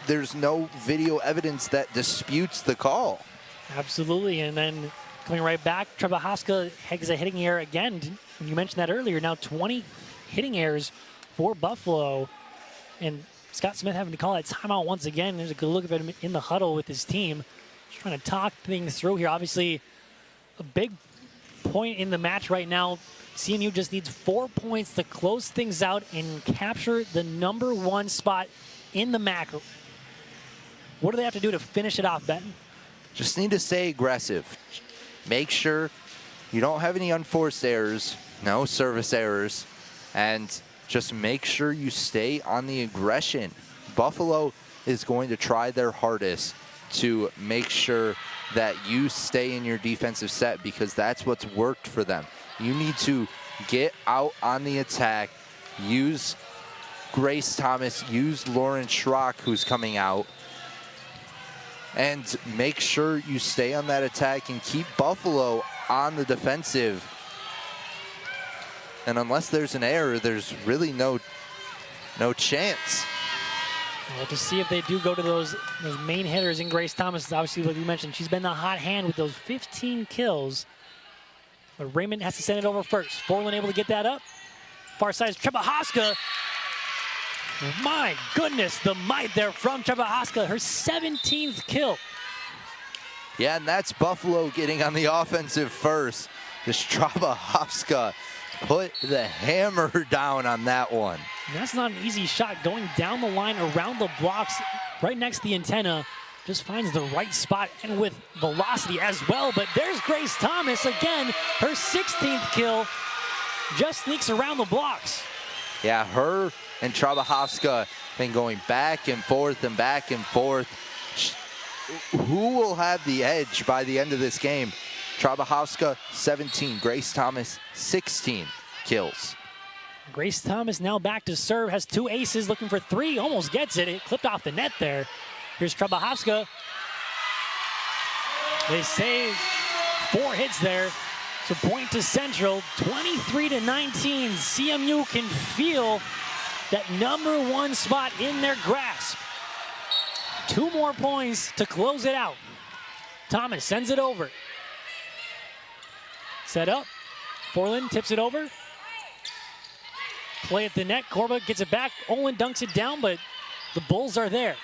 S2: video evidence that disputes the call.
S1: Absolutely, and then coming right back, Trebahaska has a hitting error again. You mentioned that earlier. Now 20 hitting errors for Buffalo. And Scott Smith having to call that timeout once again. There's a good look at him in the huddle with his team. Just trying to talk things through here. Obviously, a big point in the match right now. CMU just needs 4 points to close things out and capture the #1 spot in the MAC. What do they have to do to finish it off, Benton?
S2: Just need to stay aggressive. Make sure you don't have any unforced errors, no service errors, and just make sure you stay on the aggression. Buffalo is going to try their hardest to make sure that you stay in your defensive set because that's what's worked for them. You need to get out on the attack, use Grace Thomas, use Lauren Schrock, who's coming out, and make sure you stay on that attack and keep Buffalo on the defensive. And unless there's an error, there's really no chance.
S1: We'll just see if they do go to those main hitters in Grace Thomas. Obviously, like you mentioned, she's been the hot hand with those 15 kills. But Raymond has to send it over first. Forlan able to get that up. Far side is Trebahaska. My goodness, the might there from Trebahaska, her 17th kill.
S2: Yeah, and that's Buffalo getting on the offensive first. This Trebahaska put the hammer down on that one.
S1: And that's not an easy shot. Going down the line around the blocks, right next to the antenna, just finds the right spot and with velocity as well. But there's Grace Thomas again, her 16th kill, just sneaks around the blocks.
S2: Yeah, her and Trebahaska been going back and forth and back and forth. Who will have the edge by the end of this game? Trebahaska, 17. Grace Thomas, 16 kills.
S1: Grace Thomas now back to serve, has 2 aces, looking for 3, almost gets it. It clipped off the net there. Here's Trebahaska. They say 4 hits there. So point to Central, 23-19. CMU can feel that #1 spot in their grasp. 2 more points to close it out. Thomas sends it over. Set up. Forlan tips it over. Play at the net. Corba gets it back. Olin dunks it down, but the Bulls are there.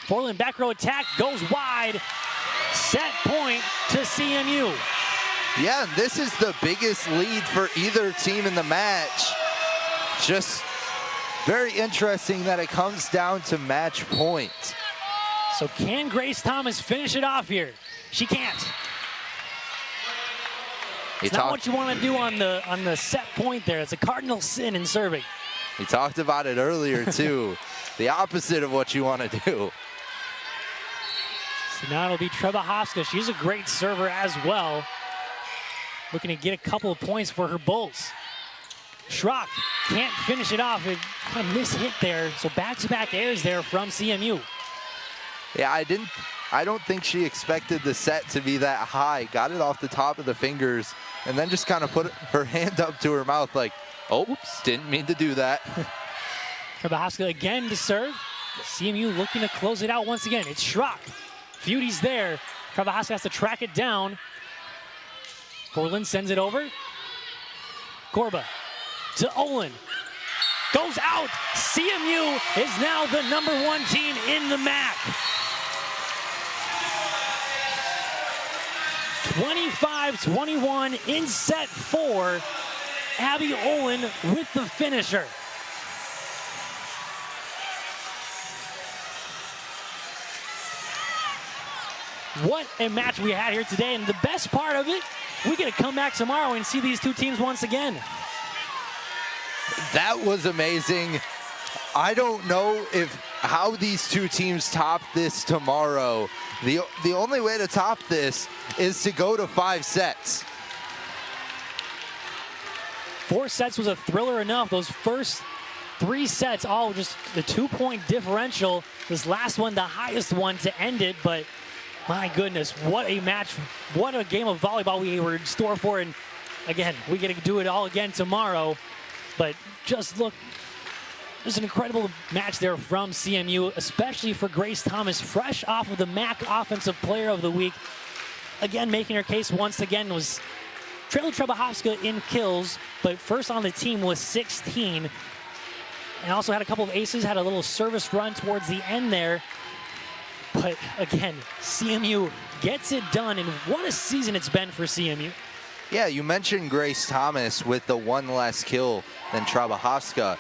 S1: Forlan back row attack, goes wide. Set point to CMU.
S2: Yeah, this is the biggest lead for either team in the match. Just very interesting that it comes down to match point.
S1: So can Grace Thomas finish it off here? She can't. It's not what you want to do on the set point there. It's a cardinal sin in serving.
S2: We talked about it earlier too. The opposite of what you want to do.
S1: So now it'll be Trebahaska. She's a great server as well. Looking to get a couple of points for her Bulls. Schrock can't finish it off. It kind of mishit there. So back-to-back errors there from CMU.
S2: Yeah, I don't think she expected the set to be that high. Got it off the top of the fingers and then just kind of put her hand up to her mouth like, Oh, oops, didn't mean to do that.
S1: Trabahovska again to serve. CMU looking to close it out once again. It's Schrock. Feudy's there. Trabahovska has to track it down. Corlin sends it over. Korba to Olin. Goes out. CMU is now the #1 team in the MAC. 25-21 in set 4. Abby Olin with the finisher. What a match we had here today, and the best part of it, we get to come back tomorrow and see these two teams once again.
S2: That was amazing. I don't know how these two teams top this tomorrow. The only way to top this is to go to 5 sets.
S1: 4 sets was a thriller enough. Those first 3 sets, all just the 2-point differential. This last one, the highest one to end it, but my goodness, what a match. What a game of volleyball we were in store for. And again, we get to do it all again tomorrow. But just look, there's an incredible match there from CMU, especially for Grace Thomas, fresh off of the MAC Offensive Player of the Week. Again, making her case once again, was trailing Trabahovska in kills, but first on the team was 16. And also had a couple of aces, had a little service run towards the end there. But again, CMU gets it done, and what a season it's been for CMU.
S2: Yeah, you mentioned Grace Thomas with the 1 less kill than Trabahovska.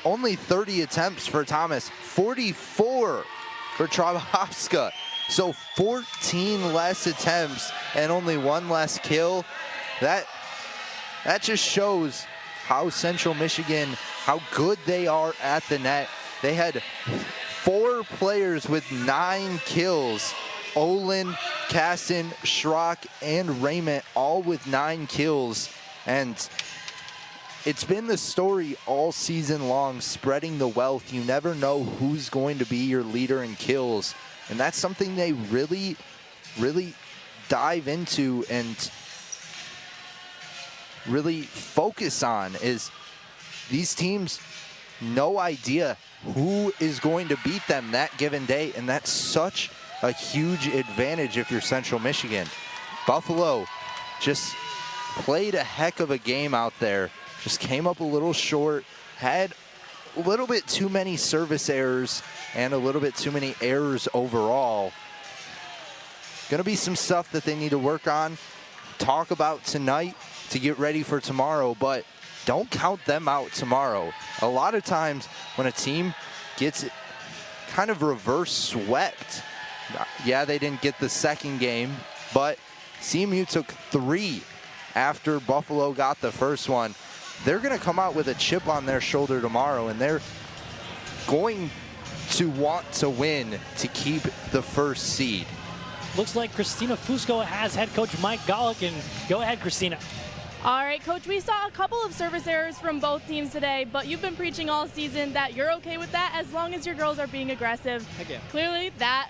S2: Only 30 attempts for Thomas, 44 for Trabahovska. So 14 less attempts and only 1 less kill. That just shows how Central Michigan, how good they are at the net. They had 4 players with 9 kills. Olin, Casson, Schrock, and Raymond all with 9 kills. And it's been the story all season long, spreading the wealth. You never know who's going to be your leader in kills. And that's something they really, really dive into and really focus on, is these teams, no idea who is going to beat them that given day, and that's such a huge advantage if you're Central Michigan. Buffalo just played a heck of a game out there, just came up a little short, had a little bit too many service errors and a little bit too many errors overall. Gonna be some stuff that they need to work on, talk about tonight to get ready for tomorrow, but don't count them out tomorrow. A lot of times when a team gets kind of reverse swept, yeah, they didn't get the second game, but CMU took 3 after Buffalo got the first one. They're going to come out with a chip on their shoulder tomorrow, and they're going to want to win to keep the first seed.
S1: Looks like Christina Fusco has head coach Mike Golick, and go ahead, Christina.
S3: All right, Coach, we saw a couple of service errors from both teams today, but you've been preaching all season that you're okay with that as long as your girls are being aggressive.
S17: Heck yeah.
S3: Clearly, that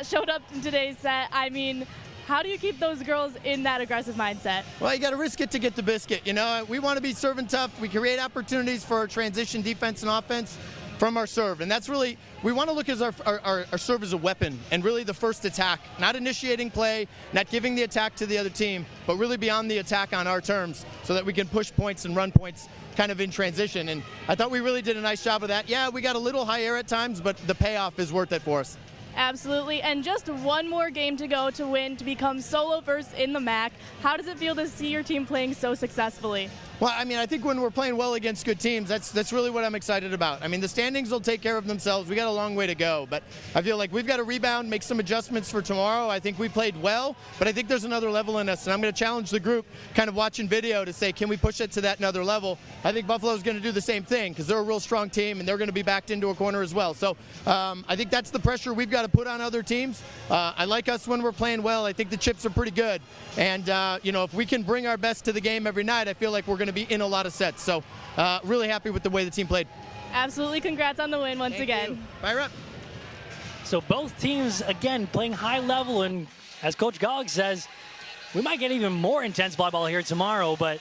S3: showed up in today's set. I mean, how do you keep those girls in that aggressive mindset?
S17: Well, you got to risk it to get the biscuit. You know, we want to be serving tough. We create opportunities for our transition defense and offense from our serve. And that's really, we want to look at our serve as a weapon and really the first attack, not initiating play, not giving the attack to the other team, but really beyond the attack on our terms so that we can push points and run points kind of in transition. And I thought we really did a nice job of that. Yeah, we got a little high air at times, but the payoff is worth it for us.
S3: Absolutely, and just one more game to go to win, to become solo first in the MAC. How does it feel to see your team playing so successfully?
S17: Well, I mean, I think when we're playing well against good teams, that's really what I'm excited about. I mean, the standings will take care of themselves. We got a long way to go, but I feel like we've got to rebound, make some adjustments for tomorrow. I think we played well, but I think there's another level in us, and I'm going to challenge the group kind of watching video to say, can we push it to that another level? I think Buffalo's going to do the same thing because they're a real strong team, and they're going to be backed into a corner as well. So I think that's the pressure we've got to put on other teams. I like us when we're playing well. I think the chips are pretty good, and you know, if we can bring our best to the game every night, I feel like we're going to be in a lot of sets. So really happy with the way the team played.
S3: Absolutely. Congrats on the win once again.
S17: You. Bye, Rep.
S1: So both teams, again, playing high level, and as Coach Golick says, we might get even more intense volleyball here tomorrow, but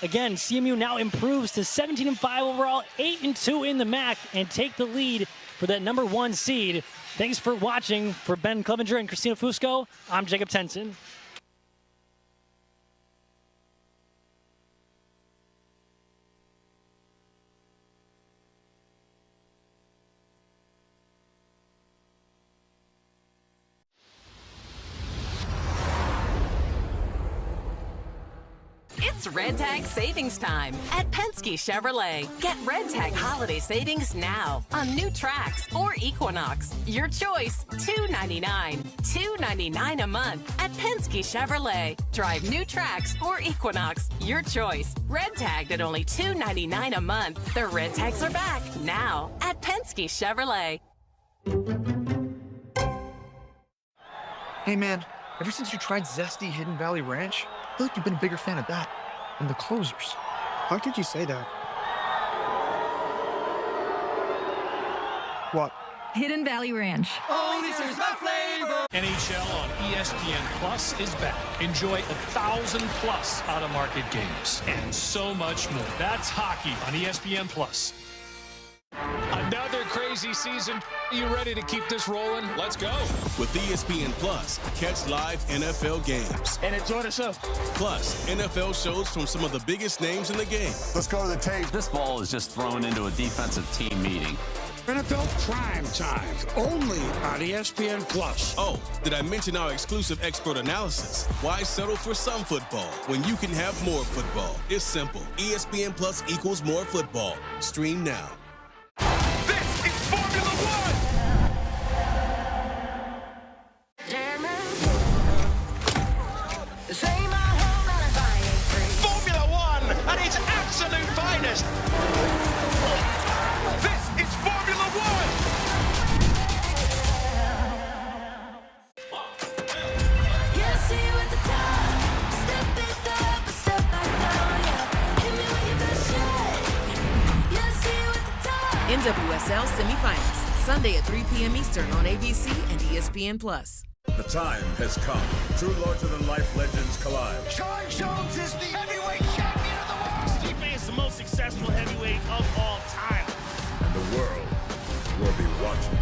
S1: Again, CMU now improves to 17-5 overall, 8-2 in the MAC, and take the lead for that #1 seed. Thanks for watching. For Ben Clevenger and Christina Fusco, I'm Jacob Tenson.
S4: It's Red Tag Savings Time at Penske Chevrolet. Get Red Tag holiday savings now on new Trax or Equinox. Your choice, $299. $299 a month at Penske Chevrolet. Drive new Trax or Equinox. Your choice. Red Tagged at only $299 a month. The Red Tags are back now at Penske Chevrolet.
S18: Hey man, ever since you tried Zesty Hidden Valley Ranch, I feel like you've been a bigger fan of that. And the closers. How could you say that? What?
S19: Hidden Valley Ranch.
S5: Oh, this is my flavor. NHL on ESPN Plus is back. Enjoy 1,000+ out-of-market games and so much more. That's hockey on ESPN Plus. Another crazy season. Are you ready to keep this rolling? Let's go.
S6: With ESPN Plus, catch live NFL games.
S13: And enjoy the show.
S6: Plus, NFL shows from some of the biggest names in the game.
S14: Let's go to the tape.
S8: This ball is just thrown into a defensive team meeting.
S9: NFL Prime Time, only on ESPN Plus.
S6: Oh, did I mention our exclusive expert analysis? Why settle for some football when you can have more football? It's simple. ESPN Plus equals more football. Stream now.
S13: This is Formula One! Formula One at its absolute finest! This is Formula One!
S15: NWSL semifinals, Sunday at 3 p.m. Eastern on ABC and ESPN+.
S14: The time has come. Two larger-than-life legends collide.
S13: John Jones is the heavyweight champion of the world! Stipe is the most successful heavyweight of all time.
S14: And the world will be watching.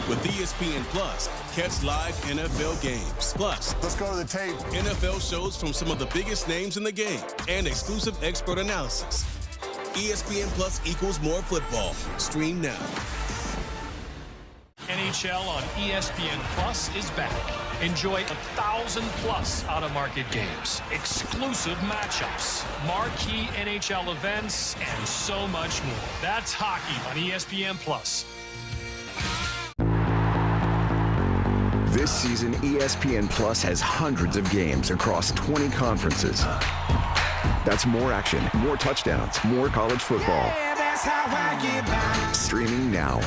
S6: With ESPN Plus, catch live NFL games. Plus,
S14: Let's go to the tape.
S6: NFL shows from some of the biggest names in the game and exclusive expert analysis. ESPN Plus equals more football. Stream now.
S5: NHL on ESPN Plus is back. Enjoy 1,000+ out-of-market games, exclusive matchups, marquee NHL events, and so much more. That's hockey on ESPN Plus.
S12: This season, ESPN Plus has hundreds of games across 20 conferences. That's more action, more touchdowns, more college football.
S13: Yeah, that's how I get by.
S12: Streaming now.